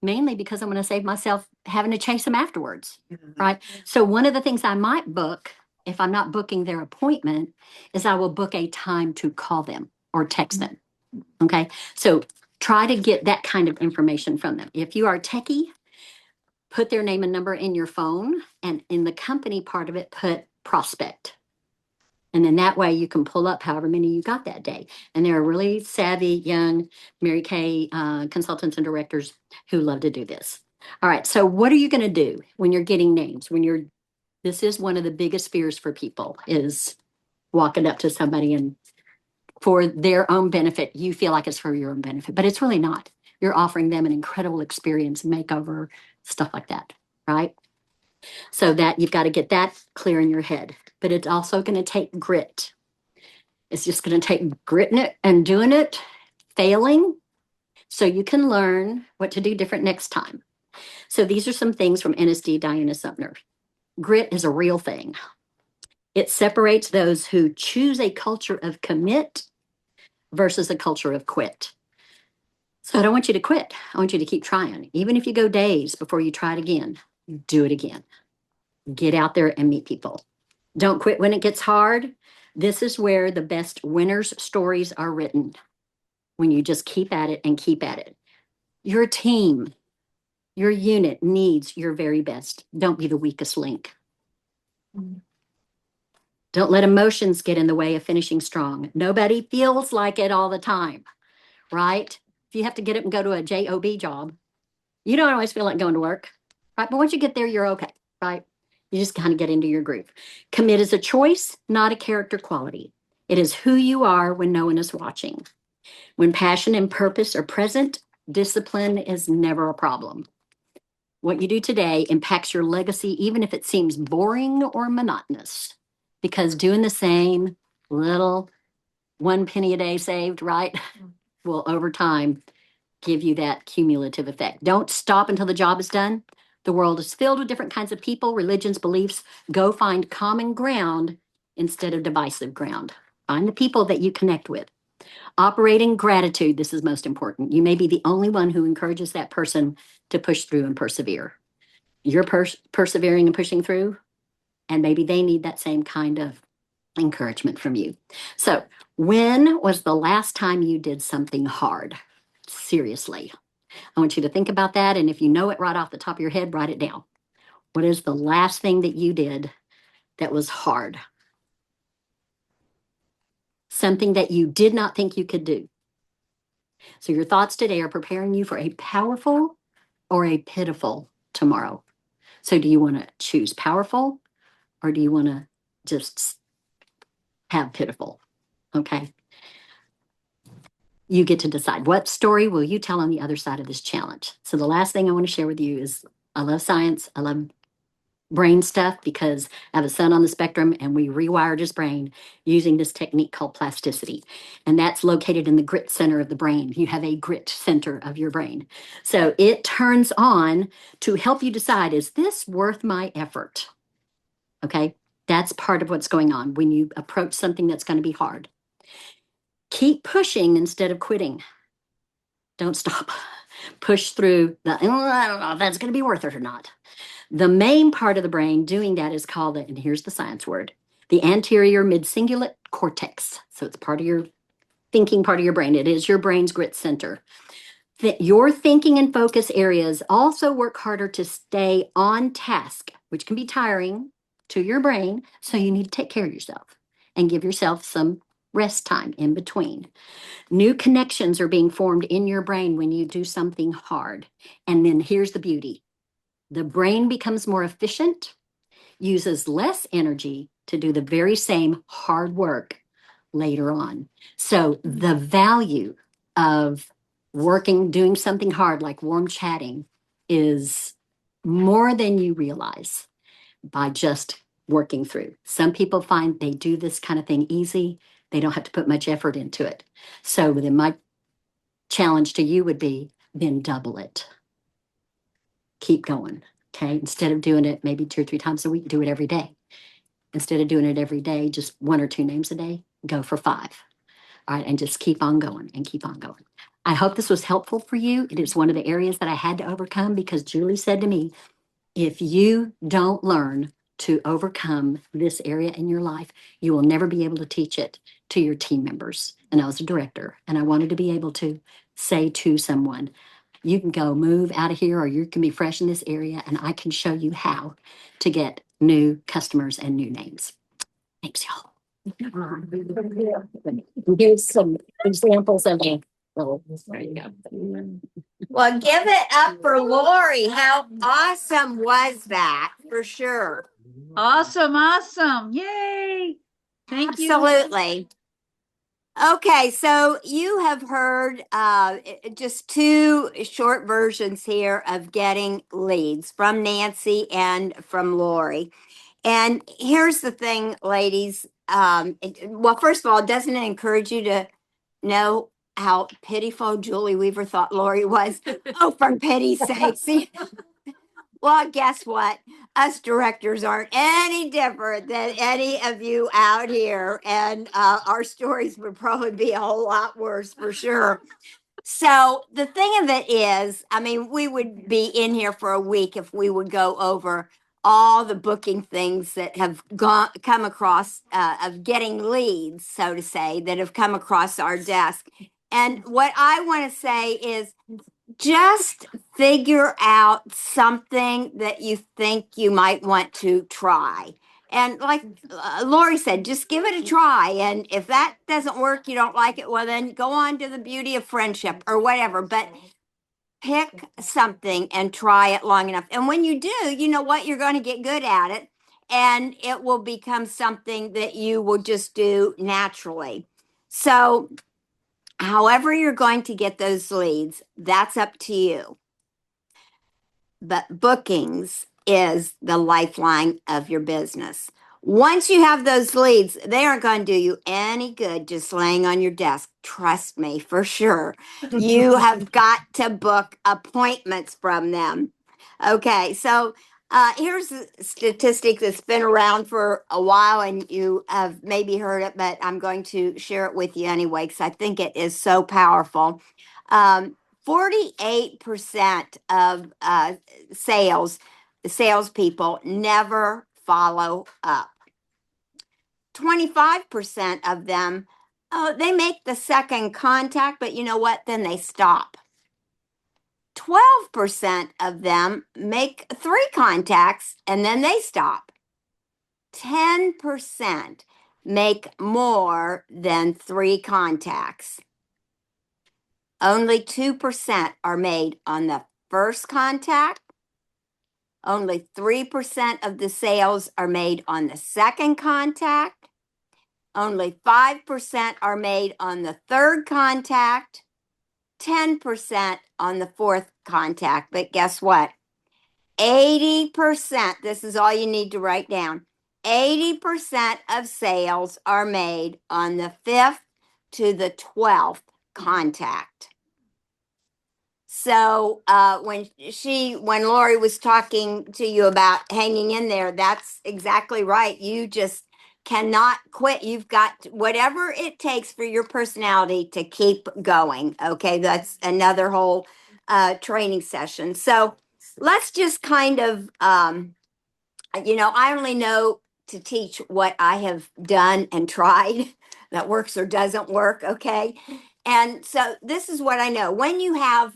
Speaker 3: Mainly because I'm going to save myself having to chase them afterwards, right? So one of the things I might book, if I'm not booking their appointment, is I will book a time to call them or text them, okay? So try to get that kind of information from them. If you are techie, put their name and number in your phone, and in the company part of it, put prospect. And then that way you can pull up however many you got that day. And there are really savvy young Mary Kay consultants and directors who love to do this. All right. So what are you going to do when you're getting names? This is one of the biggest fears for people, is walking up to somebody and for their own benefit, you feel like it's for your own benefit, but it's really not. You're offering them an incredible experience, makeover, stuff like that. Right. So that you've got to get that clear in your head, but it's also going to take grit. It's just going to take gritting it and doing it, failing, so you can learn what to do different next time. So these are some things from NSD Diana Sumner. Grit is a real thing. It separates those who choose a culture of commit versus a culture of quit. So I don't want you to quit. I want you to keep trying. Even if you go days before you try it again, do it again. Get out there and meet people. Don't quit when it gets hard. This is where the best winners' stories are written. When you just keep at it and keep at it. Your team, your unit needs your very best. Don't be the weakest link. Don't let emotions get in the way of finishing strong. Nobody feels like it all the time, right? If you have to get up and go to a job job, you don't always feel like going to work, right? But once you get there, you're okay, right? You just kind of get into your groove. Commit is a choice, not a character quality. It is who you are when no one is watching. When passion and purpose are present, discipline is never a problem. What you do today impacts your legacy, even if it seems boring or monotonous, because doing the same little 1 penny a day saved, right, will over time give you that cumulative effect. Don't stop until the job is done. The world is filled with different kinds of people, religions, beliefs. Go find common ground instead of divisive ground. Find the people that you connect with. Operating gratitude, this is most important. You may be the only one who encourages that person to push through and persevere. You're persevering and pushing through, and maybe they need that same kind of encouragement from you. So, when was the last time you did something hard? Seriously. I want you to think about that, and if you know it right off the top of your head, write it down. What is the last thing that you did that was hard? Something that you did not think you could do. So your thoughts today are preparing you for a powerful or a pitiful tomorrow. So do you want to choose powerful, or do you want to just have pitiful? Okay. You get to decide. What story will you tell on the other side of this challenge? So the last thing I want to share with you is I love science. I love brain stuff because I have a son on the spectrum, and we rewired his brain using this technique called plasticity. And that's located in the grit center of the brain. You have a grit center of your brain. So it turns on to help you decide, is this worth my effort? Okay. That's part of what's going on when you approach something that's going to be hard. Keep pushing instead of quitting. Don't stop. Push through the, I don't know if that's going to be worth it or not. The main part of the brain doing that is called, and here's the science word, the anterior midcingulate cortex. So it's part of your thinking part of your brain. It is your brain's grit center. Your thinking and focus areas also work harder to stay on task, which can be tiring to your brain. So you need to take care of yourself and give yourself some rest time in between. New connections are being formed in your brain when you do something hard. And then here's the beauty. The brain becomes more efficient, uses less energy to do the very same hard work later on. So the value of doing something hard like warm chatting is more than you realize by just working through. Some people find they do this kind of thing easy. They don't have to put much effort into it. So then my challenge to you would be, then double it. Keep going. Okay. Instead of doing it maybe 2 or 3 times a week, do it every day. Instead of doing it every day, just 1 or 2 names a day, go for 5. All right. And just keep on going and keep on going. I hope this was helpful for you. It is one of the areas that I had to overcome because Julie said to me, if you don't learn to overcome this area in your life, you will never be able to teach it to your team members. And I was a director, and I wanted to be able to say to someone, you can go move out of here, or you can be fresh in this area, and I can show you how to get new customers and new names. Thanks, y'all. Here's some examples of it. Oh, there you go.
Speaker 1: Well, give it up for Lori. How awesome was that? For sure.
Speaker 9: Awesome, awesome. Yay. Thank you.
Speaker 1: Absolutely. Okay, so you have heard just 2 short versions here of getting leads from Nancy and from Lori. And here's the thing, ladies. Well, first of all, doesn't it encourage you to know how pitiful Julie Weaver thought Lori was? Oh, for pity's sake. See, Well, guess what? Us directors aren't any different than any of you out here, and our stories would probably be a whole lot worse for sure. So the thing of it is, I mean, we would be in here for a week if we would go over all the booking things that have come across of getting leads, so to say, that have come across our desk. And what I want to say is just figure out something that you think you might want to try. And like Lori said, just give it a try. And if that doesn't work, you don't like it, well, then go on to the beauty of friendship or whatever. But pick something and try it long enough. And when you do, you know what? You're going to get good at it. And it will become something that you will just do naturally. So, however, you're going to get those leads, that's up to you. But bookings is the lifeline of your business. Once you have those leads, they aren't going to do you any good just laying on your desk. Trust me, for sure. You have got to book appointments from them. Okay, so here's a statistic that's been around for a while and you have maybe heard it, but I'm going to share it with you anyway because I think it is so powerful. 48% of salespeople never follow up. 25% of them, they make the second contact, but you know what? Then they stop. 12% of them make 3 contacts and then they stop. 10% make more than 3 contacts. Only 2% are made on the first contact. Only 3% of the sales are made on the second contact. Only 5% are made on the third contact. 10% on the fourth contact. But guess what? 80%, this is all you need to write down. 80% of sales are made on the 5th to the 12th contact. So when Lori was talking to you about hanging in there, that's exactly right. You just cannot quit. You've got whatever it takes for your personality to keep going. Okay, that's another whole training session. So let's just kind of, I only know to teach what I have done and tried that works or doesn't work. Okay. And so this is what I know. When you have,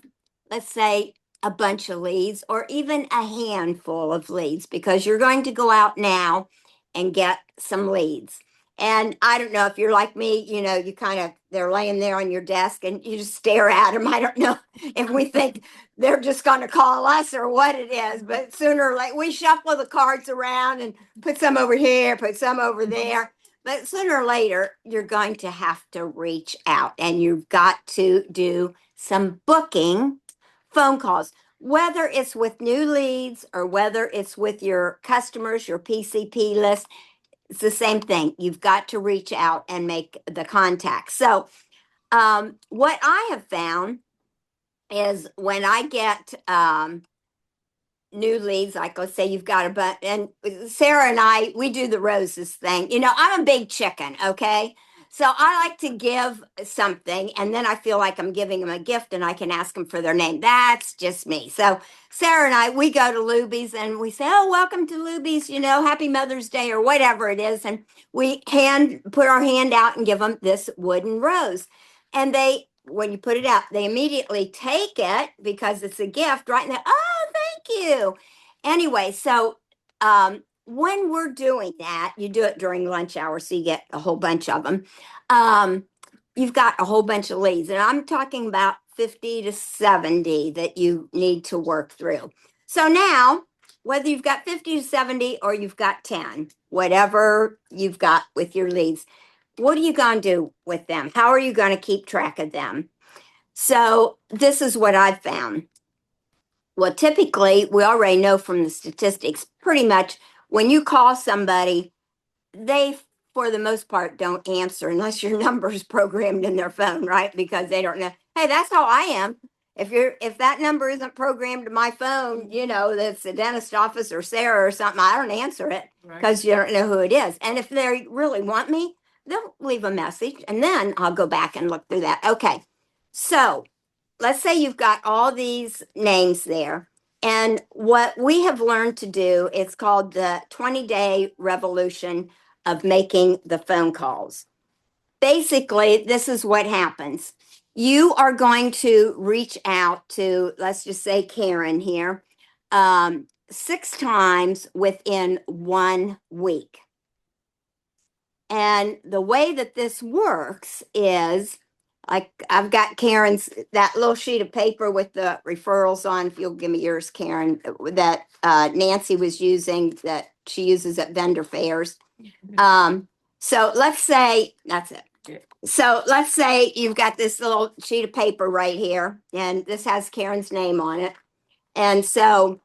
Speaker 1: let's say, a bunch of leads or even a handful of leads, because you're going to go out now and get some leads. And I don't know if you're like me, you kind of, they're laying there on your desk and you just stare at them. I don't know if we think they're just going to call us or what it is, but sooner or later we shuffle the cards around and put some over here, put some over there. But sooner or later, you're going to have to reach out and you've got to do some booking phone calls, whether it's with new leads or whether it's with your customers, your PCP list. It's the same thing. You've got to reach out and make the contact. So what I have found is when I get new leads, like let's say you've got a bunch, and Sarah and I, we do the roses thing. I'm a big chicken, okay? So I like to give something and then I feel like I'm giving them a gift and I can ask them for their name. That's just me. So Sarah and I, we go to Luby's and we say, oh, welcome to Luby's, happy Mother's Day or whatever it is. And we put our hand out and give them this wooden rose. And when you put it out, they immediately take it because it's a gift, right? And they, oh, thank you. Anyway, so when we're doing that, you do it during lunch hour, so you get a whole bunch of them. You've got a whole bunch of leads, and I'm talking about 50 to 70 that you need to work through. So now, whether you've got 50 to 70 or you've got 10, whatever you've got with your leads, what are you going to do with them? How are you going to keep track of them? So this is what I've found. Well, typically, we already know from the statistics, pretty much when you call somebody, they, for the most part, don't answer unless your number is programmed in their phone, right? Because they don't know, hey, that's how I am. If that number isn't programmed to my phone, that's the dentist office or Sarah or something, I don't answer it because you don't know who it is. And if they really want me, they'll leave a message and then I'll go back and look through that. Okay. So let's say you've got all these names there. And what we have learned to do is called the 20-day revolution of making the phone calls. Basically, this is what happens. You are going to reach out to, let's just say Karen here, 6 times within 1 week. And the way that this works is, like, I've got Karen's, that little sheet of paper with the referrals on, if you'll give me yours, Karen, that Nancy was using, that she uses at vendor fairs. So let's say, that's it. So let's say you've got this little sheet of paper right here, and this has Karen's name on it. And so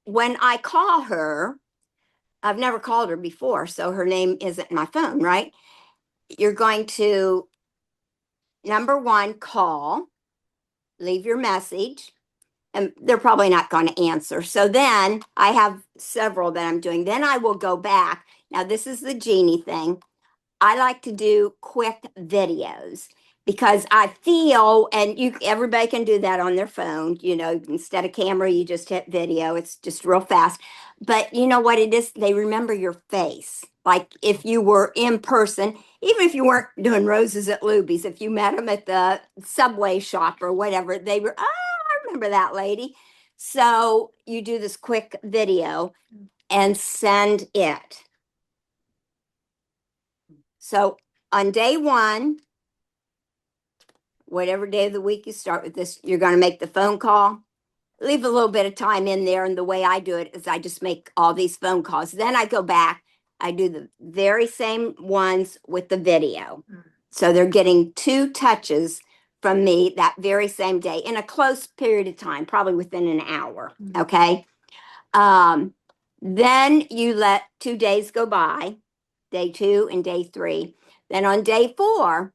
Speaker 1: when I call her, I've never called her before, so her name isn't in my phone, right? You're going to, number 1, call, leave your message, and they're probably not going to answer. So then I have several that I'm doing. Then I will go back. Now, this is the Genie thing. I like to do quick videos because I feel, and everybody can do that on their phone, instead of camera, you just hit video. It's just real fast. But you know what it is? They remember your face. Like if you were in person, even if you weren't doing roses at Luby's, if you met them at the Subway shop or whatever, they were, I remember that lady. So you do this quick video and send it. So on day 1, whatever day of the week you start with this, you're going to make the phone call, leave a little bit of time in there. And the way I do it is I just make all these phone calls. Then I go back, I do the very same ones with the video. So they're getting 2 touches from me that very same day in a close period of time, probably within an hour. Okay. Then you let 2 days go by. Day 2 and day 3. Then on day 4,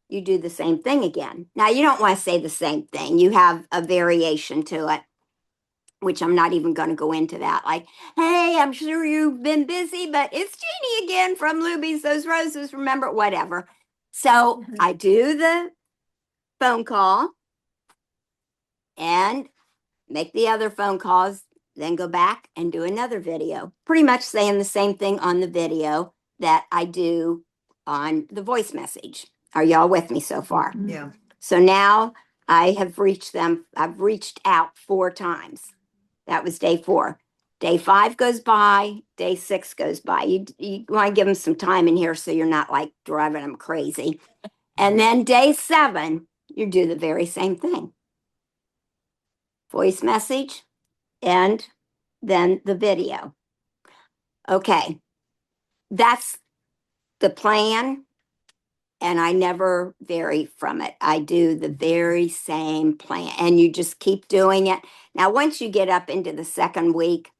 Speaker 1: you do the same thing again. Now, you don't want to say the same thing. You have a variation to it, which I'm not even going to go into that. Like, hey, I'm sure you've been busy, but it's Jeannie again from Luby's, those roses, remember, whatever. So I do the phone call and make the other phone calls, then go back and do another video. Pretty much saying the same thing on the video that I do on the voice message. Are y'all with me so far?
Speaker 6: Yeah.
Speaker 1: So now I have reached them. I've reached out 4 times. That was day 4. Day 5 goes by. Day 6 goes by. You want to give them some time in here so you're not like driving them crazy. And then day 7, you do the very same thing. Voice message and then the video. Okay. That's the plan, and I never vary from it. I do the very same plan, and you just keep doing it. Now, once you get up into the 2nd week,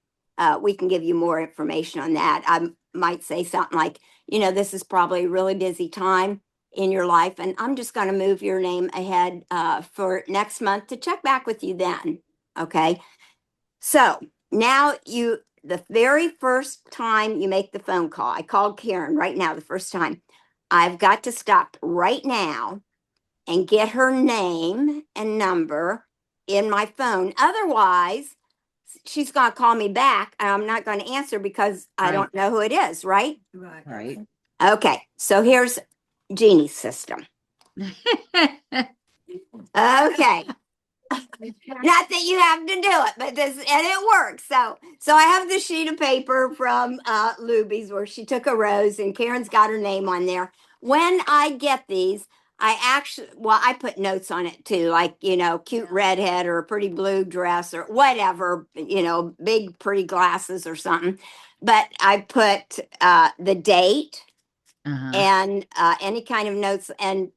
Speaker 1: we can give you more information on that. I might say something like, this is probably a really busy time in your life, and I'm just going to move your name ahead for next month to check back with you then. Okay. So now the very first time you make the phone call, I called Karen right now the first time. I've got to stop right now and get her name and number in my phone. Otherwise, she's going to call me back and I'm not going to answer because I don't know who it is, right?
Speaker 6: Right.
Speaker 1: Okay, so here's Jeannie's system. Okay. Not that you have to do it, but it works. So I have the sheet of paper from Luby's where she took a rose and Karen's got her name on there. When I get these, I put notes on it too, like, cute redhead or a pretty blue dress or whatever, big pretty glasses or something. But I put the date and any kind of notes and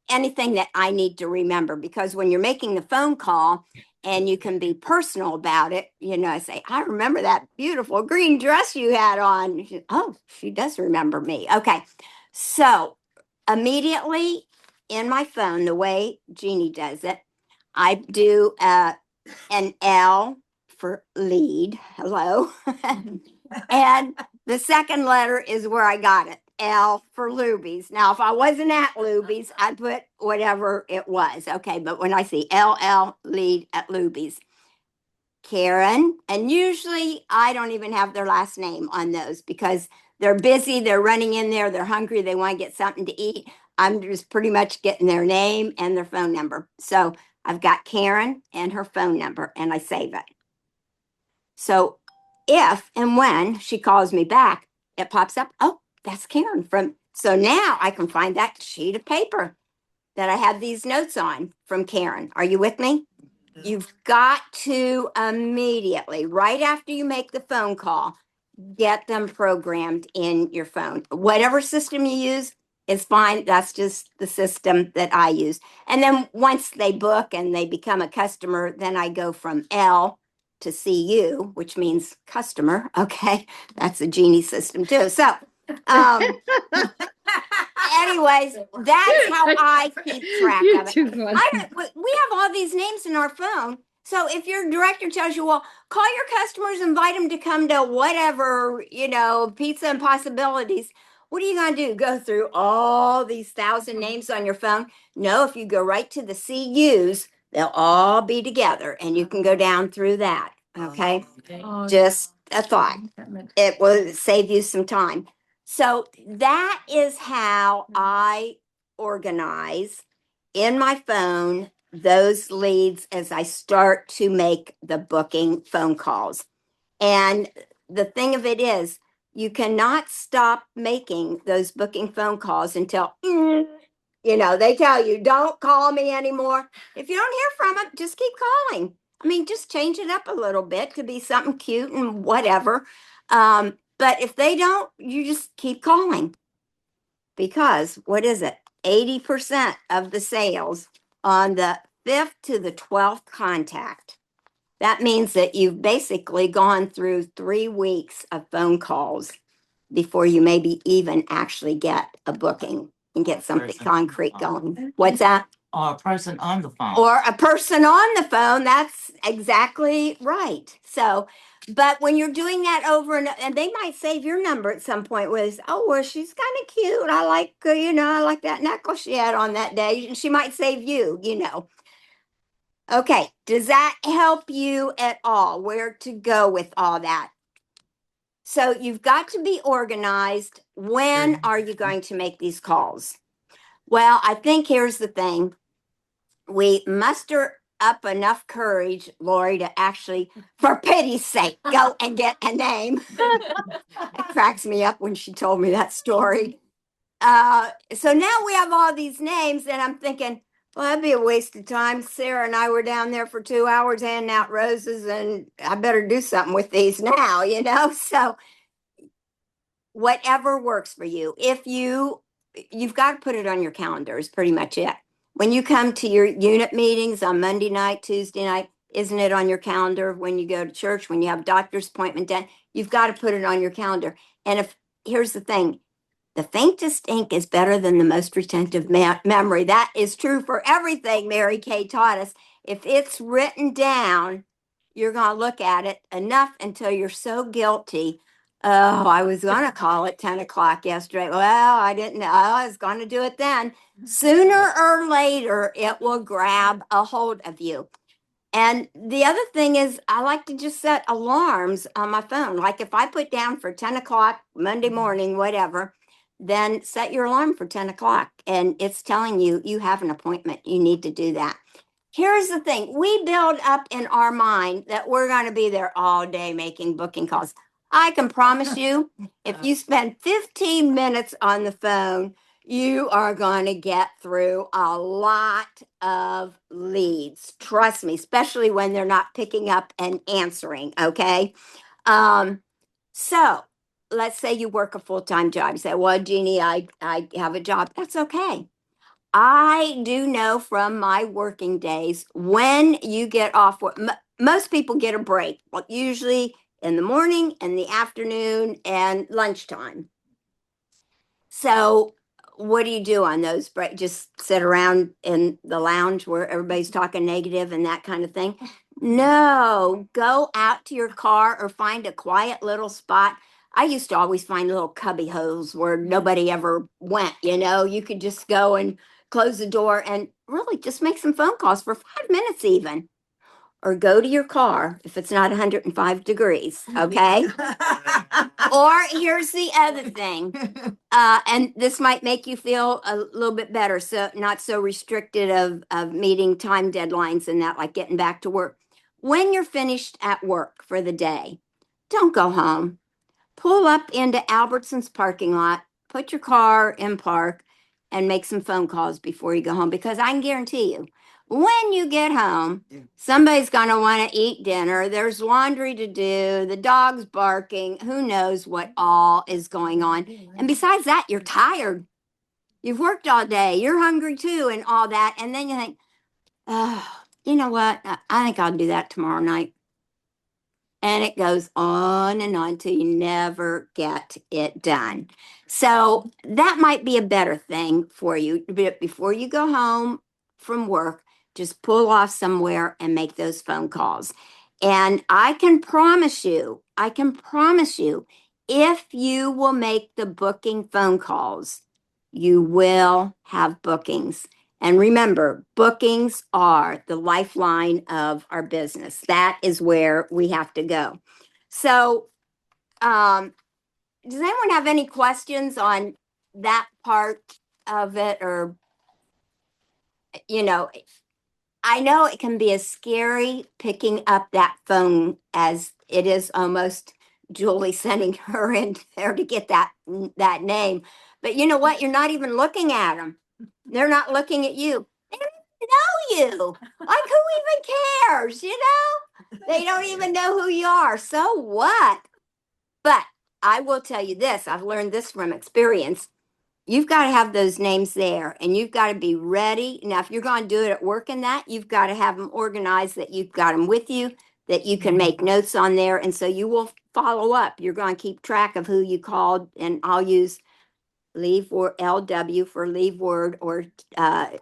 Speaker 1: anything that I need to remember, because when you're making the phone call and you can be personal about it, I say, I remember that beautiful green dress you had on. She does remember me. Okay. So immediately in my phone, the way Jeannie does it, I do an L for lead. Hello. And the second letter is where I got it. L for Luby's. Now, if I wasn't at Luby's, I'd put whatever it was. Okay. But when I see LL lead at Luby's, Karen, and usually I don't even have their last name on those because they're busy, they're running in there, they're hungry, they want to get something to eat. I'm just pretty much getting their name and their phone number. So I've got Karen and her phone number and I save it. So if and when she calls me back, it pops up, oh, that's Karen from, so now I can find that sheet of paper that I have these notes on from Karen. Are you with me? You've got to immediately, right after you make the phone call, get them programmed in your phone. Whatever system you use is fine. That's just the system that I use. And then once they book and they become a customer, then I go from L to CU, which means customer. Okay. That's a Genie system too. So, anyways, that's how I keep track of it. We have all these names in our phone. So if your director tells you, well, call your customers, invite them to come to whatever, Pizza and Possibilities. What are you going to do? Go through all these 1,000 names on your phone? No, if you go right to the CUs, they'll all be together and you can go down through that. Okay. Just a thought. It will save you some time. So that is how I organize in my phone those leads as I start to make the booking phone calls. And the thing of it is, you cannot stop making those booking phone calls until, they tell you, don't call me anymore. If you don't hear from them, just keep calling. I mean, just change it up a little bit to be something cute and whatever. But if they don't, you just keep calling because what is it? 80% of the sales on the 5th to the 12th contact. That means that you've basically gone through 3 weeks of phone calls before you maybe even actually get a booking and get something concrete going. What's that?
Speaker 11: Or a person on the phone.
Speaker 1: Or a person on the phone. That's exactly right. So, but when you're doing that over and they might save your number at some point with, oh, well, she's kind of cute. I like, I like that necklace she had on that day. She might save you, Okay. Does that help you at all? Where to go with all that? So you've got to be organized. When are you going to make these calls? Well, I think here's the thing. We muster up enough courage, Lori, to actually, for pity's sake, go and get a name. It cracks me up when she told me that story. So now we have all these names and I'm thinking, well, that'd be a waste of time. Sarah and I were down there for 2 hours handing out roses and I better do something with these now, So whatever works for you. If you've got to put it on your calendar is pretty much it. When you come to your unit meetings on Monday night, Tuesday night, isn't it on your calendar? When you go to church, when you have a doctor's appointment, then you've got to put it on your calendar. And here's the thing, the faintest ink is better than the most retentive memory. That is true for everything Mary Kay taught us. If it's written down, you're going to look at it enough until you're so guilty. Oh, I was going to call at 10 o'clock yesterday. Well, I didn't know. I was going to do it then. Sooner or later, it will grab a hold of you. And the other thing is I like to just set alarms on my phone. Like if I put down for 10 o'clock Monday morning, whatever, then set your alarm for 10 o'clock. And it's telling you, you have an appointment. You need to do that. Here's the thing. We build up in our mind that we're going to be there all day making booking calls. I can promise you, if you spend 15 minutes on the phone, you are going to get through a lot of leads. Trust me, especially when they're not picking up and answering. Okay. So let's say you work a full-time job. You say, well, Jeannie, I have a job. That's okay. I do know from my working days when you get off work, most people get a break, usually in the morning, in the afternoon, and lunchtime. So what do you do on those break? Just sit around in the lounge where everybody's talking negative and that kind of thing? No, go out to your car or find a quiet little spot. I used to always find little cubby holes where nobody ever went, you know, you could just go and close the door and really just make some phone calls for 5 minutes even. Or go to your car if it's not 105 degrees, okay? Or here's the other thing, and this might make you feel a little bit better, so not so restricted of meeting time deadlines and that, like getting back to work. When you're finished at work for the day, don't go home. Pull up into Albertson's parking lot, put your car in park, and make some phone calls before you go home, because I can guarantee you, when you get home, somebody's going to want to eat dinner. There's laundry to do. The dog's barking. Who knows what all is going on? And besides that, you're tired. You've worked all day. You're hungry too, and all that. And then you think, oh, you know what? I think I'll do that tomorrow night. And it goes on and on till you never get it done. So that might be a better thing for you. But before you go home from work, just pull off somewhere and make those phone calls. And I can promise you, if you will make the booking phone calls, you will have bookings. And remember, bookings are the lifeline of our business. That is where we have to go. So, does anyone have any questions on that part of it? Or, you know, I know it can be as scary picking up that phone as it is almost Julie sending her in there to get that name. But you know what? You're not even looking at them. They're not looking at you. They don't even know you. Like, who even cares? You know, they don't even know who you are. So what? But I will tell you this. I've learned this from experience. You've got to have those names there, and you've got to be ready. Now, if you're going to do it at work and that, you've got to have them organized, that you've got them with you, that you can make notes on there. And so you will follow up. You're going to keep track of who you called, and I'll use leave or LW for leave word, or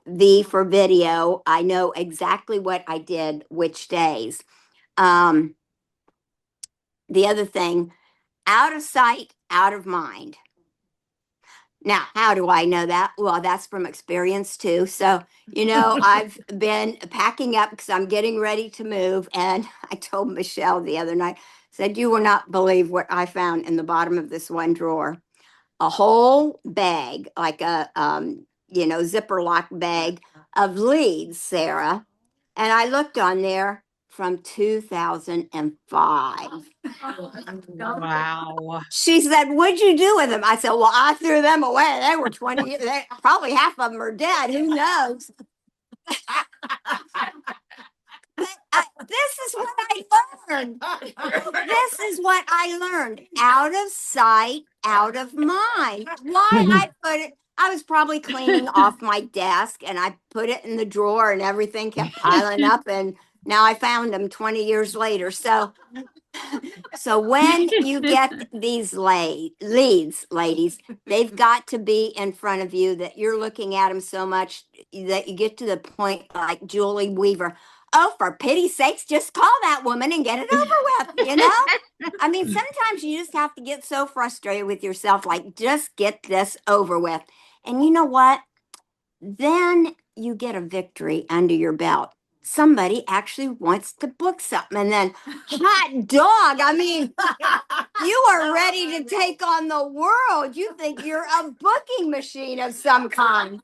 Speaker 1: V for video. I know exactly what I did which days. The other thing, out of sight, out of mind. Now, how do I know that? Well, that's from experience too. So, you know, I've been packing up because I'm getting ready to move. And I told Michelle the other night, said, you will not believe what I found in the bottom of this one drawer. A whole bag, like a, you know, zipper lock bag of leads, Sarah. And I looked on there from 2005.
Speaker 7: Wow.
Speaker 1: She said, what'd you do with them? I said, well, I threw them away. They were 20 years, probably half of them are dead. Who knows? This is what I learned. This is what I learned. Out of sight, out of mind. Why I put it, I was probably cleaning off my desk and I put it in the drawer and everything kept piling up, and now I found them 20 years later. So when you get these leads, ladies, they've got to be in front of you, that you're looking at them so much that you get to the point like Julie Weaver. Oh, for pity's sakes, just call that woman and get it over with, you know? I mean, sometimes you just have to get so frustrated with yourself, like, just get this over with. And you know what? Then you get a victory under your belt. Somebody actually wants to book something, and then hot dog. I mean, you are ready to take on the world. You think you're a booking machine of some kind.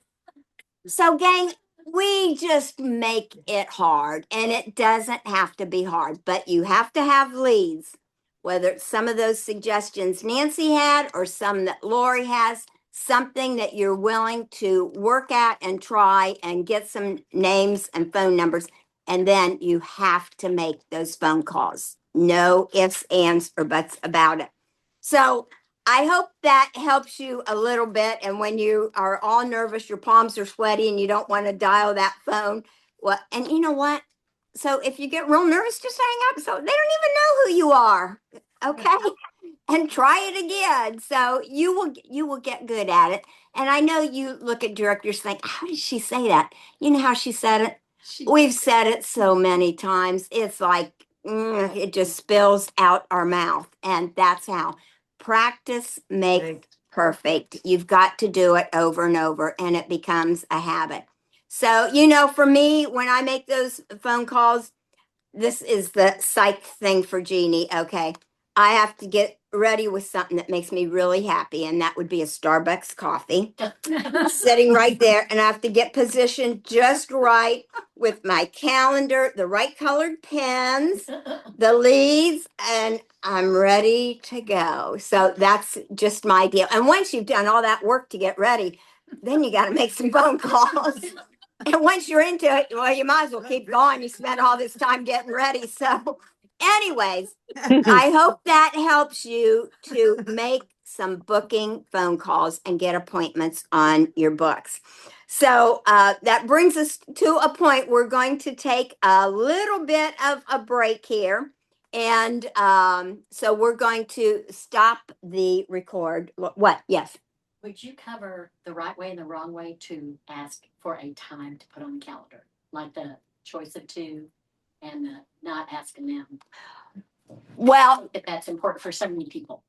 Speaker 1: So, gang, we just make it hard, and it doesn't have to be hard, but you have to have leads, whether it's some of those suggestions Nancy had or some that Lori has, something that you're willing to work at and try and get some names and phone numbers. And then you have to make those phone calls. No ifs, ands, or buts about it. So I hope that helps you a little bit. And when you are all nervous, your palms are sweaty and you don't want to dial that phone. Well, and you know what? So if you get real nervous, just hang up. So they don't even know who you are. Okay. and try it again. So you will get good at it. And I know you look at directors think, how did she say that? You know how she said it? We've said it so many times. It's like it just spills out our mouth. And that's how practice makes perfect. You've got to do it over and over, and it becomes a habit. So, you know, for me, when I make those phone calls, this is the psych thing for Jeannie. Okay. I have to get ready with something that makes me really happy, and that would be a Starbucks coffee sitting right there. And I have to get positioned just right with my calendar, the right colored pens, the leads, and I'm ready to go. So that's just my deal. And once you've done all that work to get ready, then you got to make some phone calls. And once you're into it, well, you might as well keep going. You spent all this time getting ready. So, anyways, I hope that helps you to make some booking phone calls and get appointments on your books. So that brings us to a point. We're going to take a little bit of a break here. And so we're going to stop the record. What? Yes.
Speaker 3: Would you cover the right way and the wrong way to ask for a time to put on the calendar? Like the choice of two and the not asking them?
Speaker 1: Well,
Speaker 3: if that's important for so many people.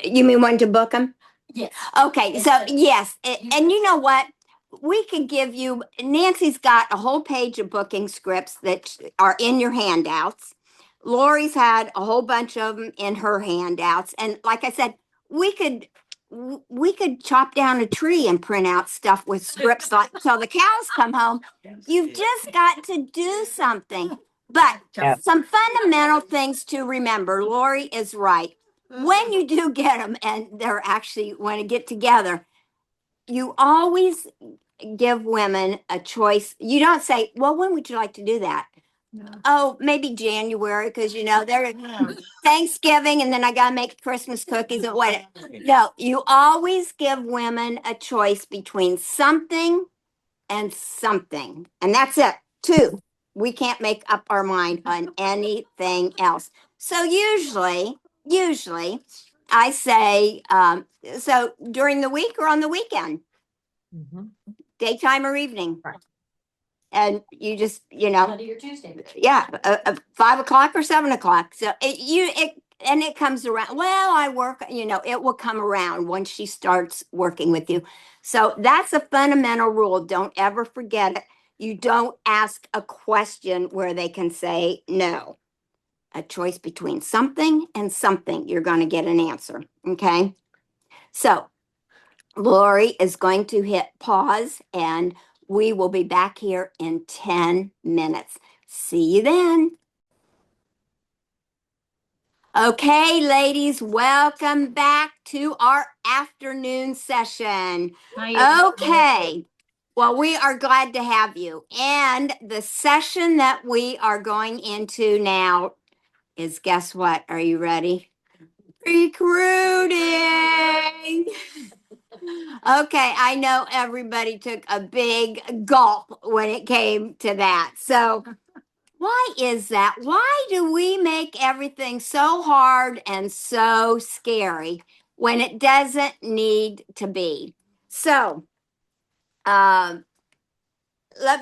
Speaker 1: You mean when to book them?
Speaker 3: Yes.
Speaker 1: Okay, so yes, and you know what? We could give you, Nancy's got a whole page of booking scripts that are in your handouts. Lori's had a whole bunch of them in her handouts. And like I said, we could chop down a tree and print out stuff with scripts like so the cows come home. You've just got to do something. But some fundamental things to remember. Lori is right. When you do get them and they're actually want to get together, you always give women a choice. You don't say, well, when would you like to do that? No. Oh, maybe January, because you know they're Thanksgiving and then I gotta make Christmas cookies and what. No, you always give women a choice between something and something. And that's it. Two. We can't make up our mind on anything else. So usually I say, so during the week or on the weekend, daytime or evening.
Speaker 7: Right.
Speaker 1: And you just, you know,
Speaker 3: Monday or Tuesday.
Speaker 1: yeah, 5 o'clock or 7 o'clock. So it comes around. Well, I work, you know, it will come around once she starts working with you. So that's a fundamental rule. Don't ever forget it. You don't ask a question where they can say no. A choice between something and something, you're going to get an answer. Okay. So Lori is going to hit pause and we will be back here in 10 minutes. See you then. Okay, ladies, welcome back to our afternoon session. Okay. Well, we are glad to have you. And the session that we are going into now is, guess what? Are you ready? Recruiting. Okay, I know everybody took a big gulp when it came to that. So, why is that? Why do we make everything so hard and so scary when it doesn't need to be? So, let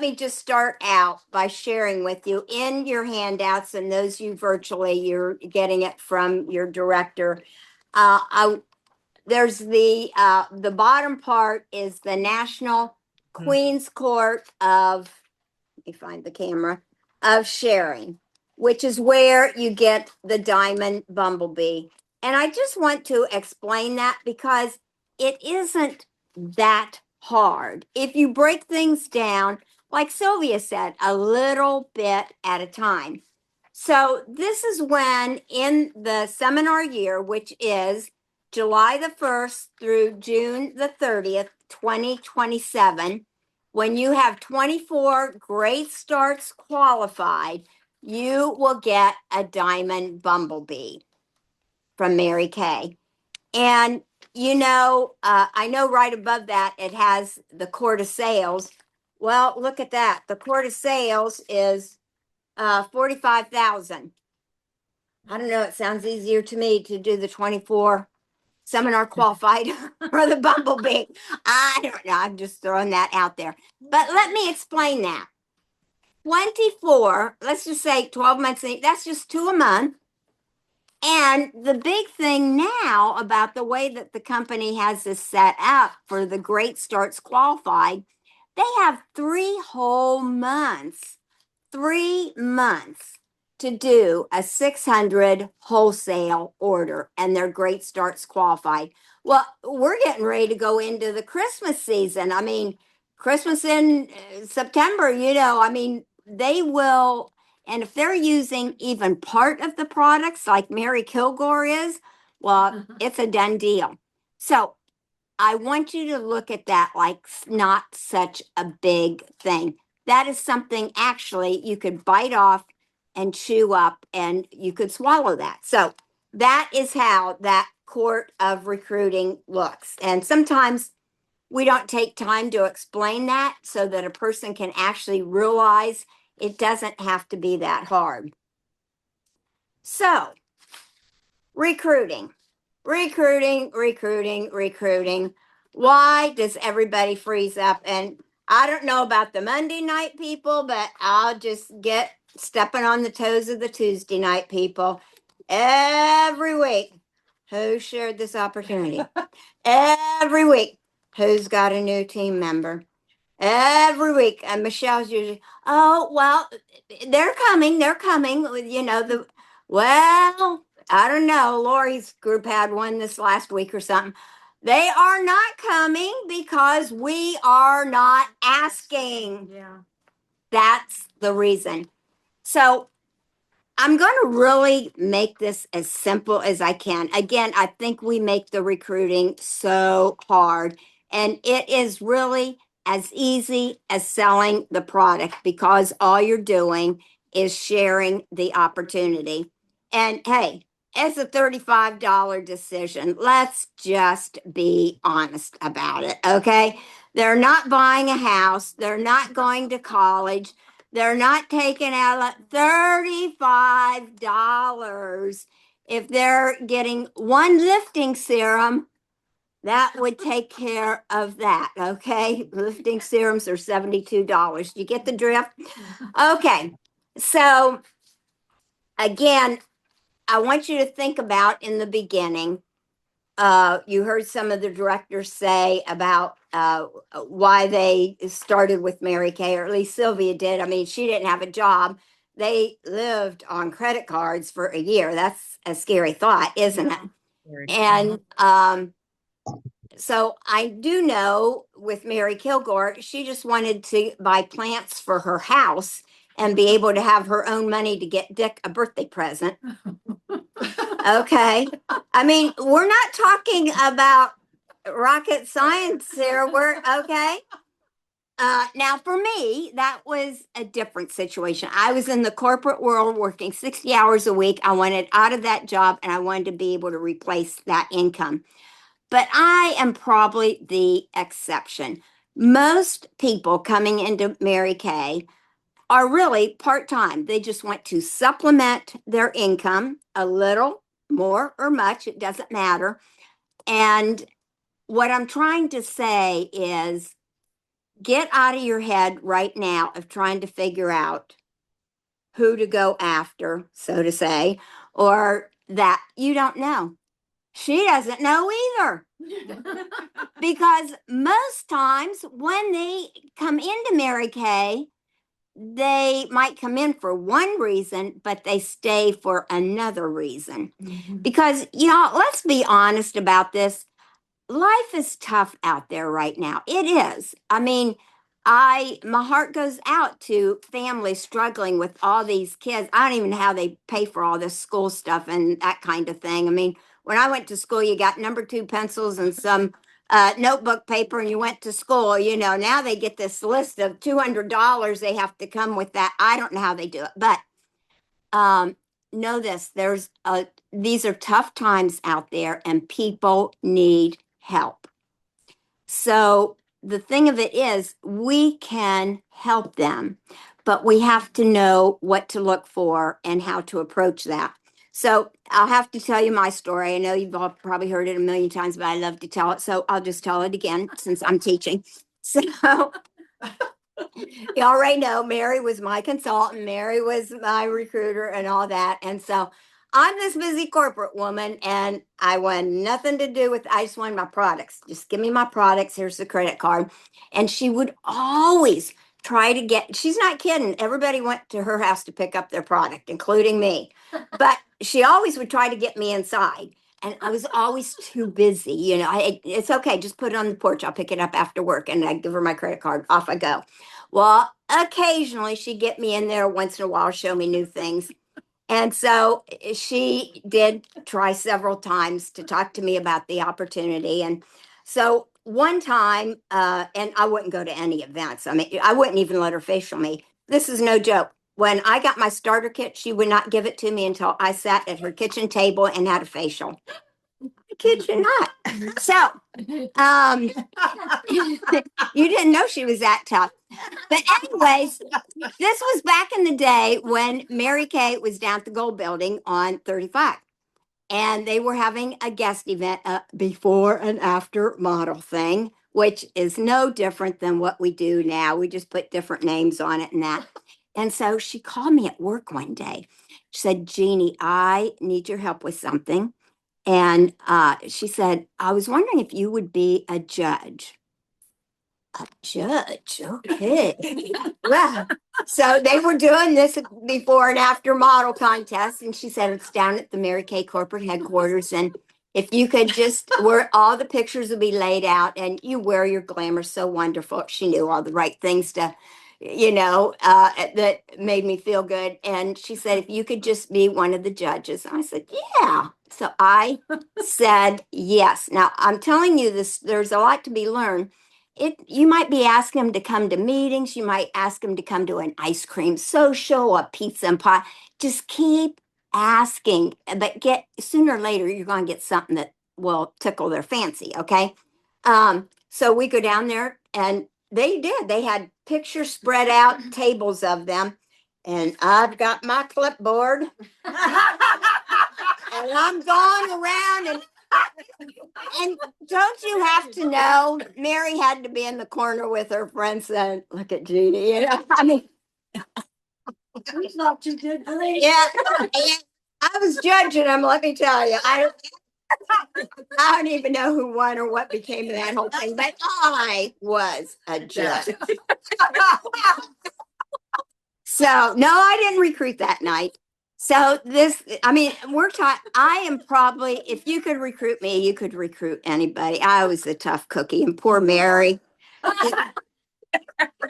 Speaker 1: me just start out by sharing with you in your handouts, and those you virtually, you're getting it from your director. There's the bottom part is the National Queens Court of, let me find the camera, of Sharing, which is where you get the diamond bumblebee. And I just want to explain that because it isn't that hard. If you break things down, like Sylvia said, a little bit at a time. So this is when in the seminar year, which is July the 1st through June the 30th, 2027, when you have 24 great starts qualified, you will get a diamond bumblebee from Mary Kay. And, you know, I know right above that, it has the Court of Sales. Well, look at that. The Court of Sales is 45,000. I don't know, it sounds easier to me to do the 24 seminar qualified or the Bumblebee. I don't know. I'm just throwing that out there. But let me explain that. 24, let's just say 12 months, that's just 2 a month. And the big thing now about the way that the company has this set up for the Great Starts Qualified, they have 3 whole months, 3 months to do a 600 wholesale order, and they're Great Starts Qualified. Well, we're getting ready to go into the Christmas season. I mean, Christmas in September, I mean, they will, and if they're using even part of the products like Mary Kilgore is, well, it's a done deal. So I want you to look at that like not such a big thing. That is something actually you could bite off and chew up, and you could swallow that. So that is how that court of recruiting looks. And sometimes we don't take time to explain that so that a person can actually realize it doesn't have to be that hard. So, recruiting. Why does everybody freeze up? And I don't know about the Monday night people, but I'll just get stepping on the toes of the Tuesday night people. Every week, who shared this opportunity? Every week, who's got a new team member? Every week, and Michelle's usually, oh, well, they're coming. Well, I don't know. Lori's group had one this last week or something. They are not coming because we are not asking.
Speaker 2: Yeah.
Speaker 1: That's the reason. So I'm going to really make this as simple as I can. Again, I think we make the recruiting so hard, and it is really as easy as selling the product because all you're doing is sharing the opportunity. And hey, it's a $35 decision. Let's just be honest about it, okay? They're not buying a house. They're not going to college. They're not taking out $35. If they're getting one lifting serum, that would take care of that, okay? Lifting serums are $72. You get the drift? Okay, so again, I want you to think about in the beginning, you heard some of the directors say about why they started with Mary Kay, or at least Sylvia did. I mean, she didn't have a job. They lived on credit cards for a year. That's a scary thought, isn't it? And so I do know with Mary Kilgore, she just wanted to buy plants for her house and be able to have her own money to get Dick a birthday present. Okay. I mean, we're not talking about rocket science here. We're okay. Now, for me, that was a different situation. I was in the corporate world working 60 hours a week. I wanted out of that job and I wanted to be able to replace that income. But I am probably the exception. Most people coming into Mary Kay are really part-time. They just want to supplement their income a little more or much, it doesn't matter. And what I'm trying to say is get out of your head right now of trying to figure out who to go after, so to say, or that you don't know. She doesn't know either. Because most times when they come into Mary Kay, they might come in for one reason, but they stay for another reason. Because, let's be honest about this. Life is tough out there right now. It is. I mean, my heart goes out to families struggling with all these kids. I don't even know how they pay for all this school stuff and that kind of thing. I mean, when I went to school, you got number 2 pencils and some notebook paper, and you went to school. Now they get this list of $200. They have to come with that. I don't know how they do it, but know this: these are tough times out there, and people need help. So the thing of it is, we can help them, but we have to know what to look for and how to approach that. So I'll have to tell you my story. I know you've all probably heard it a million times, but I love to tell it. So I'll just tell it again since I'm teaching. So you already know Mary was my consultant, Mary was my recruiter and all that. And so I'm this busy corporate woman and I want nothing to do with, I just wanted my products. Just give me my products. Here's the credit card. And she would always try to get, she's not kidding. Everybody went to her house to pick up their product, including me. But she always would try to get me inside. And I was always too busy. You know, it's okay. Just put it on the porch. I'll pick it up after work. And I give her my credit card. Off I go. Well, occasionally she'd get me in there once in a while, show me new things. And so she did try several times to talk to me about the opportunity. And so one time, and I wouldn't go to any events. I mean, I wouldn't even let her facial me. This is no joke. When I got my starter kit, she would not give it to me until I sat at her kitchen table and had a facial. I kid you not. So, you didn't know she was that tough. But anyways, this was back in the day when Mary Kay was down at the Gold Building on 35. And they were having a guest event, a before and after model thing, which is no different than what we do now. We just put different names on it and that. And so she called me at work one day. She said, Jeannie, I need your help with something. And she said, I was wondering if you would be a judge. A judge, okay. Well, so they were doing this before and after model contest, and she said it's down at the Mary Kay corporate headquarters. And if you could just, where all the pictures will be laid out, and you wear your glamour so wonderful. She knew all the right things to, that made me feel good. And she said, if you could just be one of the judges. I said, yeah. So I said yes. Now I'm telling you this, there's a lot to be learned. You might be asking them to come to meetings. You might ask them to come to an ice cream social, a pizza and pie. Just keep asking, but sooner or later, you're going to get something that will tickle their fancy. Okay. So we go down there and they did. They had pictures spread out, tables of them. And I've got my clipboard and I'm going around and don't you have to know, Mary had to be in the corner with her friends saying, look at Judy, I mean, we thought you did great. Yeah, I was judging them, let me tell you. I don't even know who won or what became of that whole thing, but I was a judge. So, no, I didn't recruit that night. So I am probably, if you could recruit me, you could recruit anybody. I was a tough cookie and poor Mary.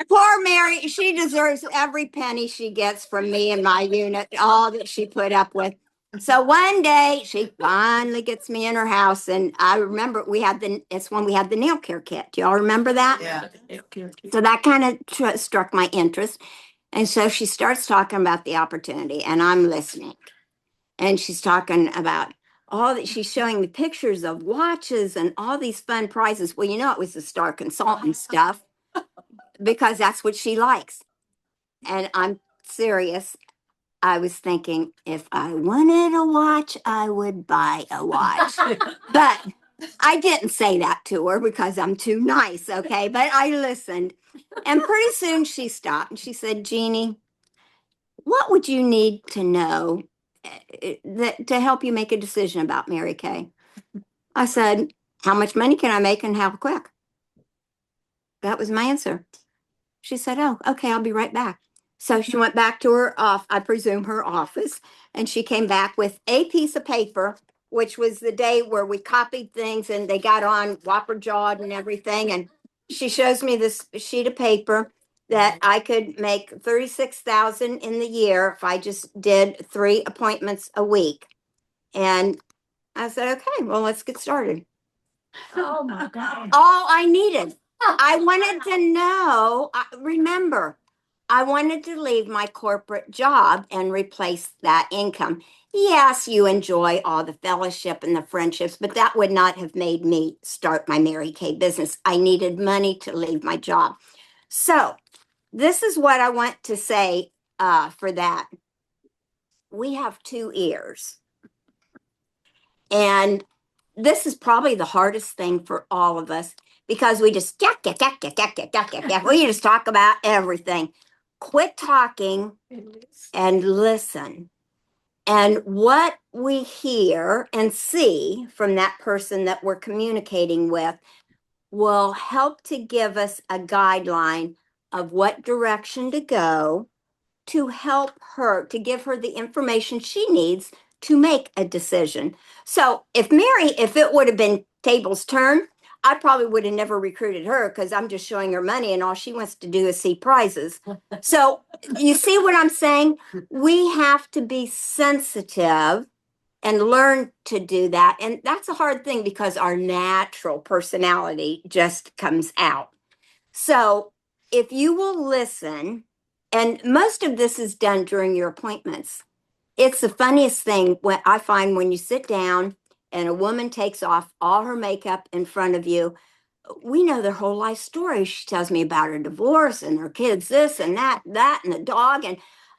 Speaker 1: Poor Mary, she deserves every penny she gets from me and my unit, all that she put up with. So one day she finally gets me in her house and I remember it's when we had the nail care kit. Do y'all remember that?
Speaker 11: Yeah.
Speaker 1: So that kind of struck my interest. And so she starts talking about the opportunity and I'm listening. And she's talking about she's showing me pictures of watches and all these fun prizes. Well, it was the Star Consultant stuff because that's what she likes. And I'm serious. I was thinking if I wanted a watch, I would buy a watch. But I didn't say that to her because I'm too nice. Okay. But I listened. And pretty soon she stopped and she said, Jeannie, what would you need to know to help you make a decision about Mary Kay? I said, how much money can I make and how quick? That was my answer. She said, oh, okay, I'll be right back. So she went back to I presume her office, and she came back with a piece of paper, which was the day where we copied things and they got on Whopper Jawed and everything. And she shows me this sheet of paper that I could make $36,000 in the year if I just did 3 appointments a week. And I said, okay, well, let's get started.
Speaker 11: Oh my God.
Speaker 1: All I needed. I wanted to know, remember, I wanted to leave my corporate job and replace that income. Yes, you enjoy all the fellowship and the friendships, but that would not have made me start my Mary Kay business. I needed money to leave my job. So this is what I want to say for that. We have 2 ears. And this is probably the hardest thing for all of us because we just we just talk about everything. Quit talking and listen. And what we hear and see from that person that we're communicating with will help to give us a guideline of what direction to go to help her, to give her the information she needs to make a decision. So if it would have been tables turn, I probably would have never recruited her because I'm just showing her money and all she wants to do is see prizes. So you see what I'm saying? We have to be sensitive and learn to do that. And that's a hard thing because our natural personality just comes out. So if you will listen, and most of this is done during your appointments. It's the funniest thing when I find when you sit down and a woman takes off all her makeup in front of you. We know their whole life story. She tells me about her divorce and her kids, this and that, and the dog. And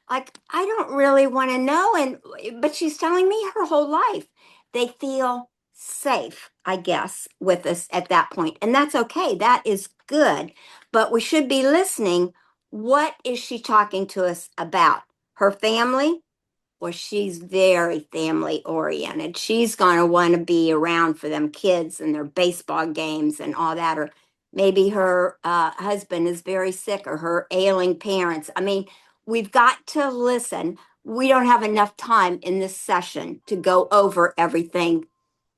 Speaker 1: like, I don't really want to know. But she's telling me her whole life. They feel safe, I guess, with us at that point. And that's okay. That is good. But we should be listening. What is she talking to us about? Her family? Well, she's very family oriented. She's going to want to be around for them kids and their baseball games and all that. Or maybe her husband is very sick or her ailing parents. I mean, we've got to listen. We don't have enough time in this session to go over everything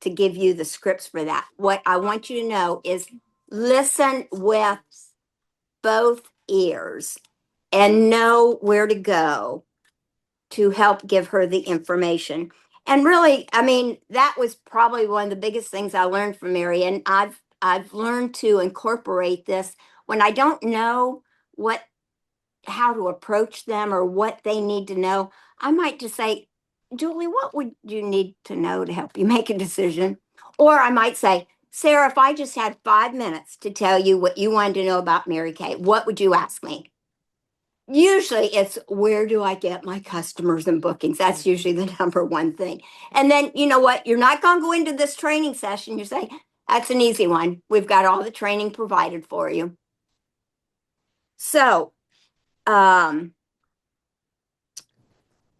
Speaker 1: to give you the scripts for that. What I want you to know is listen with both ears and know where to go to help give her the information. And really, I mean, that was probably one of the biggest things I learned from Mary. And I've learned to incorporate this when I don't know how to approach them or what they need to know. I might just say, Julie, what would you need to know to help you make a decision? Or I might say, Sarah, if I just had 5 minutes to tell you what you wanted to know about Mary Kay, what would you ask me? Usually it's where do I get my customers and bookings? That's usually the number one thing. And then, you know what? You're not going to go into this training session. You say, that's an easy one. We've got all the training provided for you. So,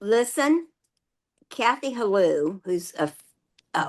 Speaker 1: listen, Kathy Halou, who's a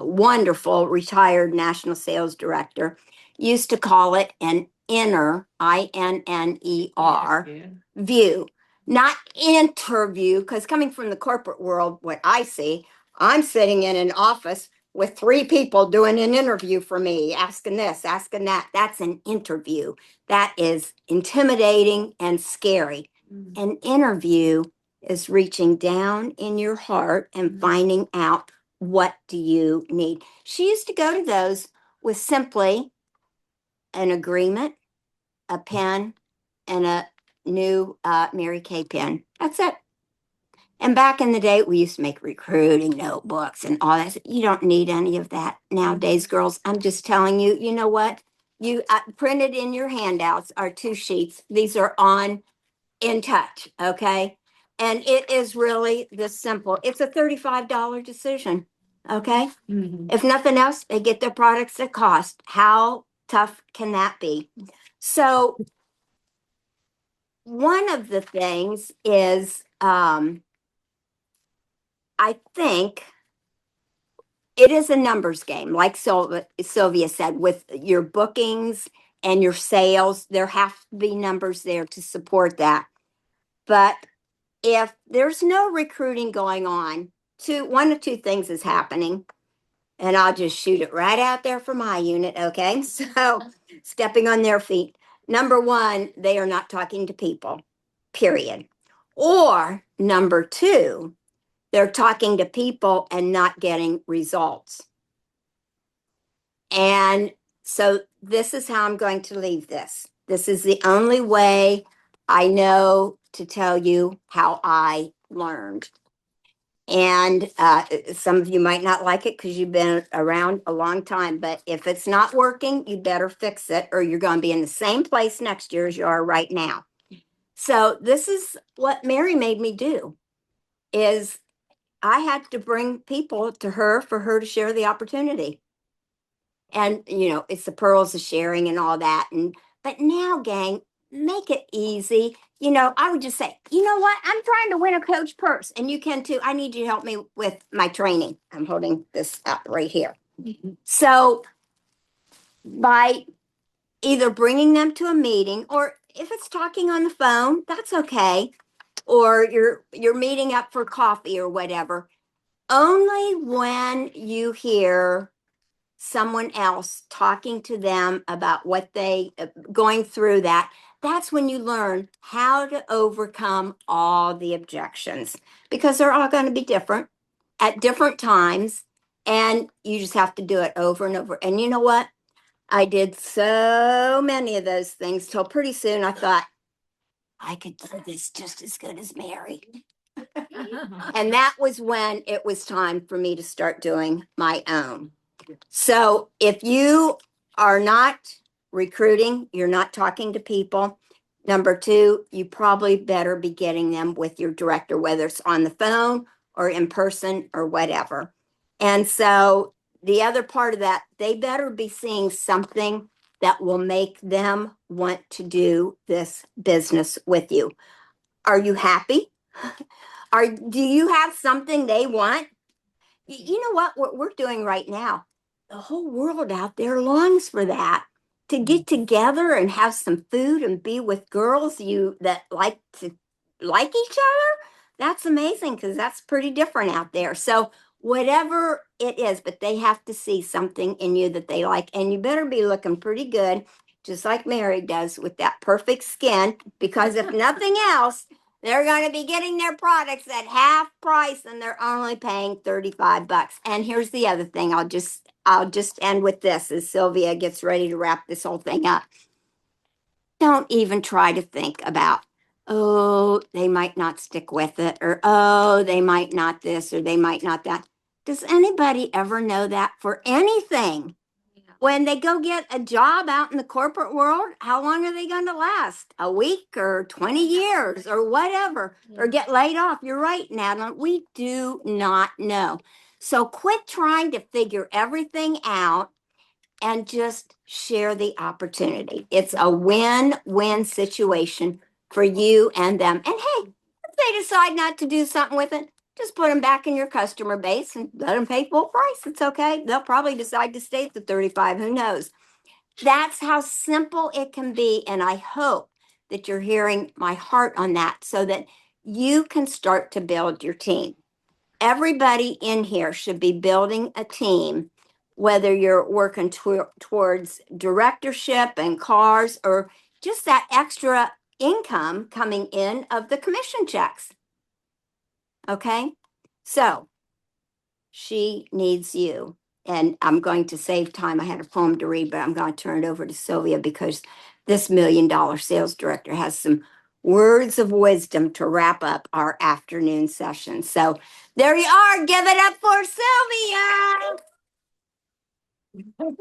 Speaker 1: wonderful retired national sales director, used to call it an inner, INNER, view, not interview, because coming from the corporate world, what I see, I'm sitting in an office with 3 people doing an interview for me, asking this, asking that. That's an interview. That is intimidating and scary. An interview is reaching down in your heart and finding out what do you need. She used to go to those with simply an agreement, a pen, and a new Mary Kay pen. That's it. And back in the day, we used to make recruiting notebooks and all that. You don't need any of that nowadays, girls. I'm just telling you, you know what? You printed in your handouts are 2 sheets. These are on In Touch, okay? And it is really this simple. It's a $35 decision, okay? If nothing else, they get their products at cost. How tough can that be? So one of the things is, I think it is a numbers game, like Sylvia said, with your bookings and your sales. There have to be numbers there to support that. But if there's no recruiting going on, one of 2 things is happening. And I'll just shoot it right out there for my unit, okay? So stepping on their feet. Number 1, they are not talking to people, period. Or number 2, they're talking to people and not getting results. And so this is how I'm going to leave this. This is the only way I know to tell you how I learned. And some of you might not like it because you've been around a long time, but if it's not working, you better fix it or you're going to be in the same place next year as you are right now. So this is what Mary made me do, is I had to bring people to her for her to share the opportunity. And, it's the pearls of sharing and all that. But now, gang, make it easy. I would just say, you know what? I'm trying to win a coach purse, and you can too. I need you to help me with my training. I'm holding this up right here. So, by either bringing them to a meeting, or if it's talking on the phone, that's okay. Or you're meeting up for coffee or whatever. Only when you hear someone else talking to them about what they going through that's when you learn how to overcome all the objections, because they're all going to be different at different times, and you just have to do it over and over. And you know what? I did so many of those things till pretty soon I thought I could do this just as good as Mary. And that was when it was time for me to start doing my own. So if you are not recruiting, you're not talking to people. Number two, you probably better be getting them with your director, whether it's on the phone or in person or whatever. And so the other part of that, they better be seeing something that will make them want to do this business with you. Are you happy? Do you have something they want? You know what we're doing right now? The whole world out there longs for that, to get together and have some food and be with girls that like to like each other. That's amazing, because that's pretty different out there. So whatever it is, but they have to see something in you that they like, and you better be looking pretty good, just like Mary does, with that perfect skin, because if nothing else, they're going to be getting their products at half price, and they're only paying $35. And here's the other thing. I'll just end with this as Sylvia gets ready to wrap this whole thing up. Don't even try to think about, oh, they might not stick with it, or oh, they might not this, or they might not that. Does anybody ever know that for anything? When they go get a job out in the corporate world, how long are they going to last? A week or 20 years or whatever, or get laid off? You're right, Madeline. We do not know. So quit trying to figure everything out and just share the opportunity. It's a win-win situation for you and them. And hey, if they decide not to do something with it, just put them back in your customer base and let them pay full price. It's okay. They'll probably decide to stay at the 35. Who knows? That's how simple it can be. And I hope that you're hearing my heart on that, so that you can start to build your team. Everybody in here should be building a team, whether you're working towards directorship and cars, or just that extra income coming in of the commission checks. Okay, so she needs you. And I'm going to save time. I had a poem to read, but I'm going to turn it over to Sylvia, because this $1 million sales director has some words of wisdom to wrap up our afternoon session. So there you are. Give it up for Sylvia.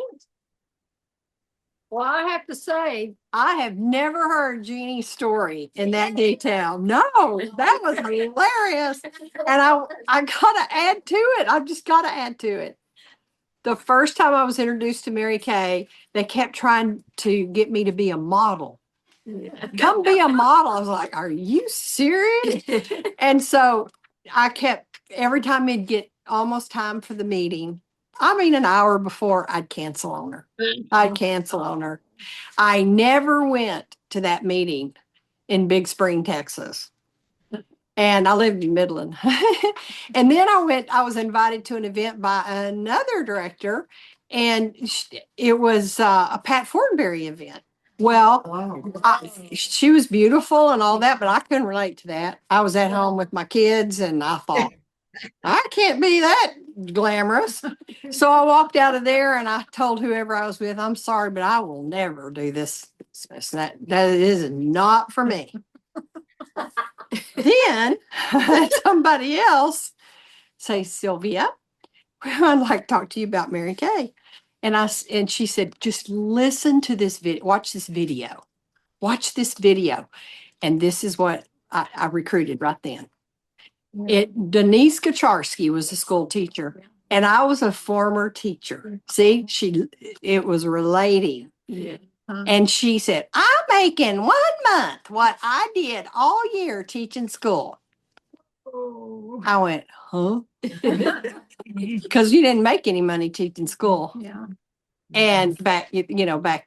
Speaker 2: Well, I have to say, I have never heard Jeannie's story in that detail. No, that was hilarious. And I gotta add to it. I've just gotta add to it. The first time I was introduced to Mary Kay, they kept trying to get me to be a model. Come be a model. I was like, are you serious? And so I kept, every time it'd get almost time for the meeting, an hour before, I'd cancel on her. I never went to that meeting in Big Spring, Texas. And I lived in Midland. And then I was invited to an event by another director, and it was a Pat Fortenberry event. Well, she was beautiful and all that, but I couldn't relate to that. I was at home with my kids, and I thought, I can't be that glamorous. So I walked out of there, and I told whoever I was with, I'm sorry, but I will never do this. That is not for me. Then somebody else say, Sylvia, I'd like to talk to you about Mary Kay. And she said, just listen to this video, watch this video. And this is what I recruited right then. Denise Kacharsky was a school teacher, and I was a former teacher. See, it was relating. And she said, I'm making 1 month what I did all year teaching school. I went, huh? Because you didn't make any money teaching school.
Speaker 10: Yeah.
Speaker 2: And back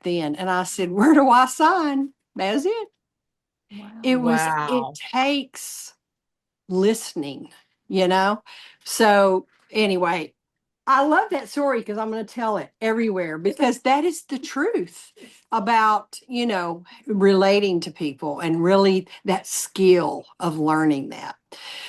Speaker 2: then. And I said, where do I sign? That's it.
Speaker 7: Wow.
Speaker 2: It takes listening, So anyway, I love that story because I'm going to tell it everywhere because that is the truth about, relating to people and really that skill of learning that.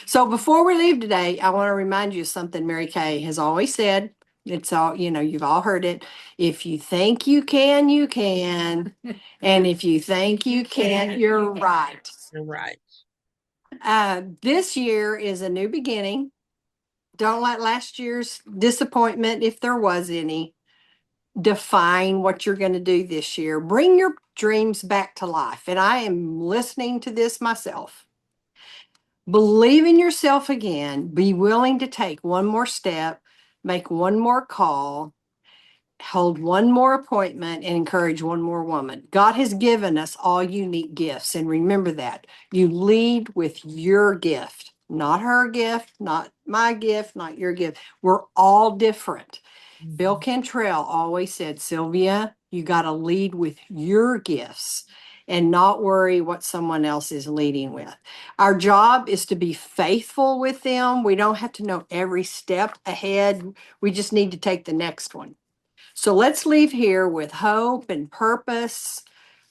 Speaker 2: So before we leave today, I want to remind you of something Mary Kay has always said. It's all, you've all heard it. If you think you can, you can. And if you think you can't, you're right.
Speaker 7: You're right.
Speaker 2: This year is a new beginning. Don't let last year's disappointment, if there was any, define what you're going to do this year. Bring your dreams back to life. And I am listening to this myself. Believe in yourself again. Be willing to take one more step, make one more call, hold one more appointment, and encourage one more woman. God has given us all unique gifts. And remember that. You lead with your gift, not her gift, not my gift, not your gift. We're all different. Bill Cantrell always said, Sylvia, you got to lead with your gifts and not worry what someone else is leading with. Our job is to be faithful with them. We don't have to know every step ahead. We just need to take the next one. So let's leave here with hope and purpose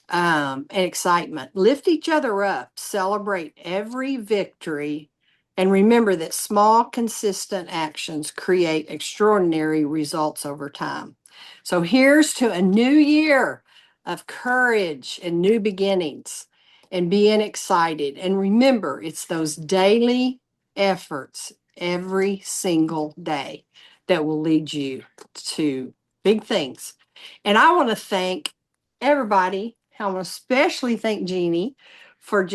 Speaker 2: and excitement. Lift each other up, celebrate every victory, and remember that small, consistent actions create extraordinary results over time. So here's to a new year of courage and new beginnings and being excited. And remember, it's those daily efforts every single day that will lead you to big things. And I want to thank everybody. I want to especially thank Jeannie for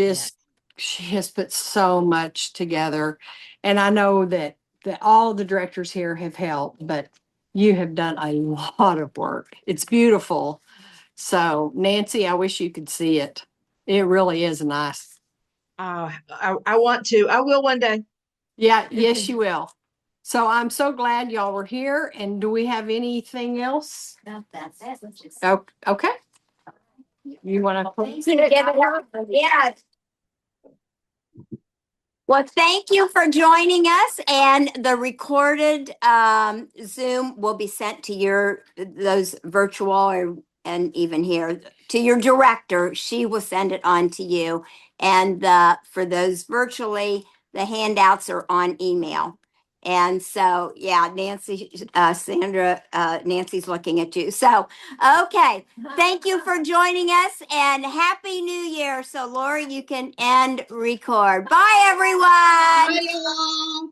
Speaker 2: she has put so much together. And I know that all the directors here have helped, but you have done a lot of work. It's beautiful. So Nancy, I wish you could see it. It really is nice.
Speaker 7: I want to. I will one day.
Speaker 2: Yeah, yes, you will. So I'm so glad y'all were here. And do we have anything else?
Speaker 1: No, that's it. Let's just
Speaker 2: Oh, okay. You want to
Speaker 1: give it up. Yeah. Well, thank you for joining us, and the recorded Zoom will be sent to those virtual and even here to your director. She will send it on to you, and for those virtually, the handouts are on email. And so, yeah, Sandra, Nancy's looking at you. So, okay. Thank you for joining us and Happy New Year. So, Lori, you can end record. Bye, everyone.
Speaker 7: Bye, y'all.